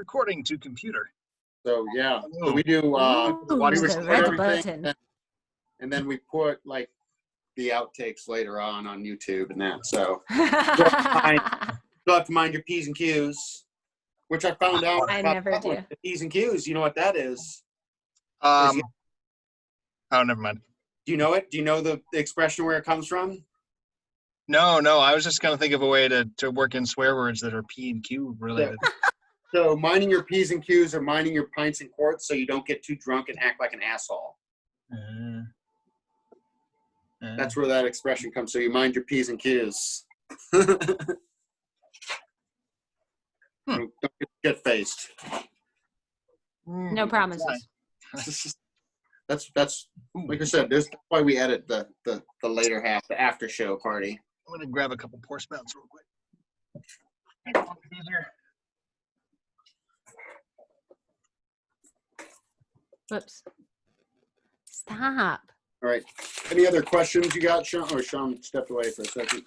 Recording to computer. So yeah, so we do. We record everything, and then we put like the outtakes later on YouTube and that. So you'll have to mind your P's and Q's, which I found out. I never do. The P's and Q's. You know what that is? Oh, never mind. Do you know it? Do you know the expression where it comes from? No. I was just gonna think of a way to work in swear words that are P and Q related. So minding your P's and Q's or minding your pints and quarts so you don't get too drunk and act like an asshole. That's where that expression comes. So you mind your P's and Q's. Don't get faced. No promises. That's like I said, that's why we edit the later half, the after show party. I'm gonna grab a couple pour spouts real quick. Whoops. Stop. All right. Any other questions you got, Sean? Or Sean stepped away for a second.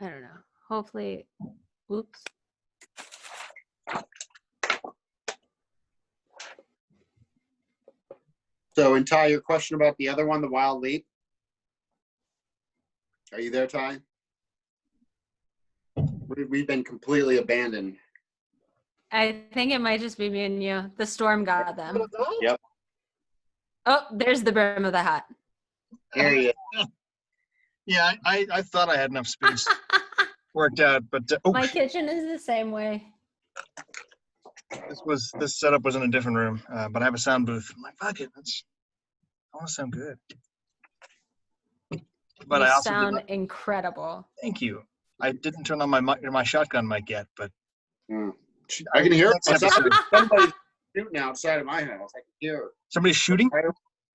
I don't know. Hopefully. Oops. So, and Ty, your question about the other one, the Wild Leap. Are you there, Ty? We've been completely abandoned. I think it might just be me and you. The storm got them. Yep. Oh, there's the brim of the hat. There he is. Yeah, I thought I had enough space worked out, but my kitchen is the same way. This setup was in a different room, but I have a sound booth. I'm like, fuck it, I want to sound good. But I also sound incredible. Thank you. I didn't turn on my shotgun mic yet, but I can hear somebody shooting outside of my house. I can hear somebody shooting.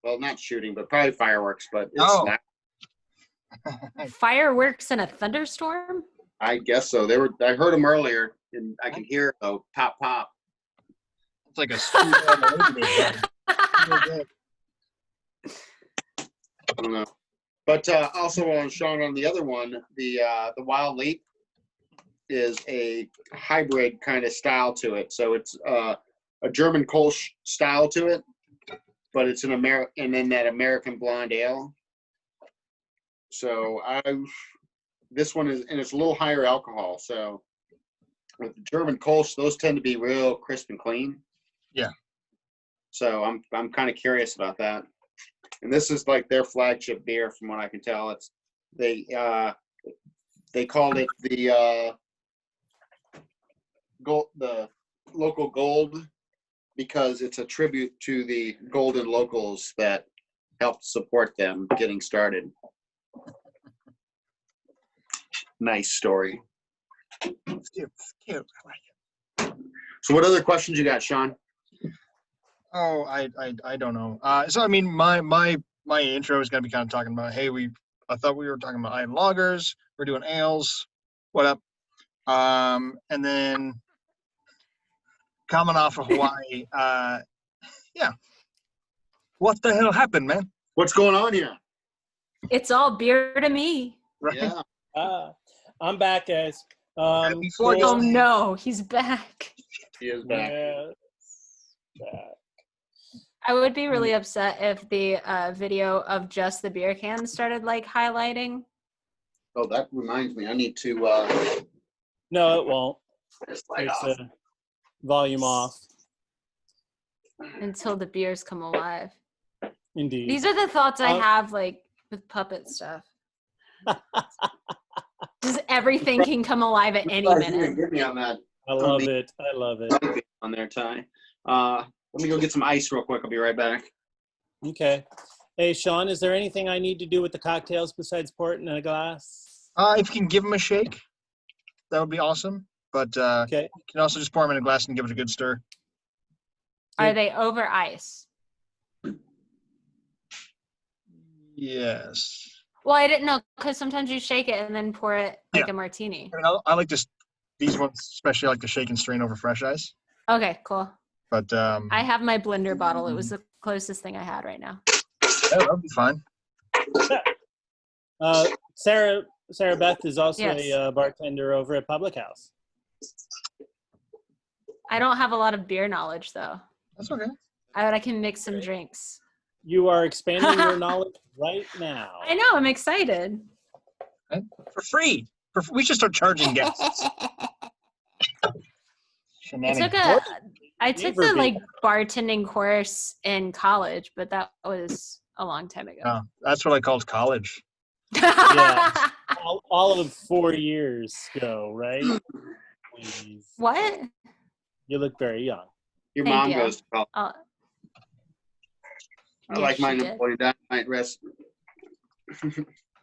Well, not shooting, but probably fireworks. But it's not. Fireworks in a thunderstorm? I guess so. I heard them earlier, and I can hear pop pop. It's like a. I don't know. But also on Sean, on the other one, the Wild Leap is a hybrid kind of style to it. So it's a German Kolsch style to it, but it's and then that American blonde ale. So this one is, and it's a little higher alcohol. So with the German Kolsch, those tend to be real crisp and clean. Yeah. So I'm kind of curious about that. And this is like their flagship beer, from what I can tell. It's they called it the local gold because it's a tribute to the golden locals that helped support them getting started. Nice story. It's cute. I like it. So what other questions you got, Sean? Oh, I don't know. So I mean, my intro is gonna be kind of talking about, hey, I thought we were talking about iron lagers. We're doing ales. What up? And then coming off of Hawaii, yeah. What the hell happened, man? What's going on here? It's all beer to me. Right? Yeah. I'm back, guys. Oh no, he's back. He is back. Yes, back. I would be really upset if the video of just the beer can started like highlighting. Oh, that reminds me. I need to. No, it won't. Just light It's off. Volume off. Until the beers come alive. Indeed. These are the thoughts I have, like, with puppet stuff. Just everything can come alive at any minute. Get me on that. I love it. I love it. On there, Ty. Let me go get some ice real quick. I'll be right back. Okay. Hey, Sean, is there anything I need to do with the cocktails besides pour it in a glass? If you can give them a shake, that would be awesome. But Okay. you can also just pour them in a glass and give it a good stir. Are they over ice? Yes. Well, I didn't know, because sometimes you shake it and then pour it like a martini. I mean, I like these ones, especially I like to shake and strain over fresh ice. Okay, cool. But I have my blender bottle. It was the closest thing I had right now. that would be fine. Sarah, Sarah Beth is also Yes. a bartender over at Public House. I don't have a lot of beer knowledge though. That's okay. I can mix some drinks. You are expanding your knowledge right now. I know. I'm excited. For free. We should start charging guests. I took the like bartending course in college, but that was a long time ago. Oh, that's what I called college. Yeah. all of 4 years ago, right? Please. What? You look very young. Your Thank mom you. goes to college. I Yes, like mine she did. employee that night rest.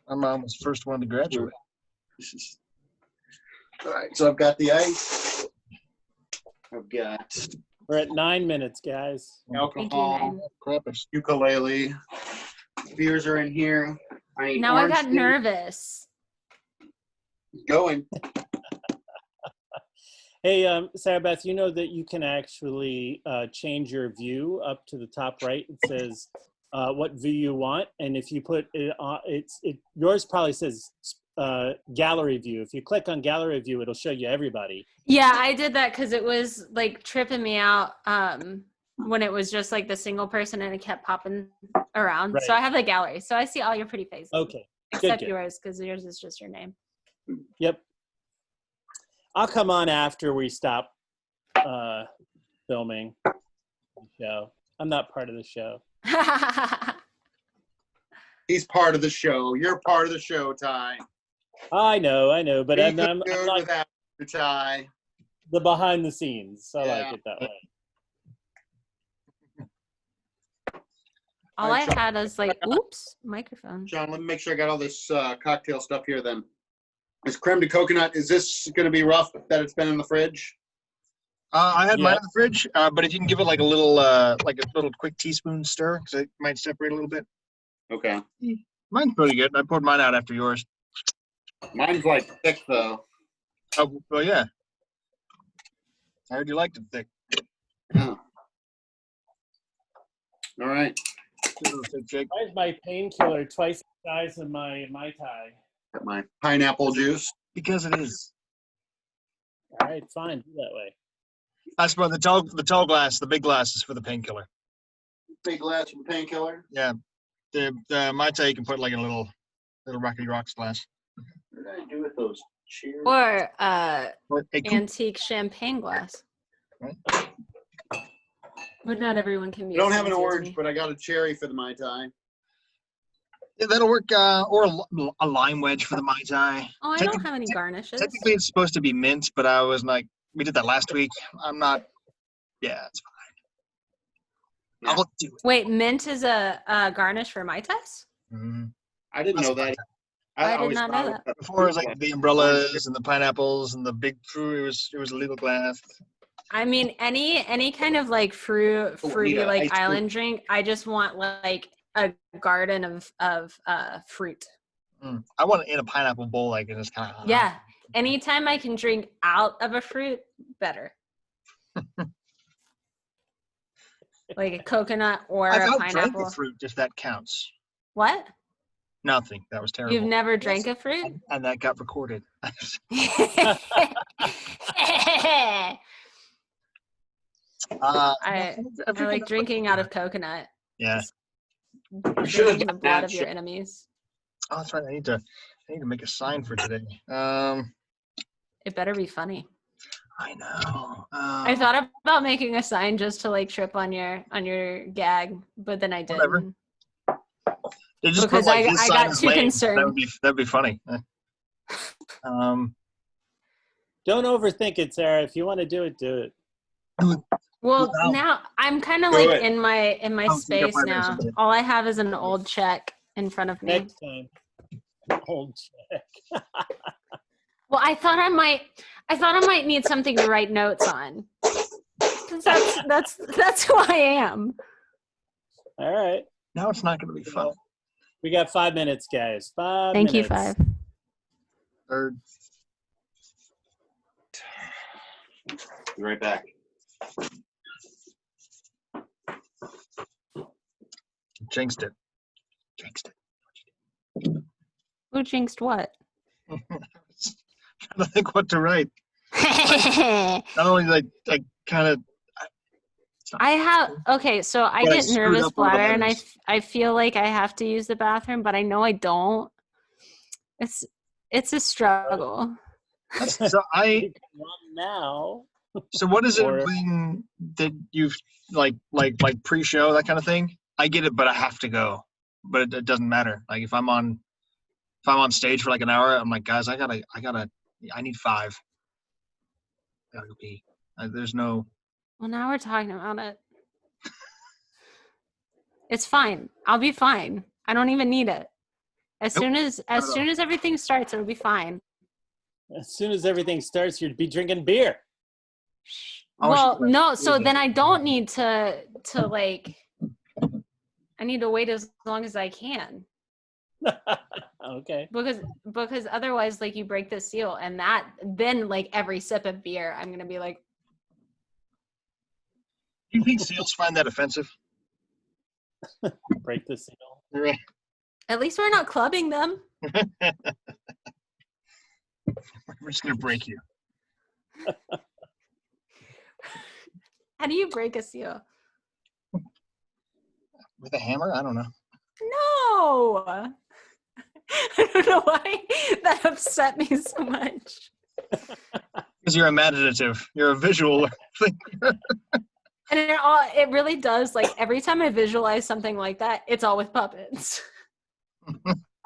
My mom was the first one to graduate. All right, so I've got the ice. I've got We're at 9 minutes, guys. alcohol, Crappers. ukulele. Beers are in here. I need Now I orange got juice. nervous. Going. Hey, Sarah Beth, you know that you can actually change your view up to the top right. It says what view you want, and if you put it on, yours probably says gallery view. If you click on gallery view, it'll show you everybody. Yeah, I did that because it was like tripping me out when it was just like the single person and it kept popping around. Right. So I have the gallery, so I see all your pretty faces. Okay. Except good. yours, because yours is just your name. Yep. I'll come on after we stop filming the show. I'm not part of the show. He's part of the show. You're part of the show, Ty. I know, but We I'm couldn't do it like without you, Ty. the behind the scenes. I Yeah. like it that way. All I had is like, oops, microphone. John, let me make sure I got all this cocktail stuff here then. Is creme de coconut, is this going to be rough that it's been in the fridge? I had mine Yeah. in the fridge, but if you can give it like a little quick teaspoon stir, because it might separate a little bit. Okay. Mine's pretty good. I poured mine out after yours. Mine's like thick though. Oh, well, yeah. I heard you liked it thick. Yeah. All right. Jake. Why is my painkiller twice the size of my Mai Tai? Got my pineapple juice. Because it is. All right, fine, do that way. That's about the tall glass. The big glass is for the painkiller. Big glass of painkiller. Yeah. The Mai Tai you can put like in a little Rocky Rocks glass. What did I do with those? Cheers. Or Or a coupe. antique champagne glass. Right. But not everyone can be. I don't as have an fancy as orange, me. but I got a cherry for the Mai Tai. Yeah, that'll work. Or a lime wedge for the Mai Tai. Oh, I don't have any garnishes. Technically, it's supposed to be mint, but I was like, we did that last week. I'm not. Yeah, it's fine. I'll do it. Wait, mint is a garnish for Mai Tais? Mhm. I didn't know that. I did always not thought know it was Before it was like the umbrellas and the pineapples and the big fruit. It was a little glass. I mean, any kind of like fruity Lita, like ice cream. island drink. I just want like a garden of fruit. I want it in a pineapple bowl, like it is kind of. Yeah. Anytime I can drink out of a fruit, better. Like a coconut or I've a outdrank pineapple. a fruit, if that counts. What? Nothing. That was terrible. You've never drank a fruit? And that got recorded. I like drinking out of coconut. Yeah. Drinking the blood of your enemies. Oh, that's right. I need to make a sign for today. It better be funny. I know. I thought about making a sign just to like trip on your gag, but then I didn't. Whatever. They just Because put, like, I his sign got is too lame. concerned. That'd be funny. Don't overthink it, Sarah. If you want to do it, do it. Well, No. now I'm kind of Do like it. in my Oh, take space your 5 minutes now. and do it. All I have is an old check in front of me. Next time. Hold check. Well, I thought I might need something to write notes on. 'Cause that's who I am. All right. Now it's not going to be fun. We got 5 minutes, guys. 5 Thank you, minutes. 5. Third. Be right back. Jinxed it. Who jinxed what? to think what to write. Not only like I kind of. I have okay, so I But I get screwed nervous up one of the bladder, and letters. I feel like I have to use the bathroom, but I know I don't. It's a struggle. So You can run now. So what is it Or- when that you've like pre-show, that kind of thing? I get it, but I have to go. But it doesn't matter. Like if I'm on stage for like an hour, I'm like, guys, I need 5. I gotta go pee. There's no. Well, now we're talking about it. It's fine. I'll be fine. I don't even need it. As Nope, soon as not at all. everything starts, it'll be fine. As soon as everything starts, you'd be drinking beer. Oh, Well, shit. no, so then I don't need to like I need to wait as long as I can. Okay. Because otherwise like you break the seal, and that then like every sip of beer I'm gonna be like, Do you think seals find that offensive? Break the seal. Right. at least we're not clubbing them. We're just gonna break you. How do you break a seal? With a hammer? I don't know. No. I don't know why that upset me so much. Because you're imaginative. You're a visual thinker. And it really does, like every time I visualize something like that, it's all with puppets.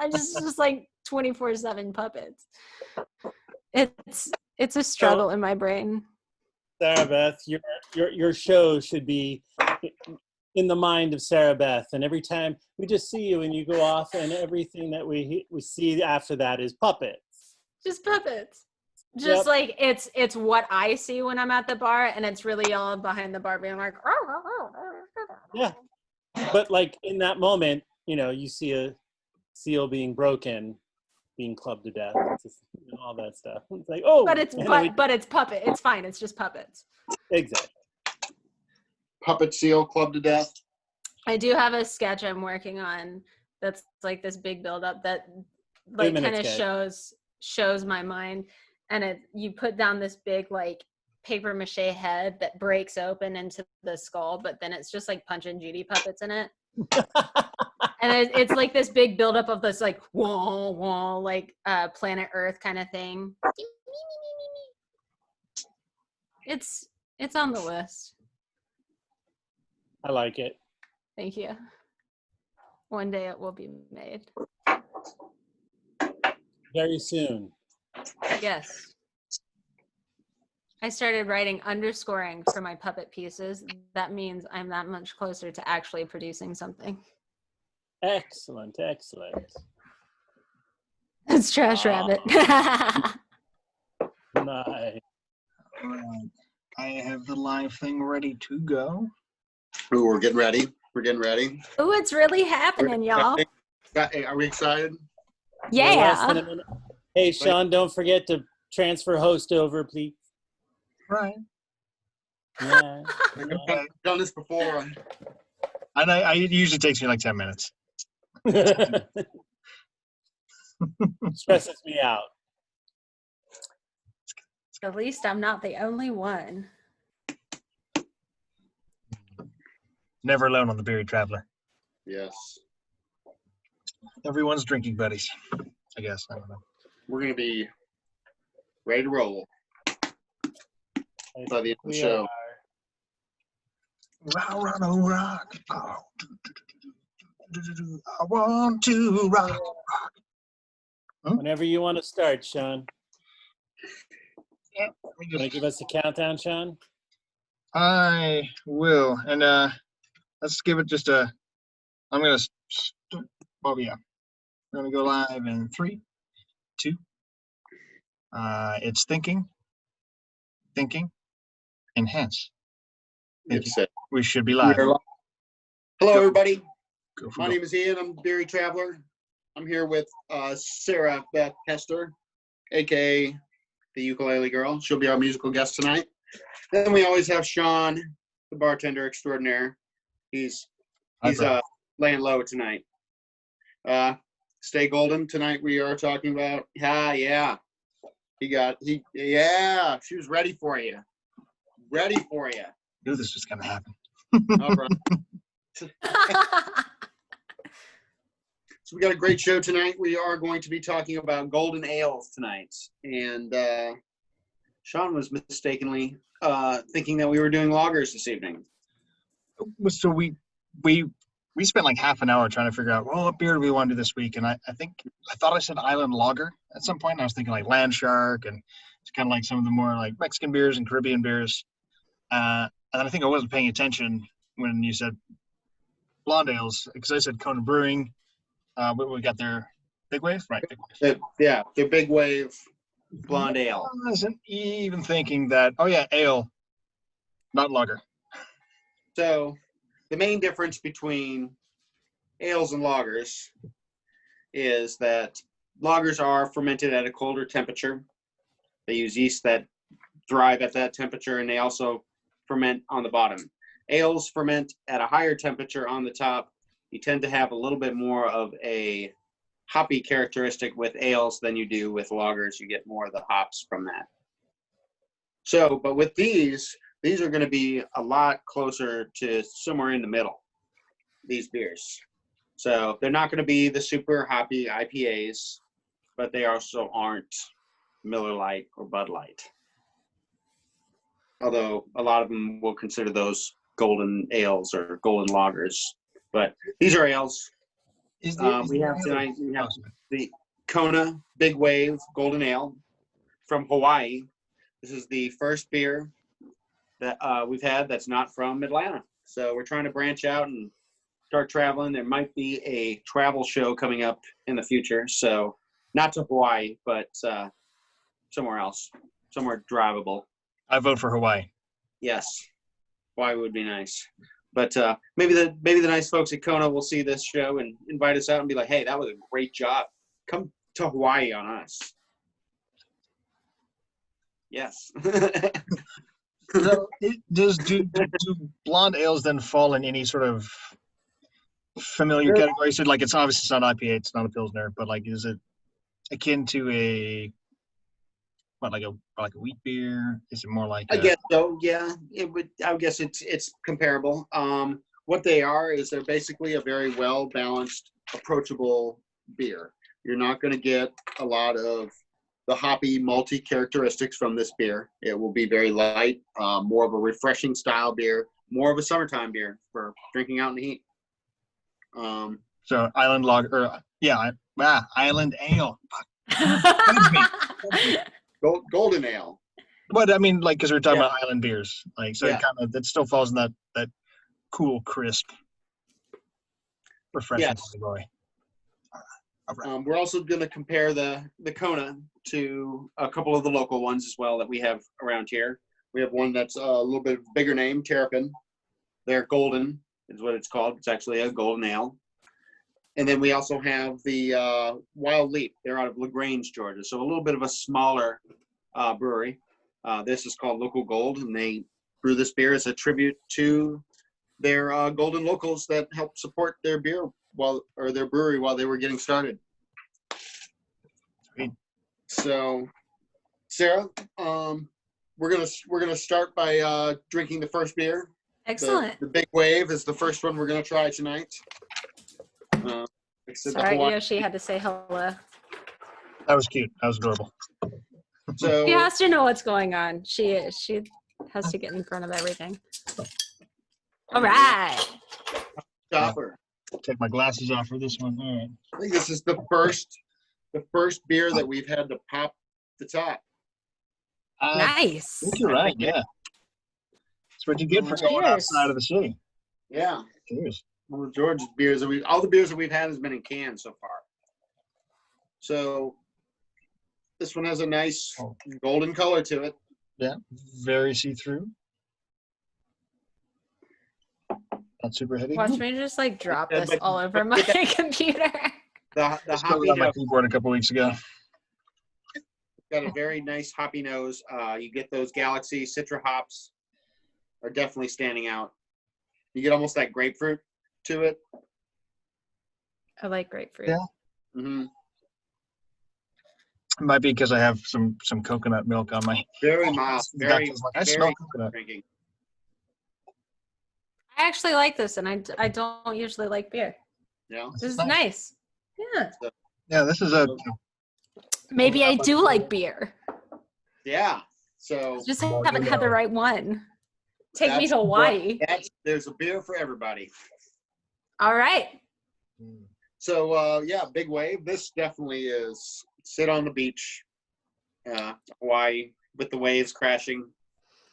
I just like 24/7 puppets. It's a struggle in my brain. Sarah Beth, your show should be in the mind of Sarah Beth, and every time we just see you and you go off, and everything that we see after that is puppets. Just puppets. Just Yep. like it's what I see when I'm at the bar, and it's really all behind the bar being like, Yeah, but like in that moment, you see a seal being broken, being clubbed to death, it's just, all that stuff. It's like, oh, but it's puppet. It's fine. It's just puppets. Exactly. Puppet seal clubbed to death. I do have a sketch I'm working on that's like this big buildup that like 2-minute kind of sketch. shows my mind, and you put down this big like paper mache head that breaks open into the skull, but then it's just like Punch and Judy puppets in it. And it's like this big buildup of this like wall like planet Earth kind of thing. It's on the list. I like it. Thank you. One day it will be made. Very soon. Yes. I started writing underscoring for my puppet pieces. That means I'm that much closer to actually producing something. Excellent. It's Trash Rabbit. Nice. Alright. I have the live thing ready to go. Ooh, we're getting ready. Oh, it's really happening, y'all. Are we excited? We're less than a Yeah. minute. Hey, Sean, don't forget to transfer host over, please. Right. Yeah. I've done this before. And it usually takes me like 10 minutes. Stresses me out. At least I'm not the only one. Never alone on the Beery Traveler. Yes. Everyone's drinking buddies, I guess. I don't know. We're going to be ready to roll by the end of the We show. are. Rock, rock. Oh. I want to rock. Whenever you want to start, Sean. Yeah, let me Want to give us a countdown, Sean? I will. And let's give it just a. I'm going to. Oh, yeah. We're going to go live in 3, 2. It's thinking, enhance. Thank you. Yes, We should be live. Hello, everybody. Go for My it. name is Ian. I'm Beery Traveler. I'm here with Sarah Beth Hester, aka the ukulele girl. She'll be our musical guest tonight. Then we always have Sean, the bartender extraordinaire. He's laying low tonight. Stay golden tonight. We are talking about yeah. Yeah, she was ready for you. Ready for you. Knew this was gonna happen. All right. So we got a great show tonight. We are going to be talking about golden ales tonight. And Sean was mistakenly thinking that we were doing lagers this evening. So we spent like half an hour trying to figure out, well, what beer do we want to do this week? And I thought I said Island Lager at some point. And I was thinking like Land Shark, and it's kind of like some of the more like Mexican beers and Caribbean beers. And then I think I wasn't paying attention when you said blonde ales, because I said Kona Brewing. We got their Big Wave, right? Big Wave. Their Big Wave blonde ale. I wasn't even thinking that. Oh yeah, ale, not lager. So the main difference between ales and lagers is that lagers are fermented at a colder temperature. They use yeast that thrive at that temperature, and they also ferment on the bottom. Ales ferment at a higher temperature on the top. You tend to have a little bit more of a hoppy characteristic with ales than you do with lagers. You get more of the hops from that. So, but with these are going to be a lot closer to somewhere in the middle, these beers. So they're not going to be the super hoppy IPAs, but they also aren't Miller Lite or Bud Light. Although a lot of them will consider those golden ales or golden lagers. But these are ales. We have tonight, we have the Kona Big Wave Golden Ale from Hawaii. This is the first beer that we've had that's not from Atlanta. So we're trying to branch out and start traveling. There might be a travel show coming up in the future. So not to Hawaii, but somewhere else, somewhere drivable. I vote for Hawaii. Yes, Hawaii would be nice. But maybe the nice folks at Kona will see this show and invite us out and be like, hey, that was a great job. Come to Hawaii on us. Yes. So do blonde ales then fall in any sort of familiar category? So like it's obviously it's not IPA, it's not a Pilsner, but like is it akin to a like a wheat beer? Is it more like I guess so, yeah. It would. I guess it's comparable. What they are is they're basically a very well balanced, approachable beer. You're not going to get a lot of the hoppy, malty characteristics from this beer. It will be very light, more of a refreshing style beer, more of a summertime beer for drinking out in the heat. So Island Lager, Island Ale. Golden ale. But I mean, like, because we're talking about island beers, like, so Yeah. it kind of that still falls in that cool, crisp, refreshing category. We're also going to compare the Kona to a couple of the local ones as well that we have around here. We have one that's a little bit bigger name, Terrapin. They're golden is what it's called. It's actually a golden ale. And then we also have the Wild Leap. They're out of LaGrange, Georgia. So a little bit of a smaller brewery. This is called Local Gold, and they brew this beer as a tribute to their golden locals that helped support their beer their brewery while they were getting started. Sweet. So, Sarah, we're gonna start by drinking the first beer. Excellent. The Big Wave is the first one we're gonna try tonight. Sorry, Yoshi had to say hello. That was cute. That was adorable. So She has to know what's going on. She has to get in front of everything. All right. Chopper. Take my glasses off for this one. All right. I think this is the first beer that we've had to pop the top. Nice. I think you're right. Yeah. That's what you get for going Cheers. outside of the city. Yeah. Cheers. Well, George's beers all the beers that we've had has been in cans so far. So this one has a nice golden color to it. Yeah. Very see-through. Not super heavy. Watch me just like drop Yeah, this but- all over my computer. The I hoppy on my note keyboard a couple weeks ago. got a very nice hoppy nose. You get those Galaxy Citra hops are definitely standing out. You get almost that grapefruit to it. I like grapefruit. Yeah. Mm-hmm. It might be because I have some coconut milk on my. Very mild. Very, I smell very coconut. drinking. I actually like this, and I don't usually like beer. Yeah. This is nice. Yeah. Yeah, this is a. Maybe I do like beer. Yeah. So Just The more haven't you had the know. right one. Take me that's to Hawaii. there's a beer for everybody. All right. So yeah, big wave. This definitely is sit on the beach, Hawaii, with the waves crashing,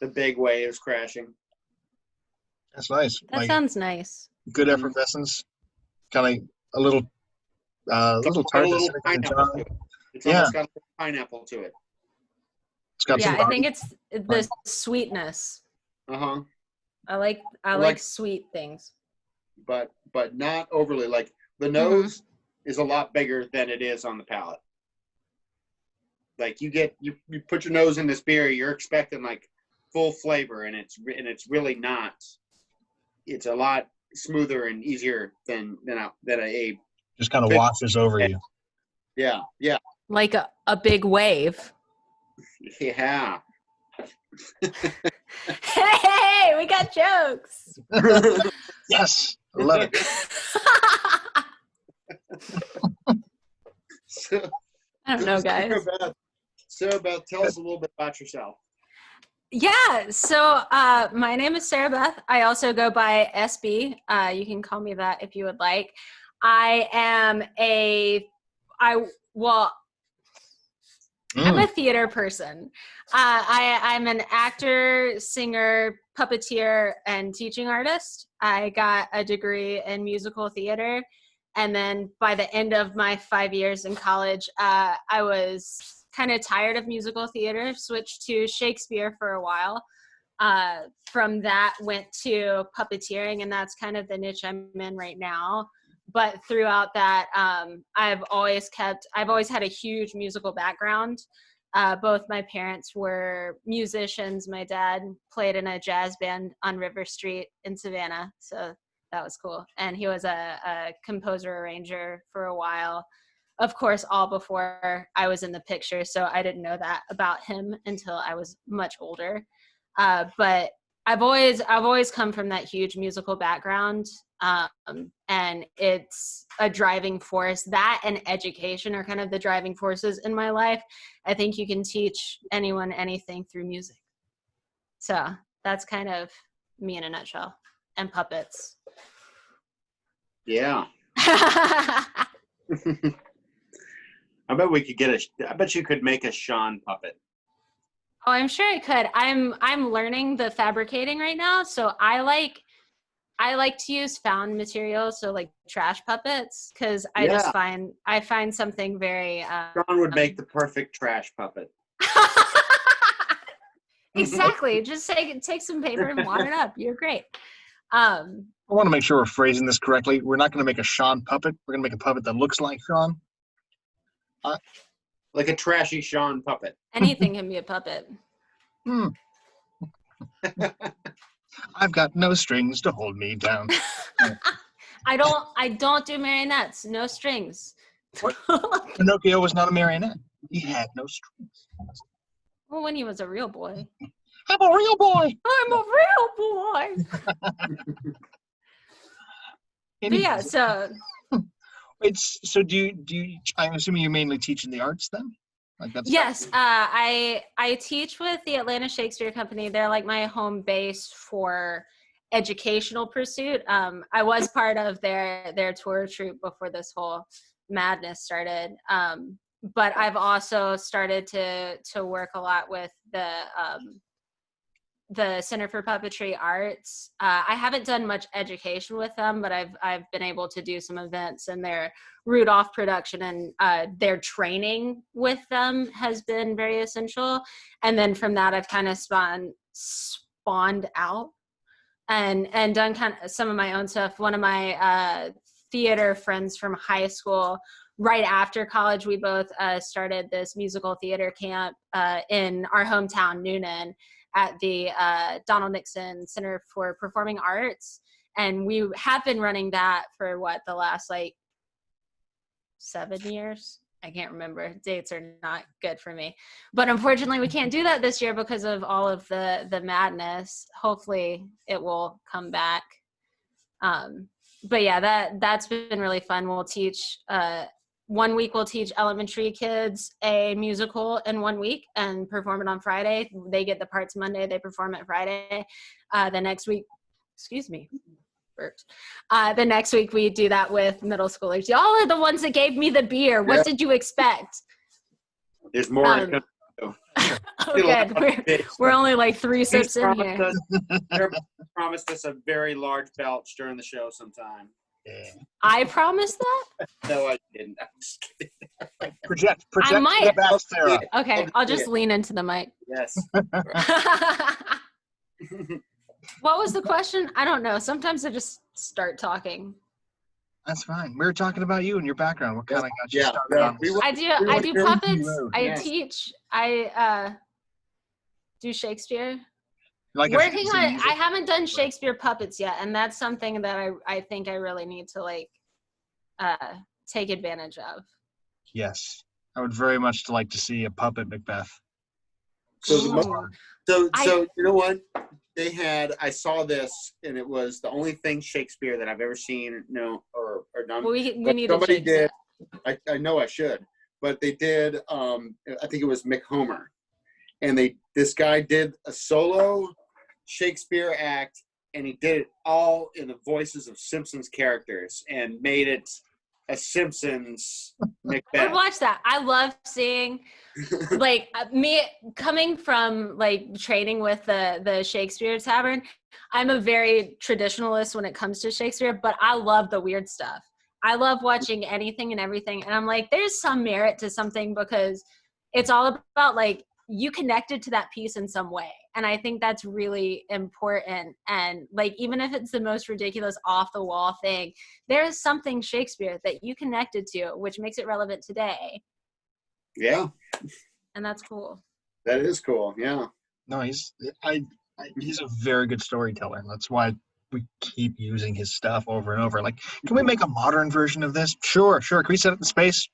the big waves crashing. That's nice. That Like sounds nice. good effervescence. Kind of a little Got tart a little acidic on the pineapple tongue. to it. It's Yeah. almost got a little pineapple to it. It's got Yeah, some I body. think it's the sweetness. Uh-huh. I like like- sweet things. But not overly. Like the Mm-hmm. nose is a lot bigger than it is on the palate. Like you put your nose in this beer, you're expecting like full flavor, and it's really not. It's a lot smoother and easier than a Just kind of washes over you. yeah. Like a big wave. Yeah. Hey, we got jokes. Yes, I love it. So, I don't know, guys. Sarah Beth, tell us a little bit about yourself. Yeah, so my name is Sarah Beth. I also go by SB. You can call me that if you would like. I'm a theater person. I'm an actor, singer, puppeteer, and teaching artist. I got a degree in musical theater. And then by the end of my 5 years in college, I was kind of tired of musical theater, switched to Shakespeare for a while. From that, went to puppeteering, and that's kind of the niche I'm in right now. But throughout that, I've always had a huge musical background. Both my parents were musicians. My dad played in a jazz band on River Street in Savannah, so that was cool. And he was a composer arranger for a while. Of course, all before I was in the picture, so I didn't know that about him until I was much older. But I've always come from that huge musical background, and it's a driving force. That and education are kind of the driving forces in my life. I think you can teach anyone anything through music. So that's kind of me in a nutshell. And puppets. Yeah. I bet we could I bet you could make a Sean puppet. Oh, I'm sure I could. I'm learning the fabricating right now, so I like to use found materials, so like trash puppets, because I find something very. Sean would make the perfect trash puppet. Exactly. Just take some paper and wad it up. You're great. I want to make sure we're phrasing this correctly. We're not going to make a Sean puppet. We're going to make a puppet that looks like Sean. Like a trashy Sean puppet. Anything can be a puppet. I've got no strings to hold me down. I don't do marionettes. No strings. What? Pinocchio was not a marionette. He had no strings. Well, when he was a real boy. I'm a real boy. I'm a real boy. But yeah, so So do you I'm assuming you mainly teach in the arts then? Like that's yes, I teach with the Atlanta Shakespeare Company. They're like my home base for educational pursuit. I was part of their tour troupe before this whole madness started. But I've also started to work a lot with the Center for Puppetry Arts. I haven't done much education with them, but I've been able to do some events, and their Rudolph production and their training with them has been very essential. And then from that, I've kind of spawned out and done kind of some of my own stuff. One of my theater friends from high school, right after college, we both started this musical theater camp in our hometown, Noonan, at the Donald Nixon Center for Performing Arts. And we have been running that for the last 7 years. I can't remember. Dates are not good for me. But unfortunately, we can't do that this year because of all of the madness. Hopefully, it will come back. But yeah, that's been really fun. We'll teach 1 week. We'll teach elementary kids a musical in 1 week and perform it on Friday. They get the parts Monday. They perform it Friday. The next week, excuse me. The next week we do that with middle schoolers. Y'all are the ones that gave me the beer. What did you expect? There's more. Oh, good. We're only like 3 sips in here. Promised us a very large belch during the show sometime. Yeah. I promised that? No, I didn't. I'm just kidding. Project I might. the back, Sarah. Okay, I'll just lean into the mic. Yes. What was the question? I don't know. Sometimes I just start talking. That's fine. We were talking about you and your background. What kind of got you started yeah, on this? I do puppets. I Yes. teach. I do Shakespeare. Like Working on. I haven't done Shakespeare puppets yet, and that's something that I think I really need to like take advantage of. Yes, I would very much like to see a puppet Macbeth. So, Ooh. so you know what? They had. I saw this, and it was the only thing Shakespeare that I've ever seen. Or done. Well, we But need to somebody change did. that. I know I should, but they did. I think it was Mick Homer, and this guy did a solo Shakespeare act, and he did it all in the voices of Simpsons characters, and made it a Simpsons I Macbeth. would watch that. I love seeing, like, me coming from like training with the Shakespeare Tavern. I'm a very traditionalist when it comes to Shakespeare, but I love the weird stuff. I love watching anything and everything, and I'm like, there's some merit to something because it's all about like you connected to that piece in some way, and I think that's really important. And like even if it's the most ridiculous off the wall thing, there is something Shakespeare that you connected to which makes it relevant today, Yeah, and that's cool. that is cool. Yeah. No, he's a very good storyteller. That's why we keep using his stuff over and over. Like, can we make a modern version of this? Sure. Can we set it in space?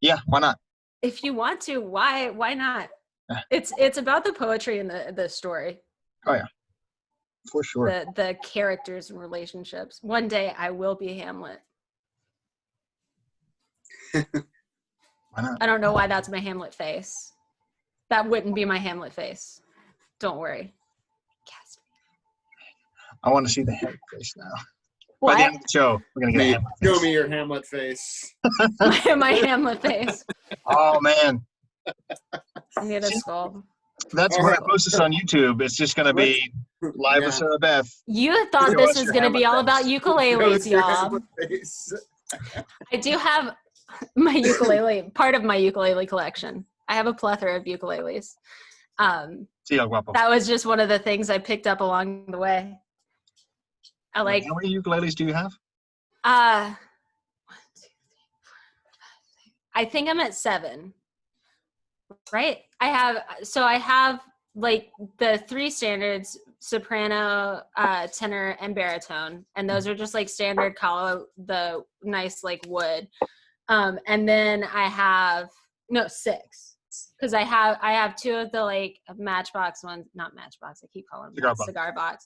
Yeah, why not? If you want to, why not? Yeah. It's about the poetry and the story, Oh yeah, for sure. the characters and relationships. One day I will be Hamlet. Why not? I don't know why that's my Hamlet face. That wouldn't be my Hamlet face. Don't worry. Cast I want to see the head face now. me. By the end of the show, we're gonna get a Hamlet Show face. me your Hamlet face. my Hamlet face. Oh man, I need a skull. that's when I post this on YouTube. It's just gonna be live with Sarah Beth. You thought Show this us was your going to be Hamlet all face. about ukuleles, Your y'all. Hamlet face. I do have my ukulele, part of my ukulele collection. I have a plethora of ukuleles. See how guapo. That was just one of the things I picked up along the way. I like, How many ukuleles do you have? 1, 2, 3, 4, 5, 6. I think I'm at 7, right? I have like the 3 standards: soprano, tenor, and baritone, and those are just like standard the nice like wood. And then I have 6, because I have 2 of the like Matchbox ones, not Matchbox. I keep calling them cigar box.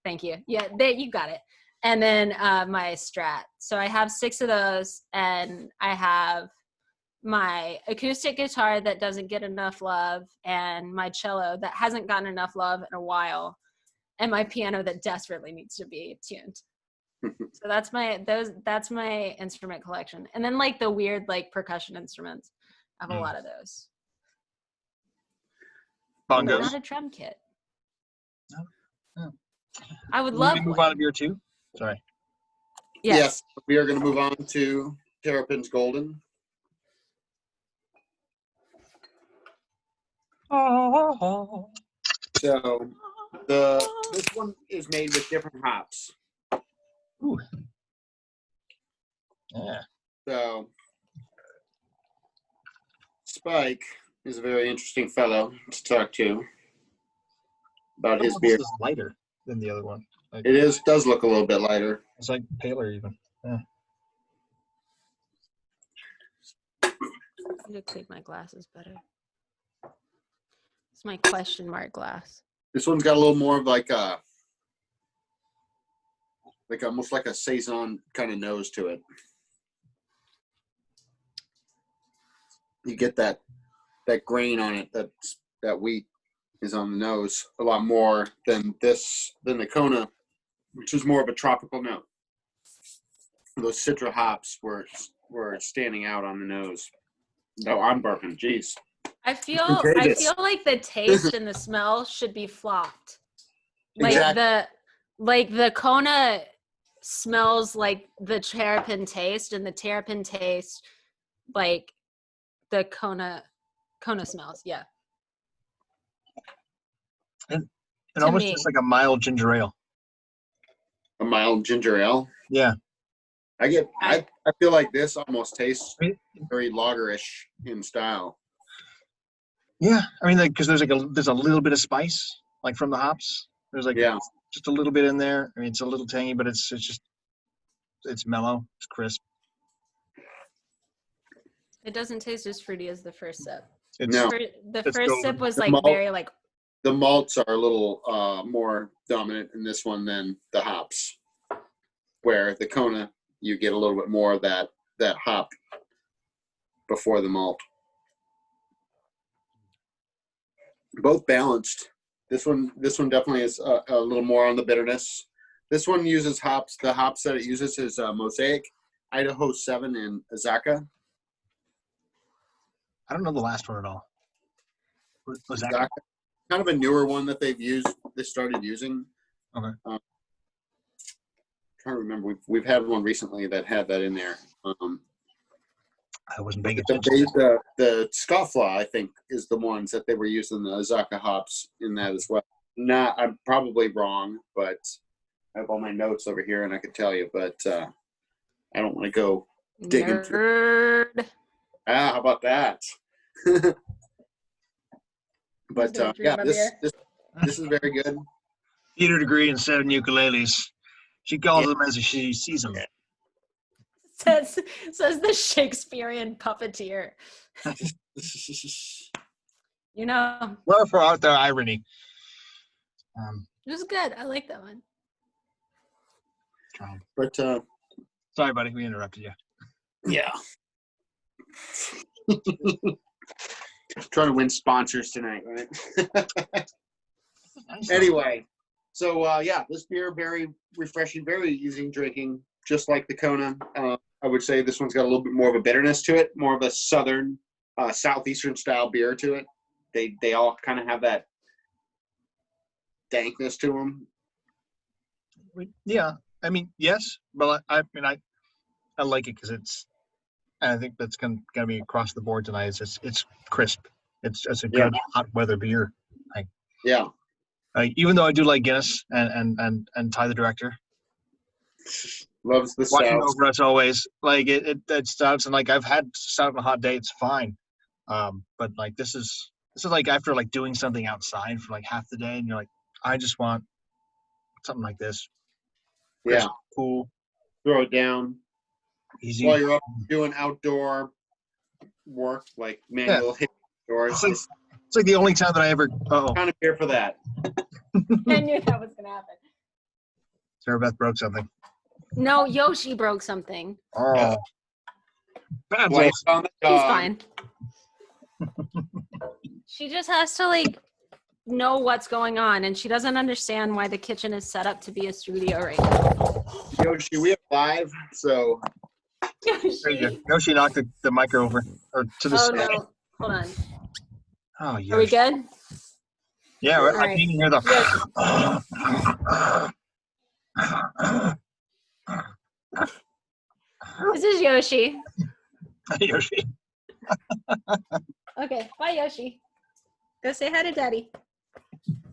Thank you. Yeah, you got it. And then my Strat. So I have 6 of those, and I have my acoustic guitar that doesn't get enough love, and my cello that hasn't gotten enough love in a while, and my piano that desperately needs to be tuned. So that's my instrument collection. And then like the weird like percussion instruments. I have a lot of those. Bongos. Not a drum kit. No. I would We love can move one. on to beer 2. Sorry. Yes. We are going to move on to Terrapin's Golden. So this one is made with different hops. Ooh. Yeah. So Spike is a very interesting fellow to talk to about his beer. This is lighter than the other one. Like, It does look a little bit lighter. it's like paler even. Yeah. need to clean my glasses better. It's my question mark glass. This one's got a little more of like almost like a saison kind of nose to it. You get that grain on it. That wheat is on the nose a lot more than the Kona, which is more of a tropical note. Those Citra hops were standing out on the nose. No, I'm burping. Jeez. I feel like the taste and the smell should be flopped. Like Exactly. the Kona smells like the terrapin taste, and the terrapin taste like the Kona smells. Yeah. It To almost me. tastes like a mild ginger ale. A mild ginger ale. Yeah. I feel like this almost tastes very lagerish in style. Yeah. I mean, like, because there's a little bit of spice, like from the hops. There's like just a little bit in there. I mean, it's a little tangy, but it's mellow. It's crisp. It doesn't taste as fruity as the first sip. No. The Let's first go. sip was The like malt- very like. The malts are a little more dominant in this one than the hops, where the Kona, you get a little bit more of that hop before the malt. Both balanced. This one definitely is a little more on the bitterness. This one uses hops. The hops that it uses is Mosaic, Idaho 7, and Azaka. I don't know the last one at all. Was that? Azaka, kind of a newer one that they started using. Okay. Trying to remember, we've had one recently that had that in there. I wasn't paying attention. The scofflaw, I think, is the ones that they were using the Azaka hops in that as well. I'm probably wrong, but I have all my notes over here and I could tell you, but I don't want to go digging through. Nerd. How about that? But yeah, this is very good. Theater degree and 7 ukuleles. She calls them as she sees them. Says the Shakespearean puppeteer. You know. Well, for out there irony. It was good. I like that one. But Sorry, buddy, we interrupted you. yeah. Trying to win sponsors tonight, right? Anyway, so yeah, this beer very refreshing, very easy drinking, just like the Kona. I would say this one's got a little bit more of a bitterness to it, more of a southern, southeastern style beer to it. They all kind of have that dankness to them. Yeah, I mean, yes, but I like it because I think that's gonna be across the board tonight. It's crisp. It's a good hot weather beer. Yeah. Even though I do like Guinness and Ty the director Loves the watching stouts. over us always. Like it stouts, and like I've had stout on a hot day, it's fine. But like this is like after like doing something outside for like half the day, and you're like, I just want something like this. Crisp, cool, Throw it down. easy. While you're up doing outdoor work, like manual hit doors. It's like the only time that I ever. Kind of here for that. I knew that was gonna happen. Sarah Beth broke something. No, Yoshi broke something. Oh, bad Blame boy. on the She's dog. fine. She just has to like know what's going on, and she doesn't understand why the kitchen is set up to be a studio right now. Yoshi, we have live, so There you go. Yoshi knocked the mic over or to the Oh side. no, hold on. Oh, Yoshi. Are we good? Yeah, All I right. can hear the. This is Yoshi. Yoshi. Okay, bye Yoshi. Go say hi to Daddy.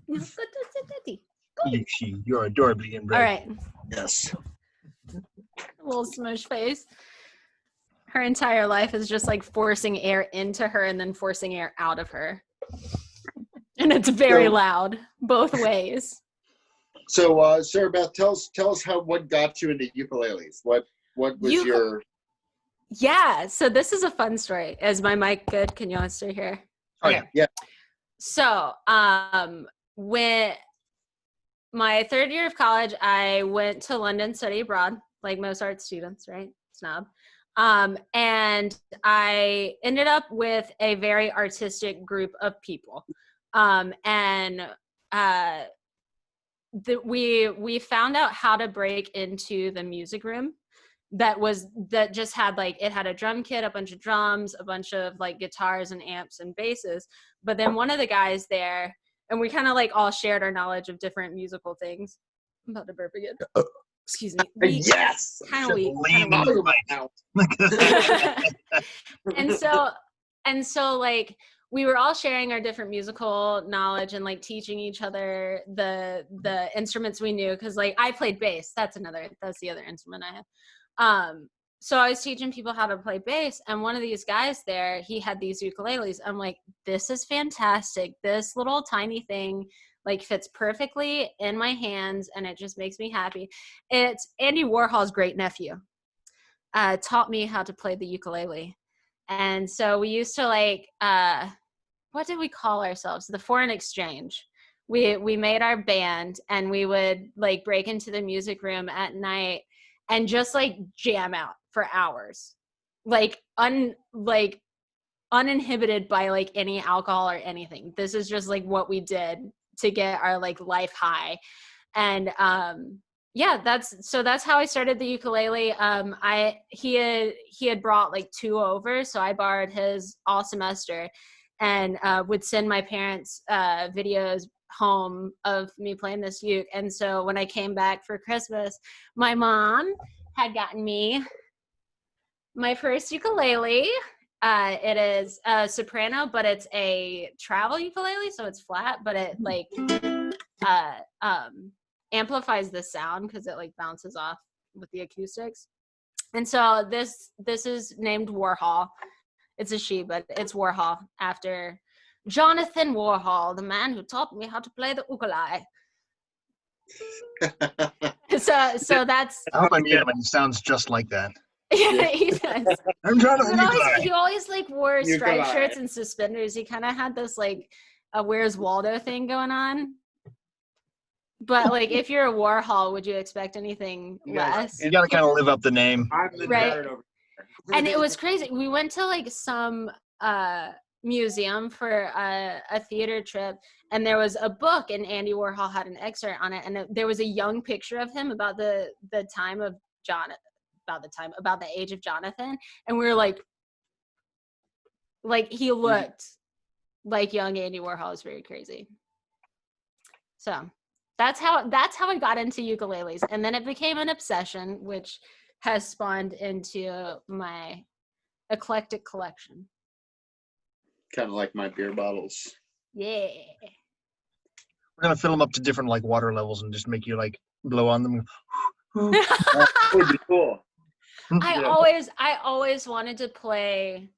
Go say Daddy. Yoshi, you're adorably inbred. All right, yes. little smush face. Her entire life is just like forcing air into her and then forcing air out of her. And it's very loud, both ways. So, Sarah Beth, tell us what got you into ukuleles. What was your Yeah, so this is a fun story. Is my mic good? Can you all still hear? Oh yeah. Yeah. So, when my third year of college, I went to London to study abroad, like most art students, right? Snob. And I ended up with a very artistic group of people. We found out how to break into the music room that just had like, it had a drum kit, a bunch of drums, a bunch of like guitars and amps and basses. But then one of the guys there, and we kind of like all shared our knowledge of different musical things. I'm about to burp again. Excuse me. Yes. Kind of weak. Lean Kinda into weak. the mic. and so like we were all sharing our different musical knowledge and like teaching each other the instruments we knew, because like I played bass. That's the other instrument I have. So I was teaching people how to play bass, and one of these guys there, he had these ukuleles. I'm like, this is fantastic. This little tiny thing like fits perfectly in my hands, and it just makes me happy. It's Andy Warhol's great nephew. Taught me how to play the ukulele. And so we used to like, what did we call ourselves? The Foreign Exchange. We made our band, and we would like break into the music room at night and just like jam out for hours, like uninhibited by like any alcohol or anything. This is just like what we did to get our like life high. And yeah, that's how I started the ukulele. He had brought like 2 over, so I borrowed his all semester, and would send my parents videos home of me playing this uke. And so when I came back for Christmas, my mom had gotten me my first ukulele. It is a soprano, but it's a travel ukulele, so it's flat, but it like amplifies the sound because it like bounces off with the acoustics. And so this is named Warhol. It's a she, but it's Warhol, after Jonathan Warhol, the man who taught me how to play the ukulele. So that's. I hope I meet him and he sounds just like that. Yeah, he does. I'm trying to He always like wore striped Ukulele. shirts and suspenders. He kind of had this like a Where's Waldo thing going on. But like, if you're a Warhol, would you expect anything less? You got to kind of live up the name. I'm the Right. nerd over And it was crazy. We went to like some museum for a theater trip, and there was a book, and Andy Warhol had an excerpt on it, and there was a young picture of him about the time of about the age of Jonathan, and we were like he looked like young Andy Warhol. Is very crazy. So that's how I got into ukuleles, and then it became an obsession, which has spawned into my eclectic collection. kind of like my beer bottles. Yeah. Mm-hmm. We're gonna fill them up to different like water levels and just make you like blow on them. That would be cool. I always wanted to play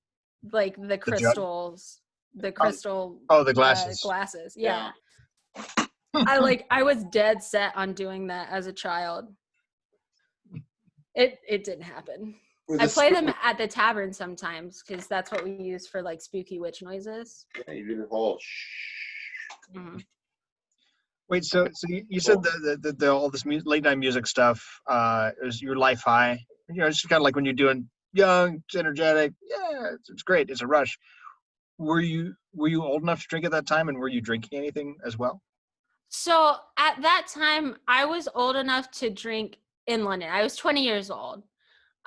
like the crystals, the crystal the glasses. glasses. Yeah. I was dead set on doing that as a child. It didn't happen. I play them at the tavern sometimes because that's what we use for like spooky witch noises. Yeah, you do the whole shh. Mm-hmm. Wait, so you said the all this late night music stuff is your life high? You know, it's just kind of like when you're doing young, it's energetic. Yeah, it's great. It's a rush. Were you old enough to drink at that time, and were you drinking anything as well? So at that time, I was old enough to drink in London. I was 20 years old.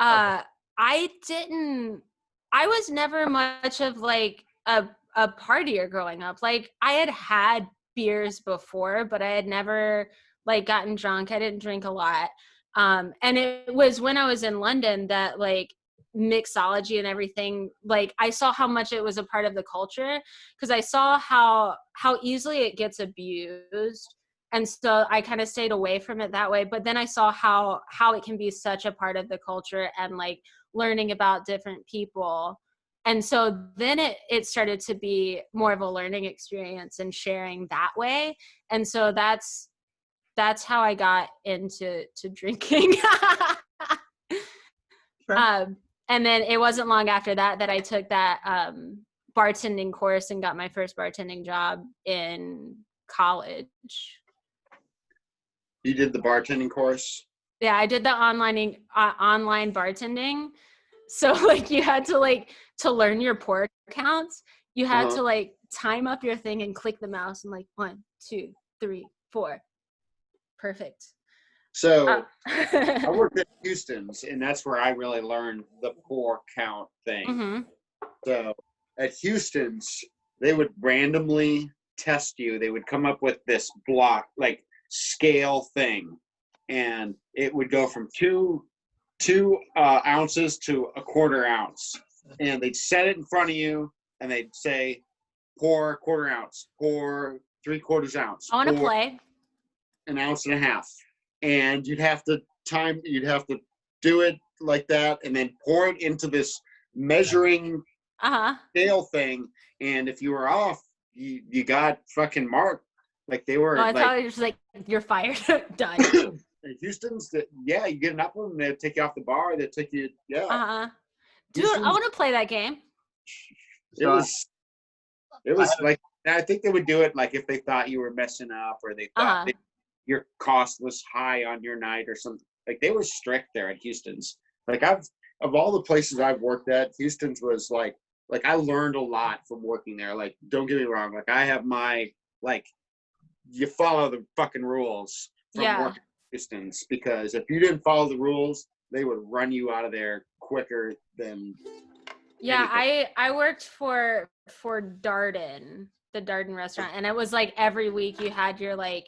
Okay. I was never much of like a partier growing up. Like I had beers before, but I had never like gotten drunk. I didn't drink a lot. And it was when I was in London that like mixology and everything, like I saw how much it was a part of the culture, because I saw how easily it gets abused. And so I kind of stayed away from it that way. But then I saw how it can be such a part of the culture and like learning about different people. And so then it started to be more of a learning experience and sharing that way. And so that's how I got into drinking. Sure. And then it wasn't long after that that I took that bartending course and got my first bartending job in college. You did the bartending course? Yeah, I did the online bartending. So like you had to learn your pour counts. You had to like time up your thing and click the mouse and like 1, 2, 3, 4. Perfect. So I worked at Houston's, and that's where I really learned the pour count thing. Mm-hmm. So at Houston's, they would randomly test you. They would come up with this block, like scale thing, and it would go from two ounces to a quarter ounce. And they'd set it in front of you, and they'd say, pour quarter ounce, pour 3/4 ounce. I want to play. An ounce and a half. And you'd have to do it like that, and then pour it into this measuring scale thing. And if you were off, you got fucking marked. Like they were. Oh, I thought it was like you're fired. Done. In Houston's, you get an up one, they'll take you off the bar. They'll take you. Yeah. Dude, I want to play that game. It was like, I think they would do it like if they thought you were messing up, or they thought your cost was high on your night or something. Like they were strict there at Houston's. Like of all the places I've worked at, Houston's was like I learned a lot from working there. Like, don't get me wrong. Like I have my, like, you follow the fucking rules from working at Houston's, because if you didn't follow the rules, they would run you out of there quicker than anything. I worked for Darden, the Darden restaurant, and it was like every week you had your like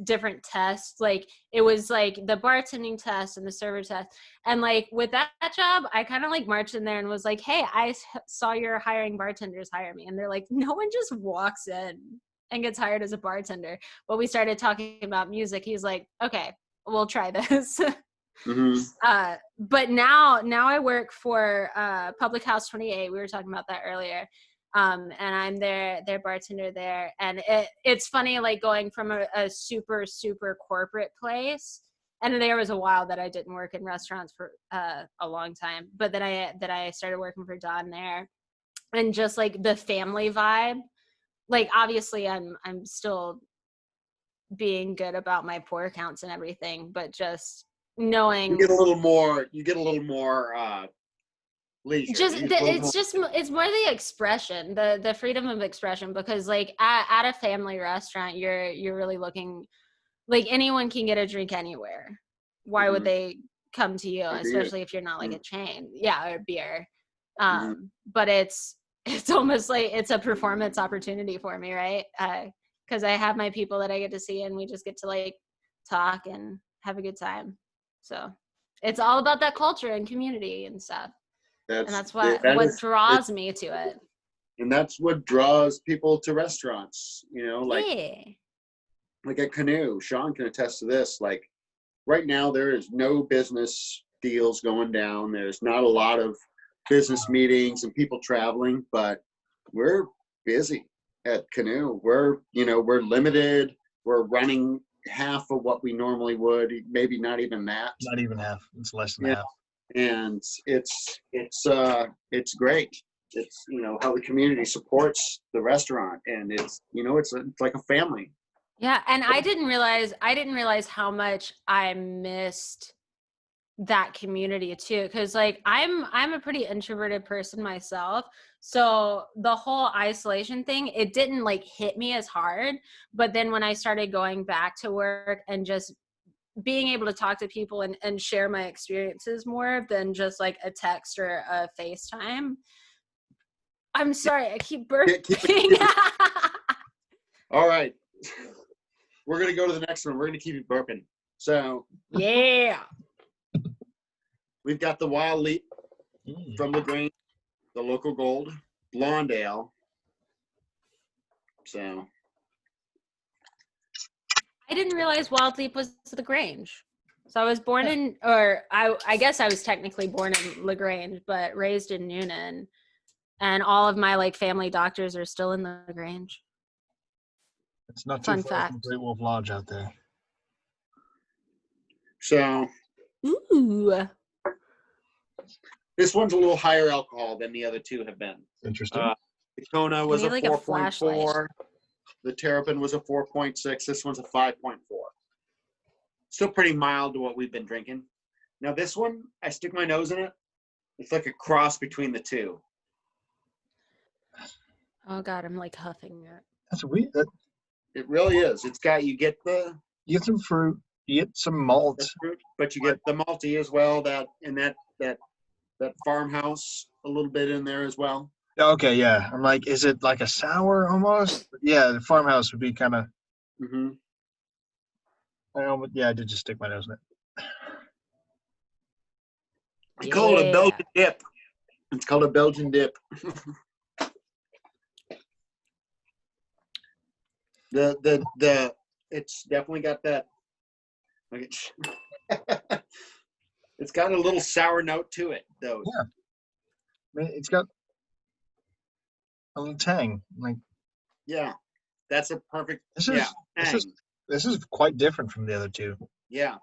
different tests. Like it was like the bartending test and the server test, and like with that job I kind of like marched in there and was like, hey, I saw you're hiring bartenders, hire me. And they're like, no one just walks in and gets hired as a bartender. But we started talking about music. He's like, okay, we'll try this. But now I work for Public House 28. We were talking about that earlier. And I'm their bartender there. And it's funny, like going from a super, super corporate place. And there was a while that I didn't work in restaurants for a long time. But then I started working for Don there. And just like the family vibe, like obviously I'm still being good about my pour counts and everything, but just knowing you get a little more leisure. It's more the expression, the freedom of expression, because like at a family restaurant you're really looking, like anyone can get a drink anywhere. Why would they come to you, especially if you're not like a chain? Or beer. But it's almost like it's a performance opportunity for me, right? Because I have my people that I get to see, and we just get to like talk and have a good time. So it's all about that culture and community and stuff. That's what draws me to it. And that's what draws people to restaurants, like at Canoe. Sean can attest to this. Like right now, there is no business deals going down. There's not a lot of business meetings and people traveling, but we're busy at Canoe. We're limited. We're running half of what we normally would, maybe not even that. Not even half. It's less than half. And it's great. It's how the community supports the restaurant, and it's like a family. Yeah, and I didn't realize how much I missed that community too, because like I'm a pretty introverted person myself, so the whole isolation thing, it didn't like hit me as hard. But then when I started going back to work and just being able to talk to people and share my experiences more than just like a text or a FaceTime. I'm sorry, I keep burping. All right, we're gonna go to the next one. We're gonna keep you burping. So yeah. We've got the Wild Leap from LaGrange, the local gold, blonde ale. So I didn't realize Wild Leap was LaGrange. So I was born in, or I guess I was technically born in LaGrange, but raised in Noonan. And all of my like family doctors are still in LaGrange. It's not too far from Great Wolf Lodge out there. So ooh. This one's a little higher alcohol than the other two have been. Interesting. The Kona was need, a like, a 4.4. flashlight. The Terrapin was a 4.6. This one's a 5.4. Still pretty mild to what we've been drinking. Now this one, I stick my nose in it. It's like a cross between the two. Oh God, I'm like huffing it. That's weird. It really is. It's got, you get the You get some fruit. You get some malt. fruit, but you get the malty as well. That farmhouse a little bit in there as well. Okay, yeah. I'm like, is it like a sour almost? Yeah, the farmhouse would be kind of. Mm-hmm. Yeah, I did just stick my nose in it. It's called a Yeah. Belgian dip. It's called a Belgian dip. It's definitely got that. It's got a little sour note to it, though. Yeah. I mean, it's got a little tang. Like Yeah, that's a perfect. this is Yeah, tang. this is quite different from the other two. Yeah.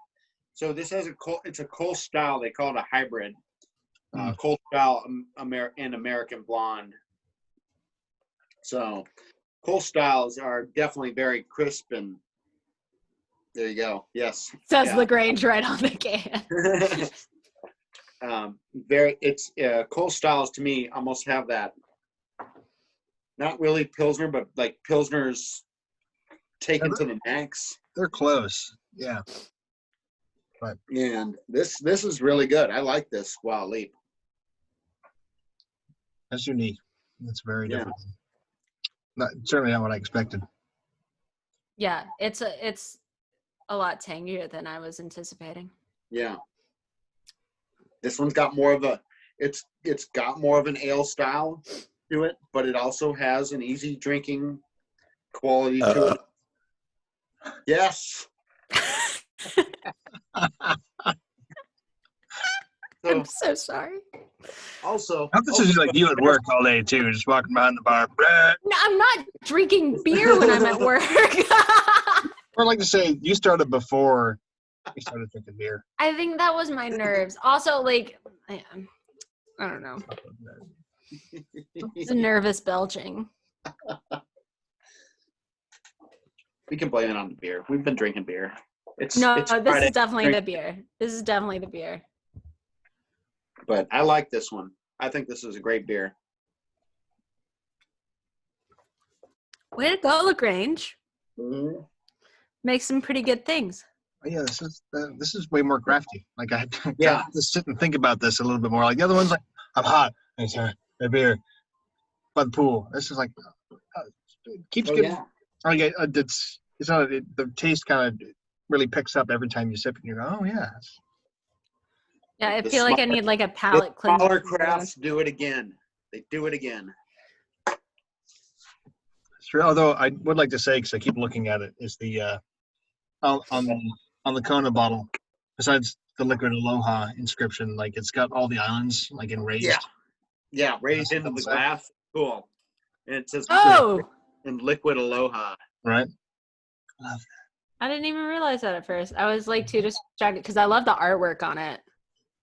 So this has it's a Cole style. They call it a hybrid. Mm. Cole style and American blonde. So Cole styles are definitely very crisp and there you go. Yes. Says Yeah. LaGrange right on the can. It's Cole styles to me almost have that. Not really Pilsner, but like Pilsner's taken to the max. They're close. Yeah. And this is really good. I like this Wild Leap. That's unique. That's very Yeah. different. Certainly not what I expected. Yeah, it's a lot tangier than I was anticipating. Yeah. This one's got more of a it's got more of an ale style to it, but it also has an easy drinking quality to it. Yes. I'm so sorry. Also, I hope this is like you at work all day too, just walking behind the bar. No, I'm not drinking beer when I'm at work. Or like to say, you started before you started drinking beer. I think that was my nerves. Also, like, I don't know. It's a nervous belching. we can blame it on the beer. We've been drinking beer. It's No, it's this Friday, is definitely the beer. This is definitely the beer. but I like this one. I think this is a great beer. Way to go, LaGrange. Mm-hmm. Make some pretty good things. Oh, yeah, this is way more crafty. Like I Yeah. have to sit and think about this a little bit more. Like the other one's like, I'm hot. And it's a beer by the pool. This is like it keeps Oh, getting. yeah. Oh yeah, it's not the taste kind of really picks up every time you sip it. And you go, oh yeah. Yeah, I The feel like I smaller- need like a The palate cleanser. smaller crafts do it again. They do it again. Sure. Although I would like to say, because I keep looking at it, is the on the Kona bottle. Besides the liquid Aloha inscription, like it's got all the islands like enraged. Yeah. Yeah, raised That's into the inside. glass. Cool. And it says Oh, in liquid Aloha. Right. I didn't even realize that at first. I was like too distracted because I love the artwork on it.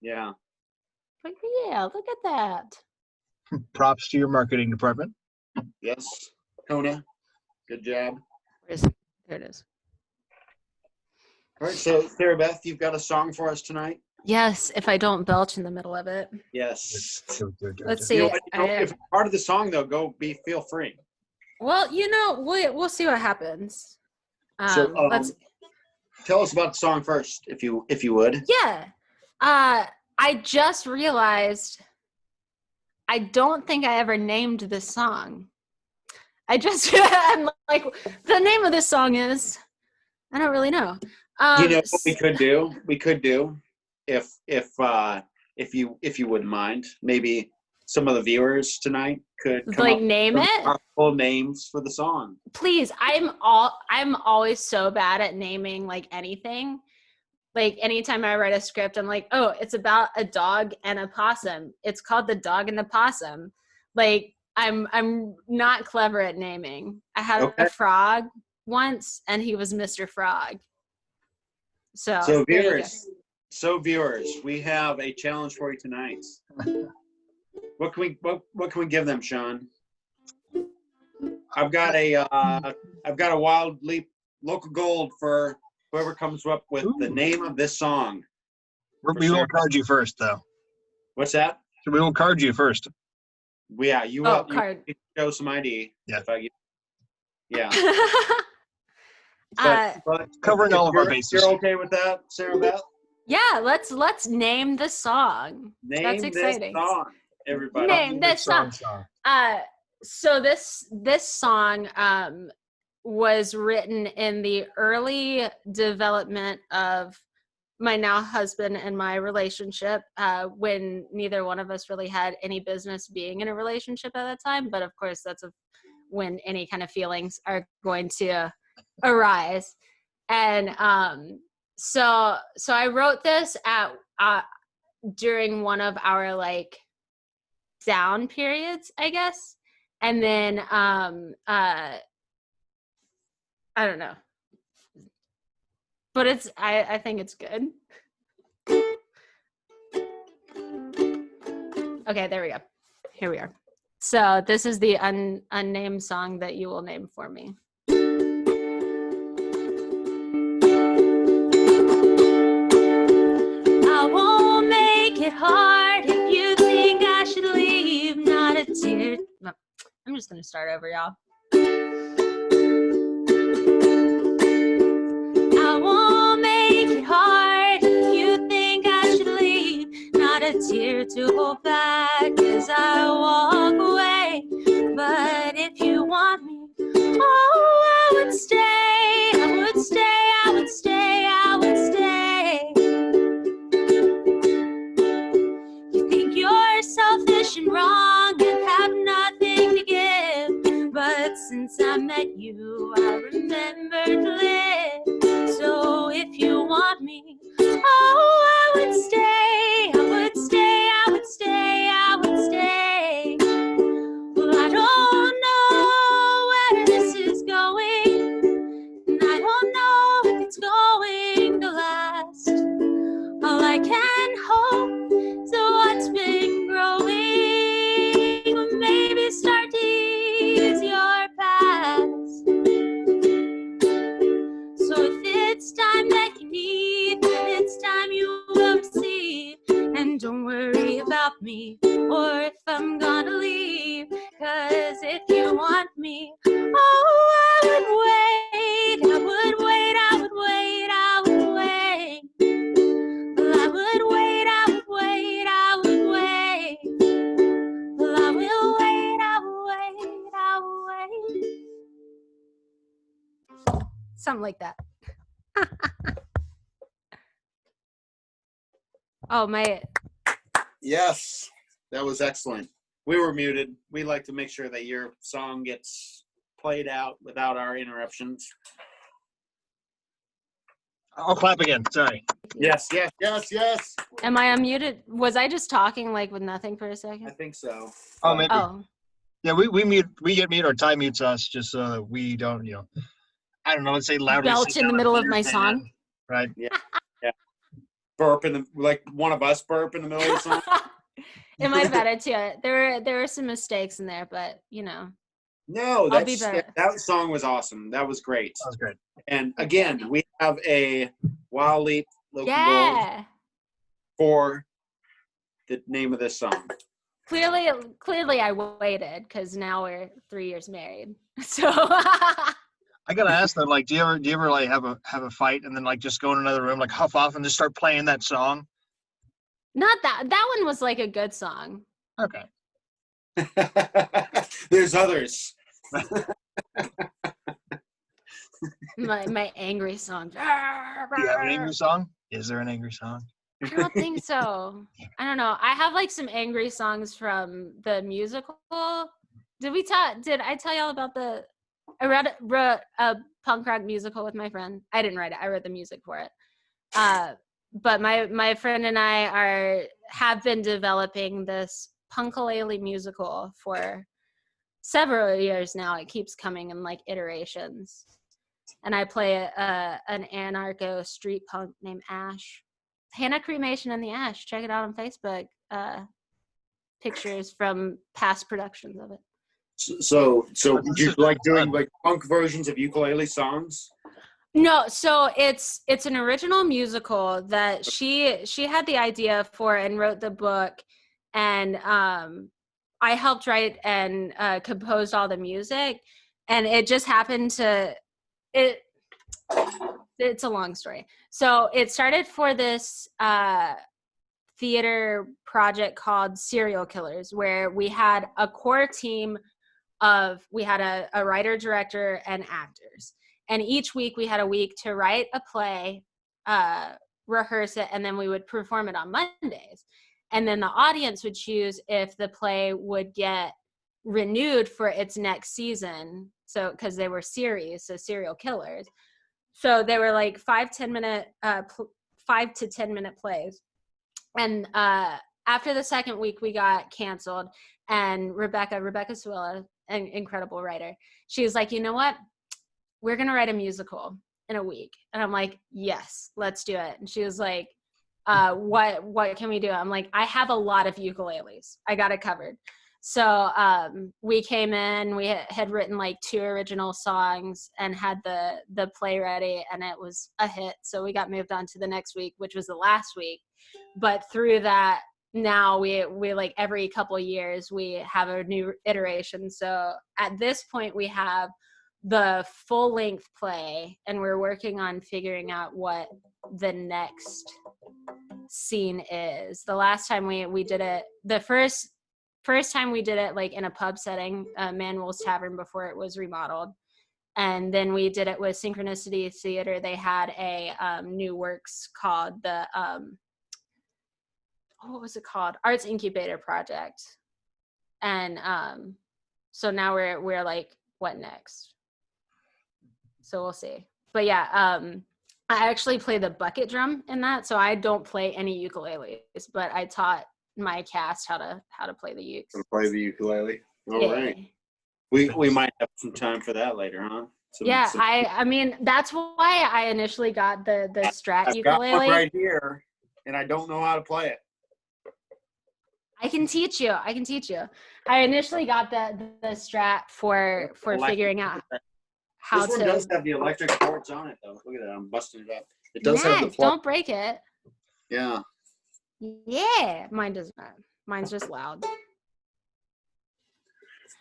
Yeah. Like, yeah, look at that. Props to your marketing department. Yes. Kona. Good job. Where is it? There it is. All right, so Sarah Beth, you've got a song for us tonight? Yes, if I don't belch in the middle of it. Yes. Let's You see. know what, if it's part of the song though, feel free. Well, we'll see what happens. So Let's. tell us about the song first, if you would. Yeah. I just realized I don't think I ever named this song. I'm like, the name of this song is, I don't really know. You know what we could do? We could do, if you wouldn't mind, maybe some of the viewers tonight could come like up name with it. full names for the song. Please, I'm always so bad at naming like anything. Like anytime I write a script, I'm like, oh, it's about a dog and a possum. It's called The Dog and the Possum. Like I'm not clever at naming. I had a frog once and he was Mr. Frog. So So there you go. viewers, So viewers, we have a challenge for you tonight. What can we give them, Sean? I've got a wild leap local gold for whoever comes up with the name of this song. We won't card you first, though. What's that? So we won't card you first. Yeah, you card. You show some ID. Yeah. Yeah. But Covering all of our bases. You're okay with that, Sarah Beth? Yeah, let's name the song. That's exciting. This song, everybody. Name this song. So this song was written in the early development of my now husband and my relationship, when neither one of us really had any business being in a relationship at that time. But of course, that's when any kind of feelings are going to arise. And so I wrote this at during one of our like down periods, I guess. And then I don't know. But I think it's good. Okay, there we go. Here we are. So this is the unnamed song that you will name for me. I won't make it hard if you think I should leave. Not a tear. No, I'm just gonna start over, y'all. I won't make it hard if you think I should leave. Not a tear to hold back as I walk away. But if you want me, oh, I would stay. I would stay. I would stay. I would stay. You think you're selfish and wrong and have nothing to give. But since I met you, I remember to live. So if you want me, oh, I would stay. I would stay. I would stay. I would stay. Well, I don't know where this is going, and I don't know if it's going to last. All I can hope is what's been growing will maybe start to ease your past. So if it's time that you need, then it's time you will receive. And don't worry about me or if I'm gonna leave. Cause if you want me, oh, I would wait. I would wait. I would wait. I would wait. Well, I would wait. I would wait. I would wait. Well, I will wait. I will wait. I will wait. Something like that. Oh, my. Yes, that was excellent. We were muted. We like to make sure that your song gets played out without our interruptions. I'll clap again. Sorry. Yes, yes, yes, yes. Am I unmuted? Was I just talking like with nothing for a I second? think so. Oh, maybe. Oh. Yeah, we get mute or Ty mutes us just so that we don't, I don't know, let's say loudly Belch sit in the down middle and of my fan, song? Right. Yeah. Burp like one of us burp in the middle of the song. It might have added to it. There were some mistakes in there, but No, I'll be better. that song was awesome. That was great. That was great. And again, we have a Wild Leap local gold yeah. for the name of this song. Clearly I waited because now we're 3 years married. So I gotta ask them, like, do you ever like have a fight and then like just go in another room, like huff off and just start playing that song? not that one was like a good song. Okay. There's others. My angry song. Do you have an angry song? Is there an angry song? I don't think so. I don't know. I have like some angry songs from the musical. Did I tell y'all about I wrote a punk rock musical with my friend. I didn't write it. I wrote the music for it. But my friend and I have been developing this Painkiller musical for several years now. It keeps coming in like iterations. And I play an anarcho street punk named Ash. Hannah Cremation and the Ash. Check it out on Facebook. Pictures from past productions of it. So do you like doing like punk versions of ukulele songs? No, so it's an original musical that she had the idea for and wrote the book, and I helped write and composed all the music, and it just happened to it's a long story. So it started for this theater project called Serial Killers, where we had a core team we had a writer, director, and actors. And each week we had a week to write a play, rehearse it, and then we would perform it on Mondays. And then the audience would choose if the play would get renewed for its next season. So, because they were series, so Serial Killers. So they were like 5 to 10 minute plays. And after the second week, we got canceled. And Rebecca Suella, an incredible writer, she was like, you know what? We're going to write a musical in a week. And I'm like, yes, let's do it. And she was like, what can we do? I'm like, I have a lot of ukuleles. I got it covered. So we came in, we had written like 2 original songs and had the play ready, and it was a hit. So we got moved on to the next week, which was the last week. But through that, now we like every couple of years, we have a new iteration. So at this point, we have the full length play, and we're working on figuring out what the next scene is. The last time we did it, the first time we did it like in a pub setting, Manuel's Tavern, before it was remodeled. And then we did it with Synchronicity Theater. They had a new works called the what was it called? Arts Incubator Project. And so now we're like, what next? So we'll see. But yeah, I actually play the bucket drum in that, so I don't play any ukuleles, but I taught my cast how to play the ukes. Play the ukulele. All right. We might have some time for that later, huh? I mean, that's why I initially got the Strat I've ukulele. got one right here, and I don't know how to play it. I can teach you. I initially got the Strat for figuring out how this one to. does have the electric ports on it, though. Look at that. I'm busting it up. It does have the plug. Don't break it. Yeah. Yeah, mine does not. Mine's just loud.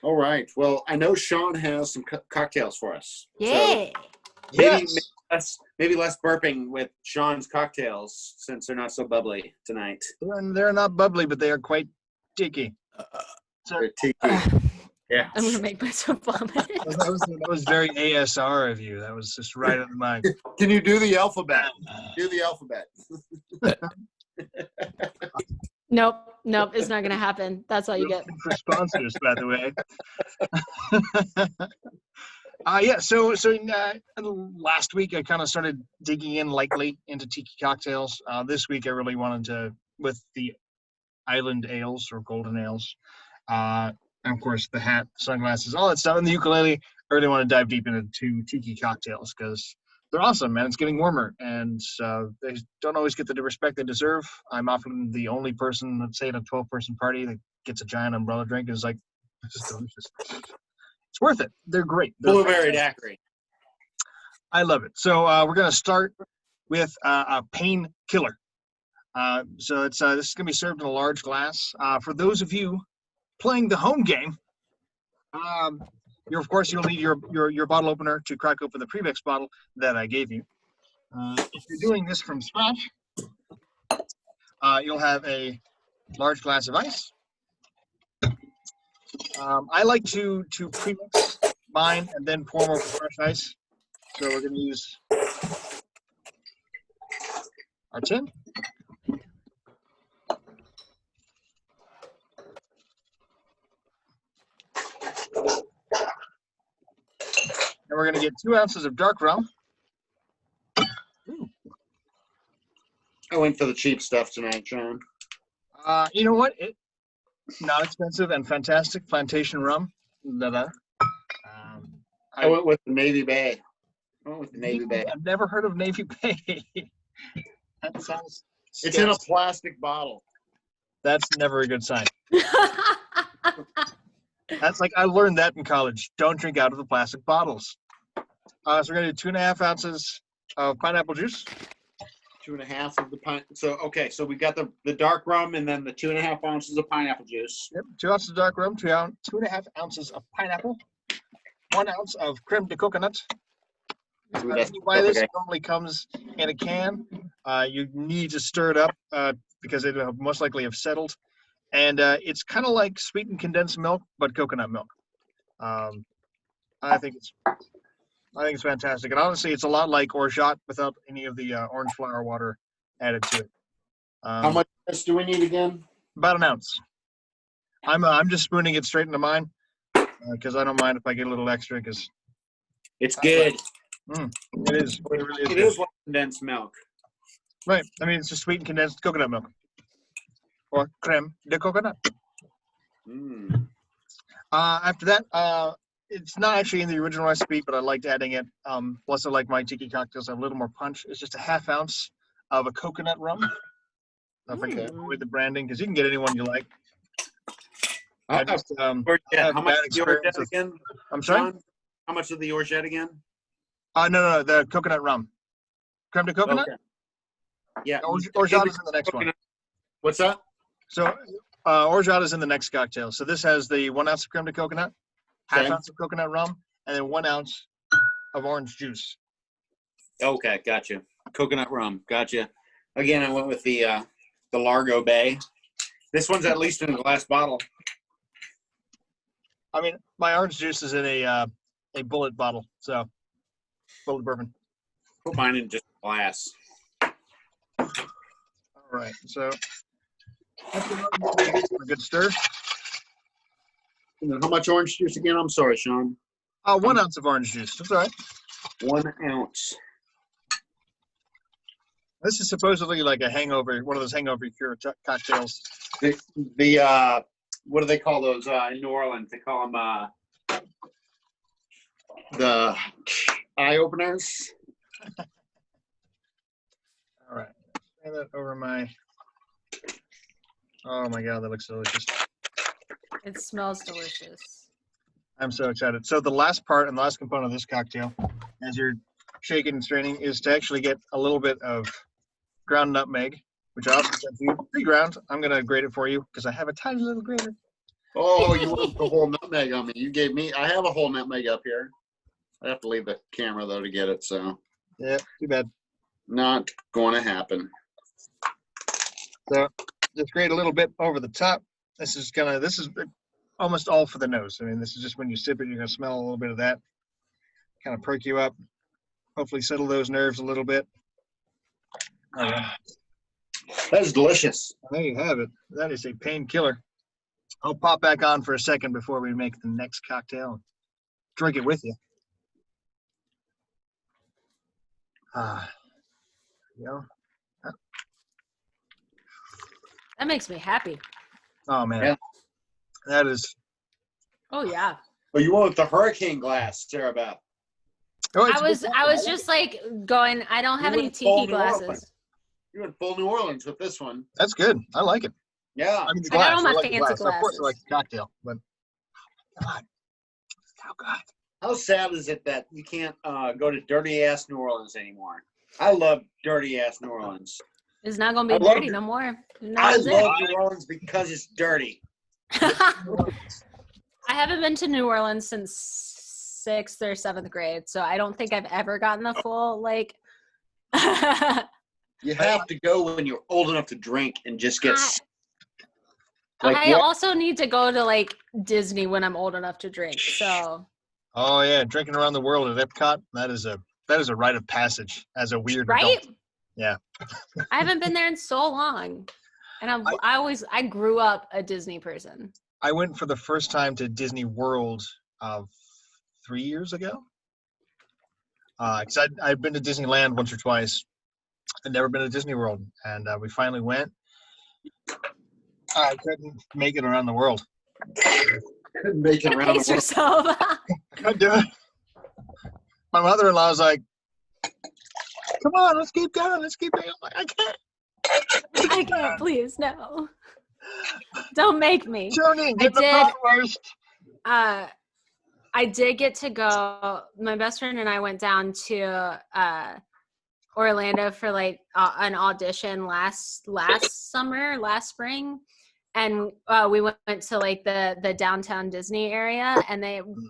All right. Well, I know Sean has some cocktails for us. Yeah. So maybe less burping with Sean's cocktails, since they're not so bubbly tonight. They're not bubbly, but they are quite tiki. They're tiki. Yeah. I'm gonna make myself vomit. That was very ASR of you. That was just right on the mic. Can you do the alphabet? Do the alphabet. Nope, it's not gonna happen. That's all you get. For sponsors, by the way. Yeah. So last week I kind of started digging in lightly into tiki cocktails. This week I really wanted to, with the island ales or golden ales, and of course the hat, sunglasses, all that stuff, and the ukulele. I really want to dive deep into tiki cocktails because they're awesome, and it's getting warmer, and they don't always get the respect they deserve. I'm often the only person, let's say, at a 12-person party that gets a giant umbrella drink and is like, this is delicious. It's worth it. They're great. Blueberry daiquiri. I love it. So we're going to start with a Painkiller. So this is going to be served in a large glass. For those of you playing the home game, of course, you'll need your bottle opener to crack open the premix bottle that I gave you. If you're doing this from scratch, you'll have a large glass of ice. I like to premix mine and then pour over fresh ice. So we're going to use our tin. And we're going to get 2 ounces of dark rum. I went for the cheap stuff tonight, John. You know what? Not expensive and fantastic plantation rum. I went with the Navy Bay. I've never never heard of Navy Bay. That It's in a plastic bottle. That's never a good sign. That's like, I learned that in college. Don't drink out of the plastic bottles. So we're going to do 2.5 ounces of pineapple juice. 2.5 of the pine. So, okay. So we got the dark rum and then the 2.5 ounces of pineapple juice. Yep, 2 ounces of dark rum, 2.5 ounces of pineapple, 1 ounce of creme de coconut. Ooh, that's Why this okay. normally comes in a can. You need to stir it up because it will most likely have settled. And it's kind of like sweetened condensed milk, but coconut milk. I think it's fantastic. And honestly, it's a lot like orgeat without any of the orange flower water added to it. How much of this do we need again? About 1 ounce. I'm just spooning it straight into mine because I don't mind if I get a little extra because It's good. it is. It really is. It good. is like condensed milk. Right. I mean, it's just sweetened condensed coconut milk or creme de coconut. Mm. After that, it's not actually in the original recipe, but I liked adding it. Plus, I like my tiki cocktails have a little more punch. It's just a 1/2 ounce of a coconut rum. If I can avoid the branding, because you can get any one you like. I just How have a much bad of the experience orgeat with, again? I'm sorry? Sean? How much of the orgeat again? No, the coconut rum. Creme de coconut? Okay. Yeah. Orgeat is in the next one. What's that? So orgeat is in the next cocktail. So this has the 1 ounce of creme de coconut, 1/2 ounce of coconut rum, and then 1 ounce of orange juice. Okay, gotcha. Coconut rum, gotcha. Again, I went with the Largo Bay. This one's at least in a glass bottle. I mean, my orange juice is in a bullet bottle, so bullet bourbon. Put mine in just a glass. All right, so that's a good stir. And then how much orange juice again? I'm sorry, Sean. 1 ounce of orange juice. That's all right. 1 ounce. This is supposedly like a hangover, one of those hangover cure cocktails. The what do they call those in New Orleans? They call them the eye openers. All right, lay that over my. Oh my God, that looks delicious. It smells delicious. I'm so excited. So the last part and the last component of this cocktail, as you're shaking and straining, is to actually get a little bit of ground nutmeg, which I also sent you pre-ground. I'm gonna grate it for you because I have a tiny little grater. Oh, you want the whole nutmeg on me? You gave me. I have a whole nutmeg up here. I have to leave the camera though to get it. So Yeah, too bad. not going to happen. So just grate a little bit over the top. This is almost all for the nose. I mean, this is just when you sip it, you're gonna smell a little bit of that. Kind of perk you up. Hopefully settle those nerves a little bit. All right. That is delicious. There you have it. That is a painkiller. I'll pop back on for a second before we make the next cocktail. Drink it with you. You know. That makes me happy. Oh man, Yeah. That is. Oh yeah. Oh, you went with the hurricane glass, Sarah Beth. Oh, I was just like going, I don't have You any went full tiki New Orleans. glasses. You went full New Orleans with this one. That's good. I like it. Yeah. I mean, the I got glass. all my I like the fancy glass. Of course, I glasses. like the cocktail, but God, how good. How sad is it that you can't go to dirty ass New Orleans anymore? I love dirty ass New Orleans. It's not gonna be I love dirty it. no more. No, I that's it. love New Orleans because it's dirty. I haven't been to New Orleans since 6th or 7th grade, so I don't think I've ever gotten the full like. You have to go when you're old enough to drink and just get. I also need to go to like Disney when I'm old enough to drink. So. Oh yeah, drinking around the world at Epcot. That is a rite of passage as a weird Right? adult. Yeah. I haven't been there in so long, and I grew up a Disney person. I went for the first time to Disney World 3 years ago. Because I'd been to Disneyland once or twice. I'd never been to Disney World, and we finally went. I couldn't make it around the world. Couldn't make it around Pace the world. yourself. Couldn't do it. My mother-in-law was like, "Come on, let's keep going. Let's keep going." I'm like, I can't. I can't, please, no. Don't make me. Tune in. Get the bratwurst. I did get to go. My best friend and I went down to Orlando for like an audition last spring, and we went to like the downtown Disney area, and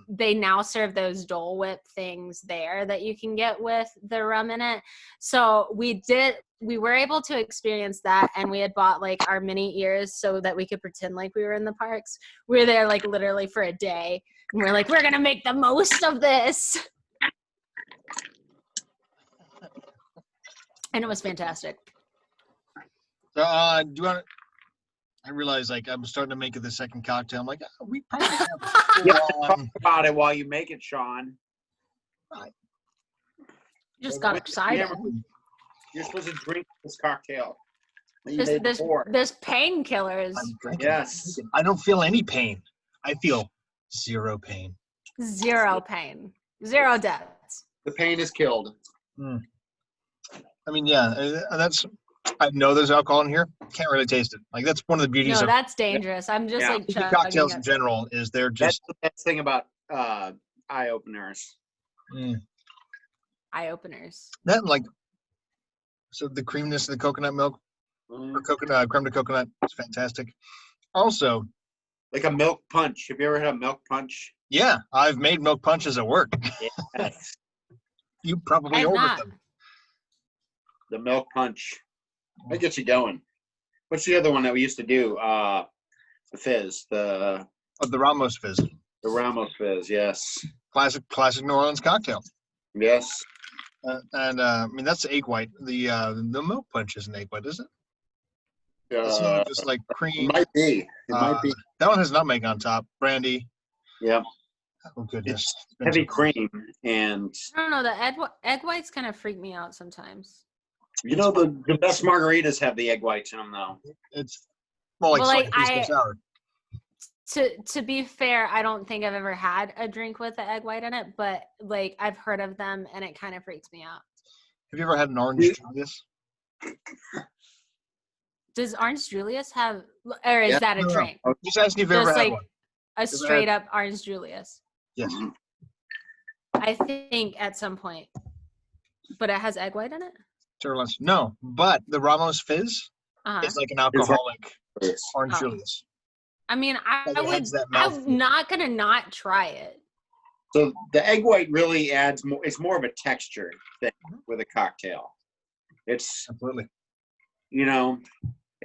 they now serve those Dole Whip things there that you can get with the rum in it. So we were able to experience that, and we had bought like our mini ears so that we could pretend like we were in the parks. We were there like literally for a day, and we're like, we're gonna make the most of this. And it was fantastic. So, do you want to? I realize, like, I'm starting to make it the second cocktail. I'm like, we probably have Talk about it while you make it, Sean. Just got excited. You're supposed to drink this cocktail. This painkillers. Yes. I don't feel any pain. I feel zero pain. Zero pain. Zero deaths. The pain is killed. I mean, yeah, I know there's alcohol in here. Can't really taste it. Like, that's one of the beauties No, of that's dangerous. I'm just like the cocktails in general. Is they're That's just the best thing about eye openers. eye openers. that and, like, so the creaminess of the coconut milk or coconut creme de coconut is fantastic. Also, Like a milk punch. Have you ever had a milk punch? yeah, I've made milk punches at work. Yes. You probably I've ordered not. them. The milk punch. That gets you going. What's the other one that we used to do? The fizz. The Ramos Fizz, the Ramos fizz. Yes. classic New Orleans cocktail. Yes. And I mean, that's egg white. The milk punch isn't egg white, is it? It's not just like It cream. might be. It might be. That one has nutmeg on top. Brandy. Yeah. Oh goodness. It's heavy cream, and I don't know. The egg whites kind of freak me out sometimes. you know the best margaritas have the egg whites in them, though. It's more like Well, like, peaceful sour. To be fair, I don't think I've ever had a drink with the egg white in it, but like I've heard of them, and it kind of freaks me out. Have you ever had an orange Julius? Does Orange Julius have, or is that a No, no. drink? I was just asking if you ever Just had like one. a straight up Orange Julius. Yes. I think at some point, but it has egg white in it. Turles. No, but the Ramos Fizz is like an alcoholic orange Oh. Julius. I mean, Like it has that I'm mouthfeel. not gonna not try it. So the egg white really adds more. It's more of a texture thing with a cocktail. It's Absolutely.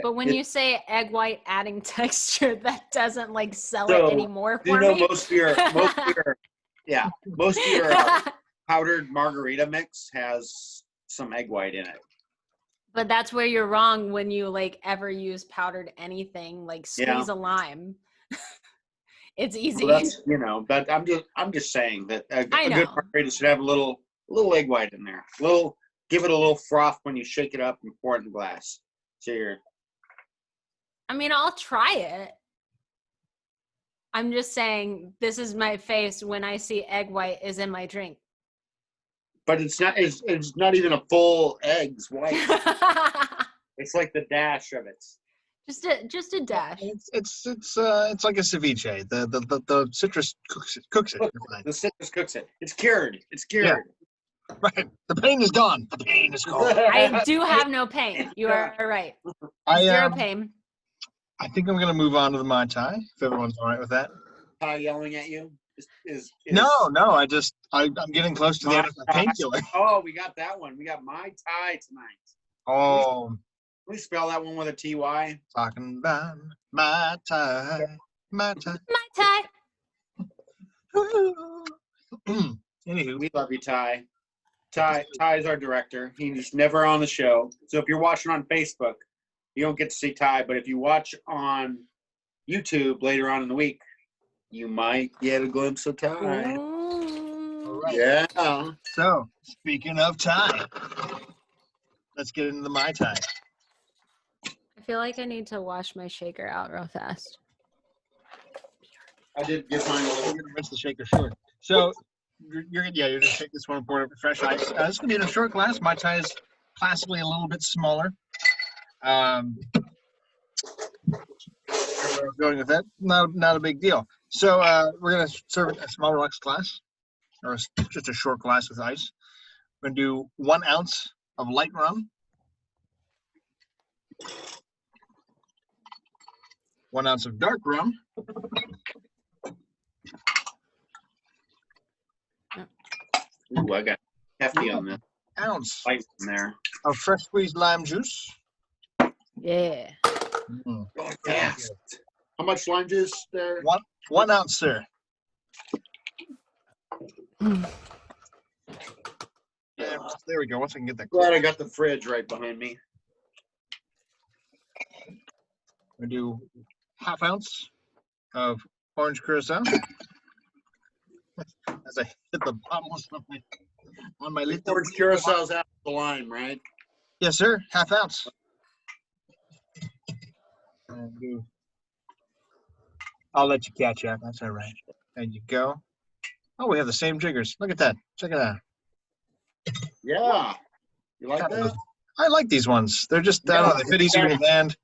But when you say egg white adding texture, that doesn't like sell So, it anymore you for know me. most of your powdered margarita mix has some egg white in it. But that's where you're wrong when you like ever use powdered anything, like squeeze a lime. It's easy. Well, that's but I'm just saying that a good margarita should have a little egg white in there. Give it a little froth when you shake it up and pour it in the glass. So I mean, I'll try it. I'm just saying this is my face when I see egg white is in my drink. But it's not even a full egg's white. It's like the dash of it. Just a dash. It's like a ceviche. The citrus cooks it. The citrus cooks it. It's cured. Yeah. Right. The pain is gone. The pain is gone. I do have no pain. You are right. Zero pain. I think I'm gonna move on to the Mai Tai, if everyone's all right with that. Ty yelling at you? No. I'm getting close to the end of the Painkiller. Oh, we got that one. We got Mai Tai tonight. Oh. Can we spell that one with a T-Y? Talking about Mai Tai. Mai Tai. Mai Tai. Anywho. We love you, Ty. Ty is our director. He's never on the show. So if you're watching on Facebook, you don't get to see Ty. But if you watch on YouTube later on in the week, you might get a glimpse of Ty. Ooh. Right. Yeah. So, speaking of Thai, let's get into the Mai Tai. I feel like I need to wash my shaker out real fast. I did get mine a We're little. gonna rinse the shaker short. So, you're gonna take this one and pour it over fresh ice. This is gonna be in a short glass. Mai Tai is classically a little bit smaller. Going with that, not a big deal. So we're gonna serve a small deluxe glass, or just a short glass with ice. We're gonna do 1 ounce of light rum, 1 ounce of dark rum, Ooh, I got hefty on this. ounce Light in there. of fresh squeezed lime juice. Yeah. Mm. Oh, fast. How much lime juice there? 1 ounce, sir. Mm. There we go. Once I can get that. Glad I got the fridge right behind me. We do 1/2 ounce of orange curacao. As I hit the bottles on my lid. Orange curacao's out of the lime, right? Yes, sir. 1/2 ounce. And I'll let you catch up. That's all right. There you go. Oh, we have the same jiggers. Look at that. Check it out. Yeah. You like that? I like these ones. They're just, I don't know, they fit easier in your hand.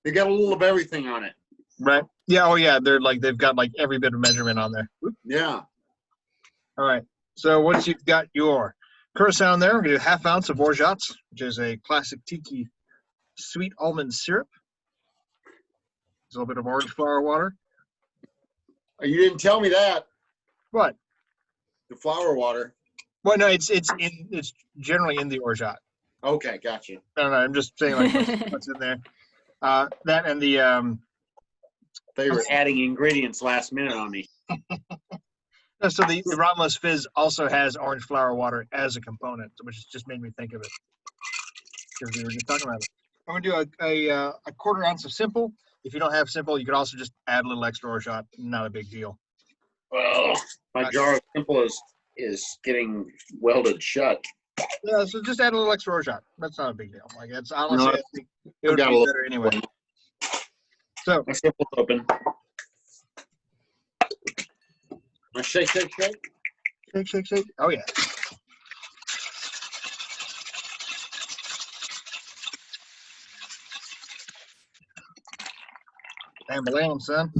They got a little of everything on it. Right. Yeah. Oh, yeah. They're like, they've got like every bit of measurement on there. Yeah. All right. So once you've got your curacao in there, we're going to do 1/2 ounce of orgeat, which is a classic Tiki sweet almond syrup. There's a little bit of orange flower water. You didn't tell me that. What? The flower water. Well, no, it's generally in the orgeat. Okay, got you. No, I'm just saying like what's in there. That and the They were adding ingredients last minute on me. so the Romulus Fizz also has orange flower water as a component, which just made me think of it because we were just talking about it. I'm gonna do a 1/4 ounce of simple. If you don't have simple, you could also just add a little extra orgeat. Not a big deal. Oh, my jar of simple is getting welded shut. Yeah, so just add a little extra orgeat. That's not a big deal. Like it's honestly, No, I think it would got a be little- better anyway. So My simple's open. My shake. shake. Oh yeah. Bam, son.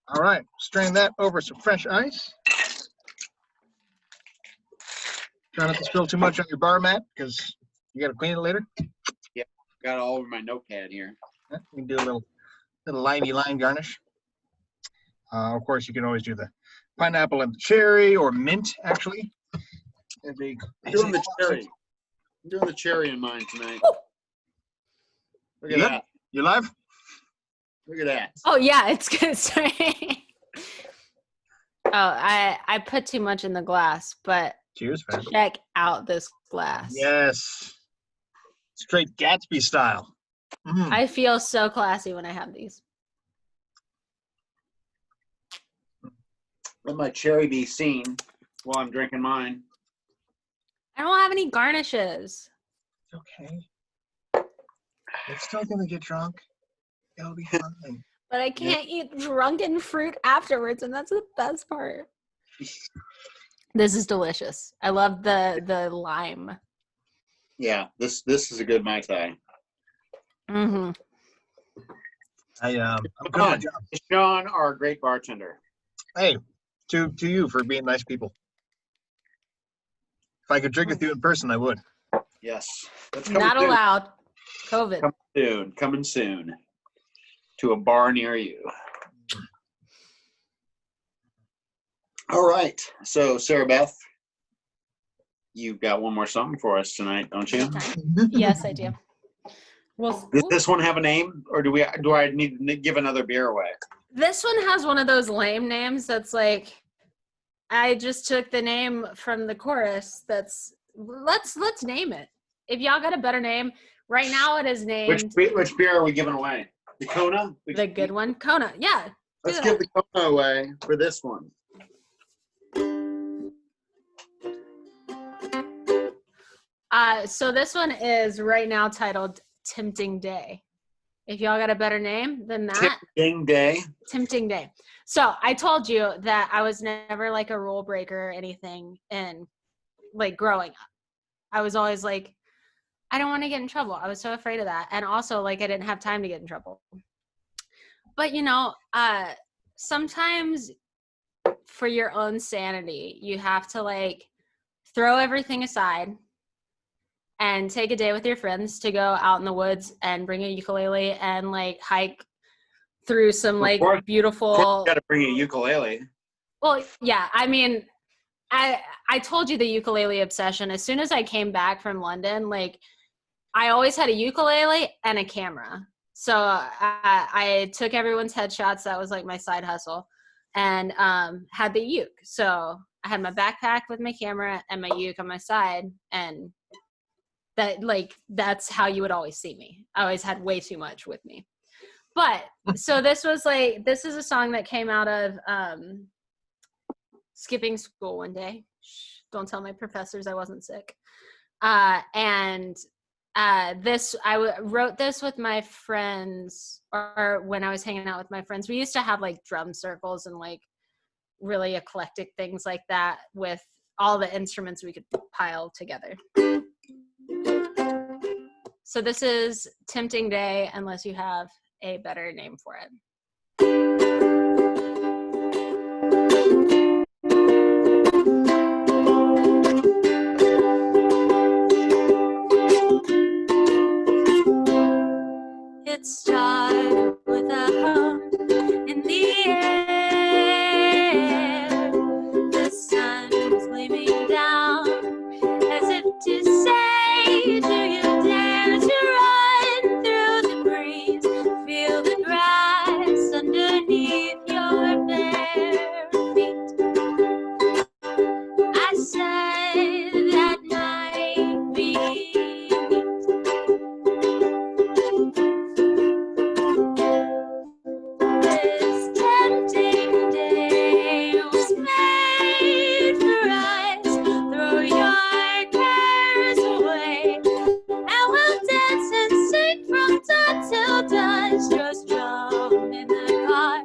All right, strain that over some fresh ice. Try not to spill too much on your bar mat because you got to clean it later. Got it all over my notepad here. Yeah, you can do a little limey lime garnish. Of course, you can always do the pineapple and the cherry or mint, actually. I'm doing the cherry. I'm doing the cherry in mine tonight. Look at that. You live? Look at that. Oh yeah, it's good. Sorry. Oh, I put too much in the glass, but Cheers, man. check out this glass. Yes. Straight Gatsby style. Mm. I feel so classy when I have these. Let my cherry be seen while I'm drinking mine. I don't have any garnishes. It's okay. It's still gonna get drunk. It'll be fine. But I can't eat drunken fruit afterwards, and that's the best part. This is delicious. I love the lime. Yeah, this is a good Mai Tai. Mm-hmm. I'm good at my Sean, job. Sean, our great bartender. Hey, to you for being nice people. If I could drink with you in person, I would. Yes. That's Not soon. allowed. COVID. Coming soon to a bar near you. All right. So, Sarah Beth, you've got one more song for us tonight, don't you? Yes, I do. Well, Does this one have a name, or do I need to give another beer away? this one has one of those lame names that's like, I just took the name from the chorus. That's let's name it. If y'all got a better name, right now it is named Which beer are we giving away? The Kona? the good one, Kona. Yeah. Let's give the Kona away for this one. So this one is right now titled Tempting Day. If y'all got a better name than that, Tempting Day. Tempting Day. So I told you that I was never like a rule breaker or anything in like growing up. I was always like I don't want to get in trouble. I was so afraid of that. And also, like, I didn't have time to get in trouble. But, you know, sometimes for your own sanity, you have to, like, throw everything aside and take a day with your friends to go out in the woods and bring a ukulele and, like, hike through some, like, beautiful. Of course you got to bring a ukulele. Well, yeah, I mean, I told you the ukulele obsession. As soon as I came back from London, like, I always had a ukulele and a camera. So I took everyone's headshots. That was like my side hustle, and had the uke. So I had my backpack with my camera and my uke on my side, and that's how you would always see me. I always had way too much with me. But so this is a song that came out of skipping school one day. Shh, don't tell my professors I wasn't sick. Wrote this with my friends, or when I was hanging out with my friends. We used to have like drum circles and like really eclectic things like that with all the instruments we could pile together. So this is Tempting Day, unless you have a better name for it. It started with a hum in the air. The sun was gleaming down as if to say, do you dare to run through the breeze? Feel the grass underneath your bare feet. I said that might be this tempting day was made for us. Throw your cares away, and we'll dance and sing from dawn till dusk. Just jump in the car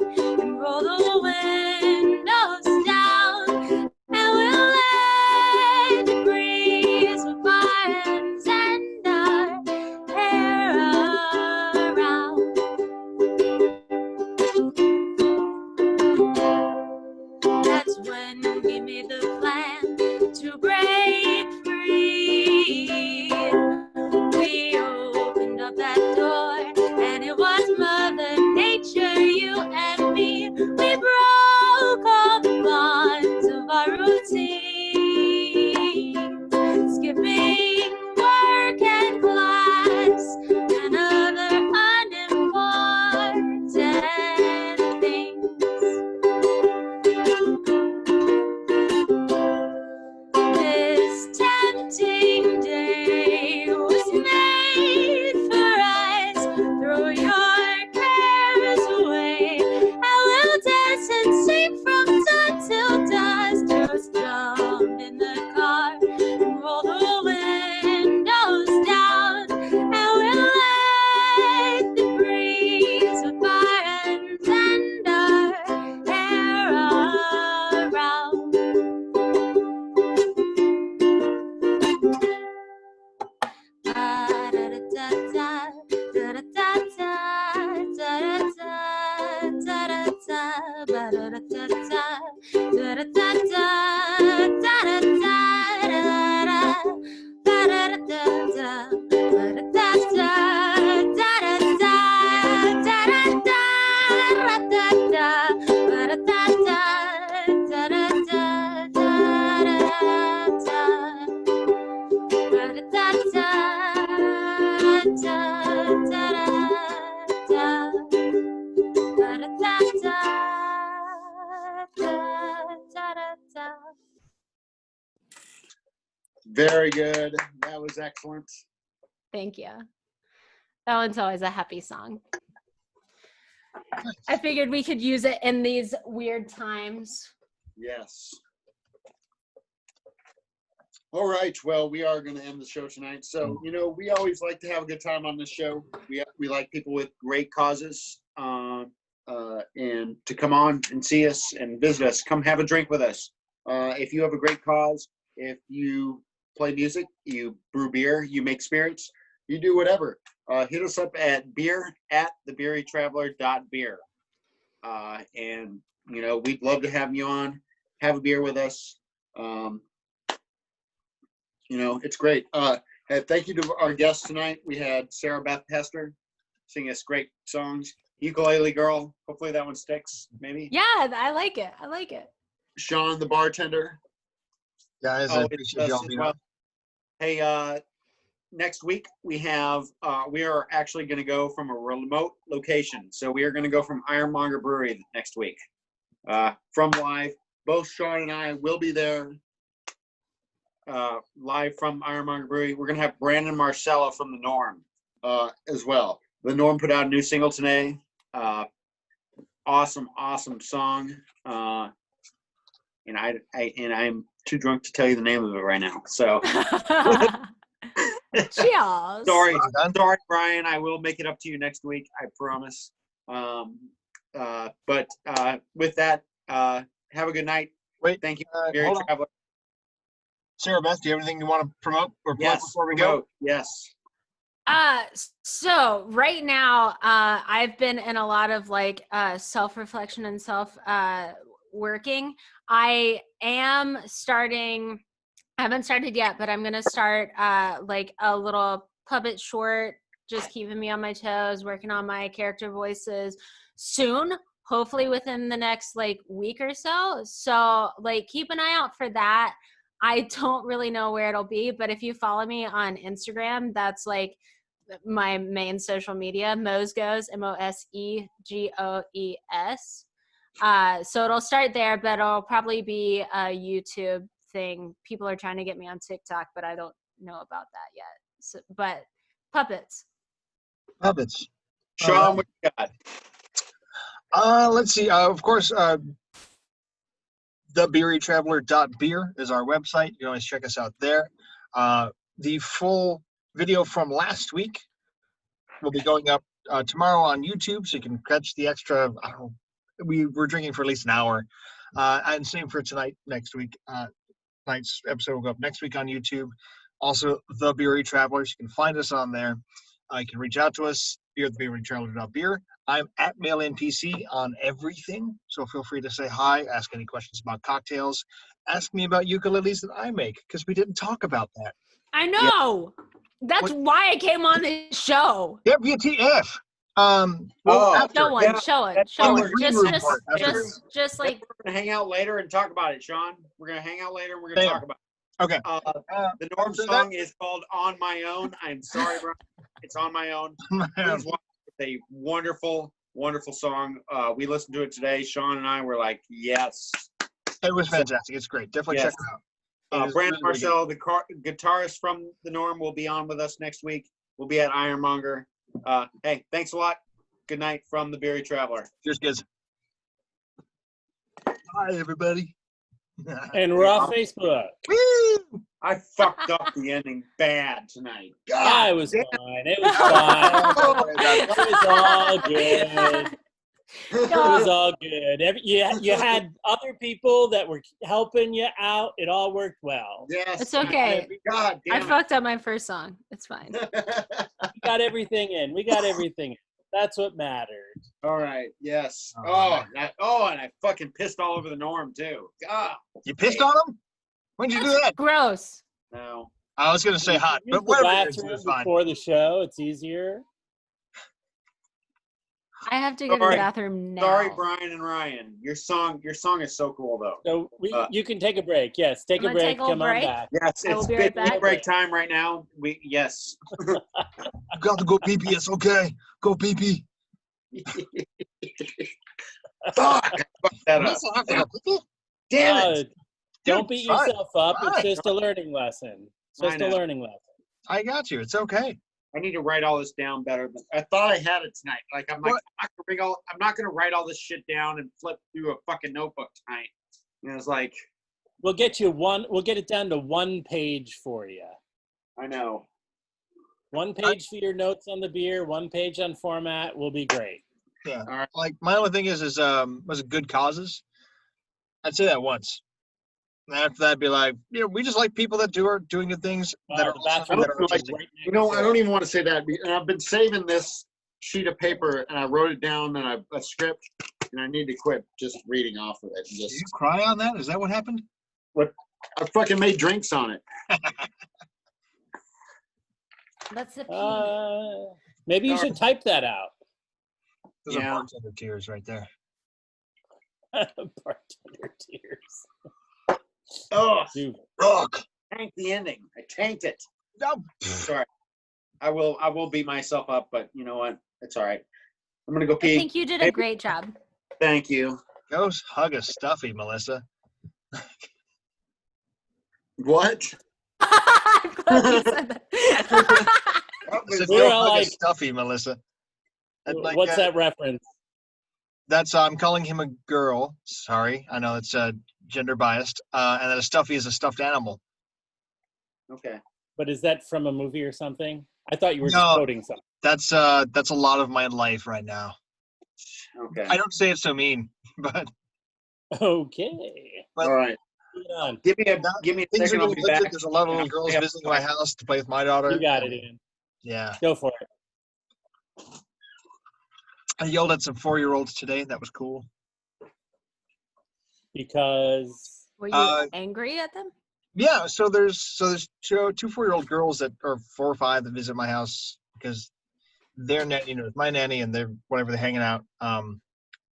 and roll the windows down, and we'll let the breeze whip our hands and our hair around. That's when we made the plan to break free. We opened up that door, and it was Mother Nature, you and me. We broke all the bonds of our routine, skipping work and class and other unimportant things. This tempting day was made for us. Throw your cares away, and we'll dance and sing from dawn till dusk. Just jump in the car and roll the windows down, and we'll let the breeze whip our hands and our hair around. Very good. That was excellent. Thank you. That one's always a happy song. I figured we could use it in these weird times. Yes. All right. Well, we are going to end the show tonight. So, you know, we always like to have a good time on this show. We like people with great causes, and to come on and see us and visit us. Come have a drink with us. If you have a great cause, if you play music, you brew beer, you make spirits, you do whatever. Hit us up at beer@thebeerytraveler.beer. And, we'd love to have you on, have a beer with us. It's great. Thank you to our guests tonight. We had Sarah Beth Hester sing us great songs. Ukulele Girl. Hopefully that one sticks, maybe. Yeah, I like it. Sean, the bartender. Guys, I appreciate y'all being on. Hey, next week we are actually going to go from a remote location. So we are going to go from Ironmonger Brewery next week. From live. Both Sean and I will be there. Live from Ironmonger Brewery. We're going to have Brandon Marcello from The Norm as well. The Norm put out a new single today. Awesome song. And I'm too drunk to tell you the name of it right now. So Cheers. sorry, Brian. I will make it up to you next week. I promise. But with that, have a good night. Wait, thank you, hold on. Traveler. Sarah Beth, do you have anything you want to promote or plug before we go? Yes. So right now, I've been in a lot of self-reflection and working. I haven't started yet, but I'm going to start a little puppet short, just keeping me on my toes, working on my character voices soon, hopefully within the next week or so. So keep an eye out for that. I don't really know where it'll be, but if you follow me on Instagram, that's my main social media, Mosgoes, MOSEGOES. So it'll start there, but it'll probably be a YouTube thing. People are trying to get me on TikTok, but I don't know about that yet. So, but puppets. Sean, what you got? Let's see. Of course, thebeerytraveler.beer is our website. You can always check us out there. The full video from last week will be going up tomorrow on YouTube, so you can catch the extra. We were drinking for at least an hour, and same for tonight. Next week, tonight's episode will go up next week on YouTube. Also, the Beery Travelers. You can find us on there. You can reach out to us here at thebeerytraveler.beer. I'm at MailinPC on everything, so feel free to say hi, ask any questions about cocktails, ask me about ukuleles that I make, because we didn't talk about that. I know. Yeah. That's why I came on this show. WTF. Show it. Just we're gonna hang out later and talk about it, Sean. We're gonna hang out later and we're gonna talk about it. Okay. The Norm song is called On My Own. I'm sorry, bro. It's On My Own. Please watch. It's a wonderful song. We listened to it today. Sean and I were like, yes. It was fantastic. It's great. Definitely check it out. Brandon Marcel, the guitarist from The Norm, will be on with us next week. We'll be at Ironmonger. Hey, thanks a lot. Good night from the Beery Traveler. Cheers, kids. Bye, everybody. And we're off Facebook. Woo! I fucked up the ending bad tonight. God, it was fine. It was fine. It was all good. It was all good. You had other people that were helping you out. It all worked well. Yes. It's okay. God damn I fucked up my first song. It's fine. We got everything in. That's what mattered. All right. Yes. And I fucking pissed all over the Norm too. God. You pissed on him? When did you do that? Gross. No. I was gonna say hot, but whatever. Before the show, it's easier. I have to go to the bathroom now. Sorry, Brian and Ryan. Your song is so cool though. So you can take a break. Yes, take a break. Come on back. Yes, it's big break time right now. Yes. You got to go pee pee. It's okay. Go pee pee. Fuck. That up. Damn it. Don't beat yourself up. It's just a learning lesson. I got you. It's okay. I need to write all this down better. I thought I had it tonight. I'm not gonna write all this shit down and flip through a fucking notebook tonight. And it's like, we'll get it down to 1 page for you. I know. 1 page for your notes on the beer, 1 page on format will be great. Yeah. All right. Like my only thing is was it good causes? I'd say that once. And after that, be like, we just like people that are doing good things that are the also bathroom that are like- artistic. right You know, I don't even want to say that. And I've been saving this sheet of paper, and I wrote it down and a script, and I need to quit just reading off of it. And Did just you cry on that? Is that what happened? I fucking made drinks on it. That's the Maybe you should type that out. Those Yeah. are bartender tears right there. Bartender tears. Oh, Dude. Rock. tanked the ending. I tanked it. No. Sorry. I will beat myself up, but you know what? It's all right. I'm gonna go I pee. think you did a great job. Thank you. Go hug a stuffy, Melissa. What? I'm glad you said that. I said, We're go all hug a like- stuffy, Melissa. And like, What's that reference? That's I'm calling him a girl. Sorry, I know it's gender biased. And that a stuffy is a stuffed animal. Okay. But is that from a movie or something? I thought you were No. just quoting something. That's a lot of my life right now. Okay. I don't say it so mean, but Okay. But- all right. Moving on. Give me a things are second. I'll getting be hectic. back. There's a lot of little girls visiting my house to play with my daughter. You got it, Ian. Yeah. Go for it. I yelled at some 4-year-olds today. That was cool. Because Were you Uh, angry at them? Yeah, so there's two 4-year-old girls that are 4 or 5 that visit my house because their nanny, it's my nanny, and they're they're hanging out.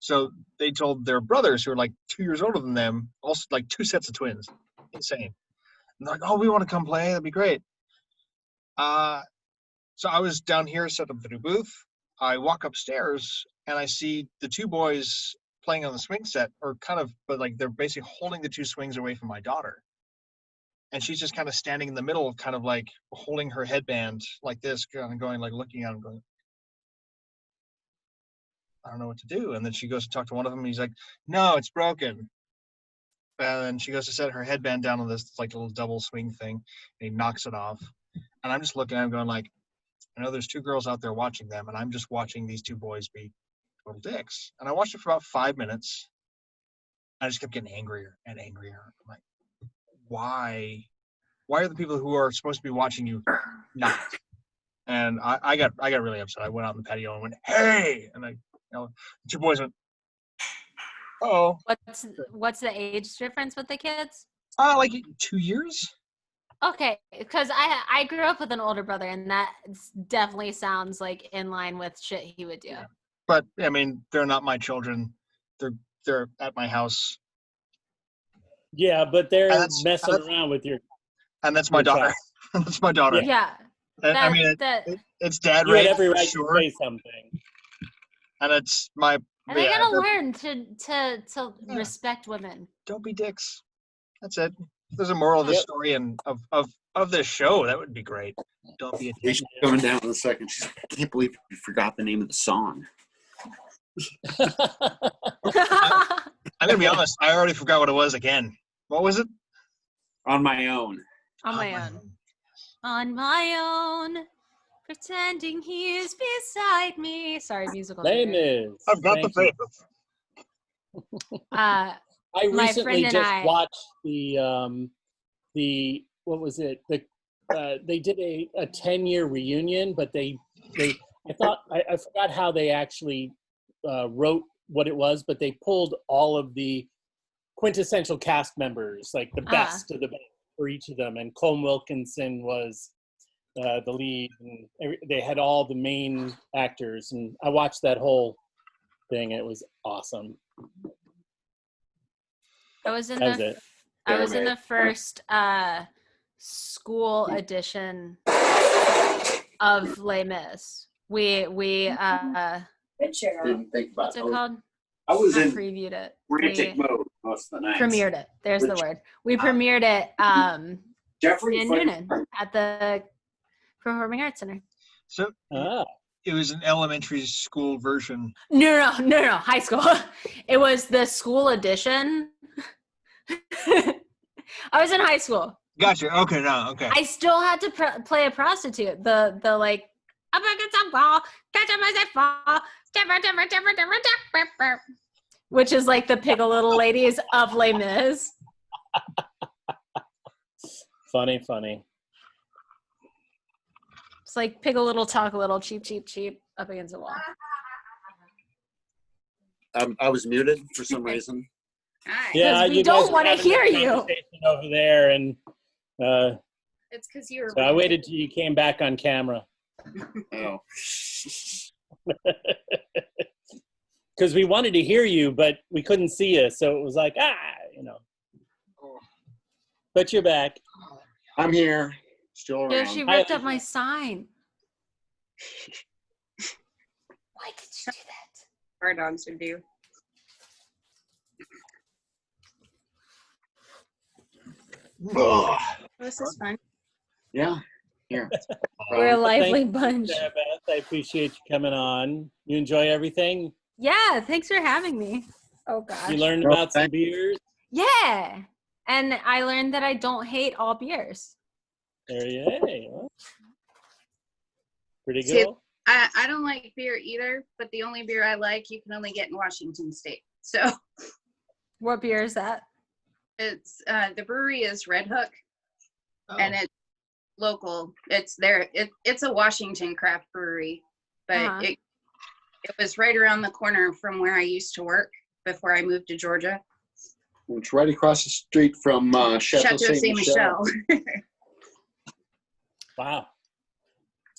So they told their brothers who are like 2 years older than them, also like 2 sets of twins, insane. And they're like, "Oh, we want to come play. That'd be great." So I was down here, set up the new booth. I walk upstairs and I see the 2 boys playing on the swing set, or kind of, but like they're basically holding the 2 swings away from my daughter. And she's just kind of standing in the middle, kind of like holding her headband like this, kind of going, like looking at him, going, I don't know what to do. And then she goes to talk to one of them, and he's like, "No, it's broken." And then she goes to set her headband down on this like little double swing thing, and he knocks it off. And I'm just looking at him, going like, I know there's 2 girls out there watching them, and I'm just watching these 2 boys be total dicks. And I watched it for about 5 minutes. I just kept getting angrier and angrier. I'm like, why are the people who are supposed to be watching you not? And I got really upset. I went out in the patio and went, "Hey!" And the 2 boys went, "Oh, What's the age difference with the kids? like 2 years." Okay, because I grew up with an older brother, and that definitely sounds like in line with shit he would do. Yeah. But I mean, they're not my children. They're at my house, yeah, but they're that's- messing that's- around with your. and that's my your daughter. child. That's my daughter. Yeah, And, I mean, that it's dad You had rape every for right sure, to say something. and it's my. and they yeah, gotta they're- learn to Yeah. respect women. Don't be dicks. That's it. If there's a moral of this Yep. story and of this show, that would be great. Don't be a dick. She's coming down in a second. She's like, I can't believe you forgot the name of the song. I'm gonna be honest. I already forgot what it was again. What was it? On My Own. On my own. On my own, pretending he's beside me. Sorry, musical. Name theater. is. I've got the Thank you. faith. Uh, I My recently friend and just I- watched the what was it? They did a 10-year reunion, but I forgot how they actually wrote what it was, but they pulled all of the quintessential cast members, like the best of the best for each of them, and Colm Wilkinson was the lead, and they had all the main actors, and I watched that whole thing. It was awesome. I was in That was the it. I was in Damn the first school edition of Les Mis. We Didn't think about what's it called? I was Not in previewed it. frantic We mode most of the night. premiered it. There's the word. We premiered it Jeffrey in Fletcher- Noonan at the Performing Arts Center. So Ah, it was an elementary school version. No, high school. It was the school edition. I was in high school. Gotcha. Okay. No. Okay. I still had to play a prostitute. The like, I'm gonna get some ball, catch up as I fall, which is like the Piggle Little Ladies of Les Mis. Funny, funny. It's like pig a little, talk a little, cheap, cheap, cheap, up against the wall. I was muted for some reason. Hi. Yeah, we you don't guys were wanna having hear that you. conversation over there, and It's because you were. so I waited till you came back on camera Oh. because we wanted to hear you, but we couldn't see you, so it was like But you're back. I'm here. Still around. Yeah, she ripped up my sign. Why did you do that? Our dogs would do. Ugh. This is fun. Yeah. Here. We're a lively Thank you, bunch. Sarah Beth. I appreciate you coming on. You enjoy everything? Yeah, thanks for having me. Oh gosh. You learned Well, about some beers? Yeah. And I learned that I don't hate all beers. There you go. Pretty See, good. I don't like beer either, but the only beer I like you can only get in Washington State. So What beer is that? it's the brewery is Red Hook, Oh. and it's local. It's there. It's a Washington craft brewery, but Uh-huh. it was right around the corner from where I used to work before I moved to Georgia. It's right across the street from Chateau Saint Michel. Wow.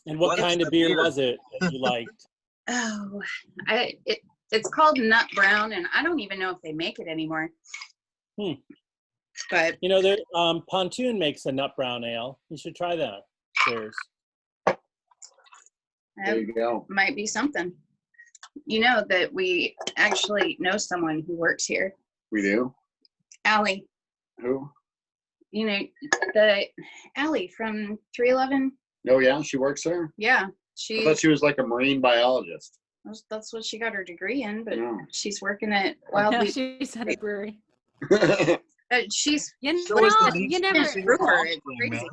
And what What is kind of the beer beer? was it that you liked? Oh, it's called Nut Brown, and I don't even know if they make it anymore. But You know, there Pontoon makes a nut brown ale. You should try that. Cheers. There that you go. might be something. You know that we actually know someone who works here, We do. Allie. Who? You know, the Allie from 311. Oh yeah, she works there. Yeah, I thought she was like a marine biologist. that's what she got her degree in, but No. she's working at No, Wildly. she's at a brewery. She's You So is the know, lead you never. singer for brewer. It's Offspring, crazy.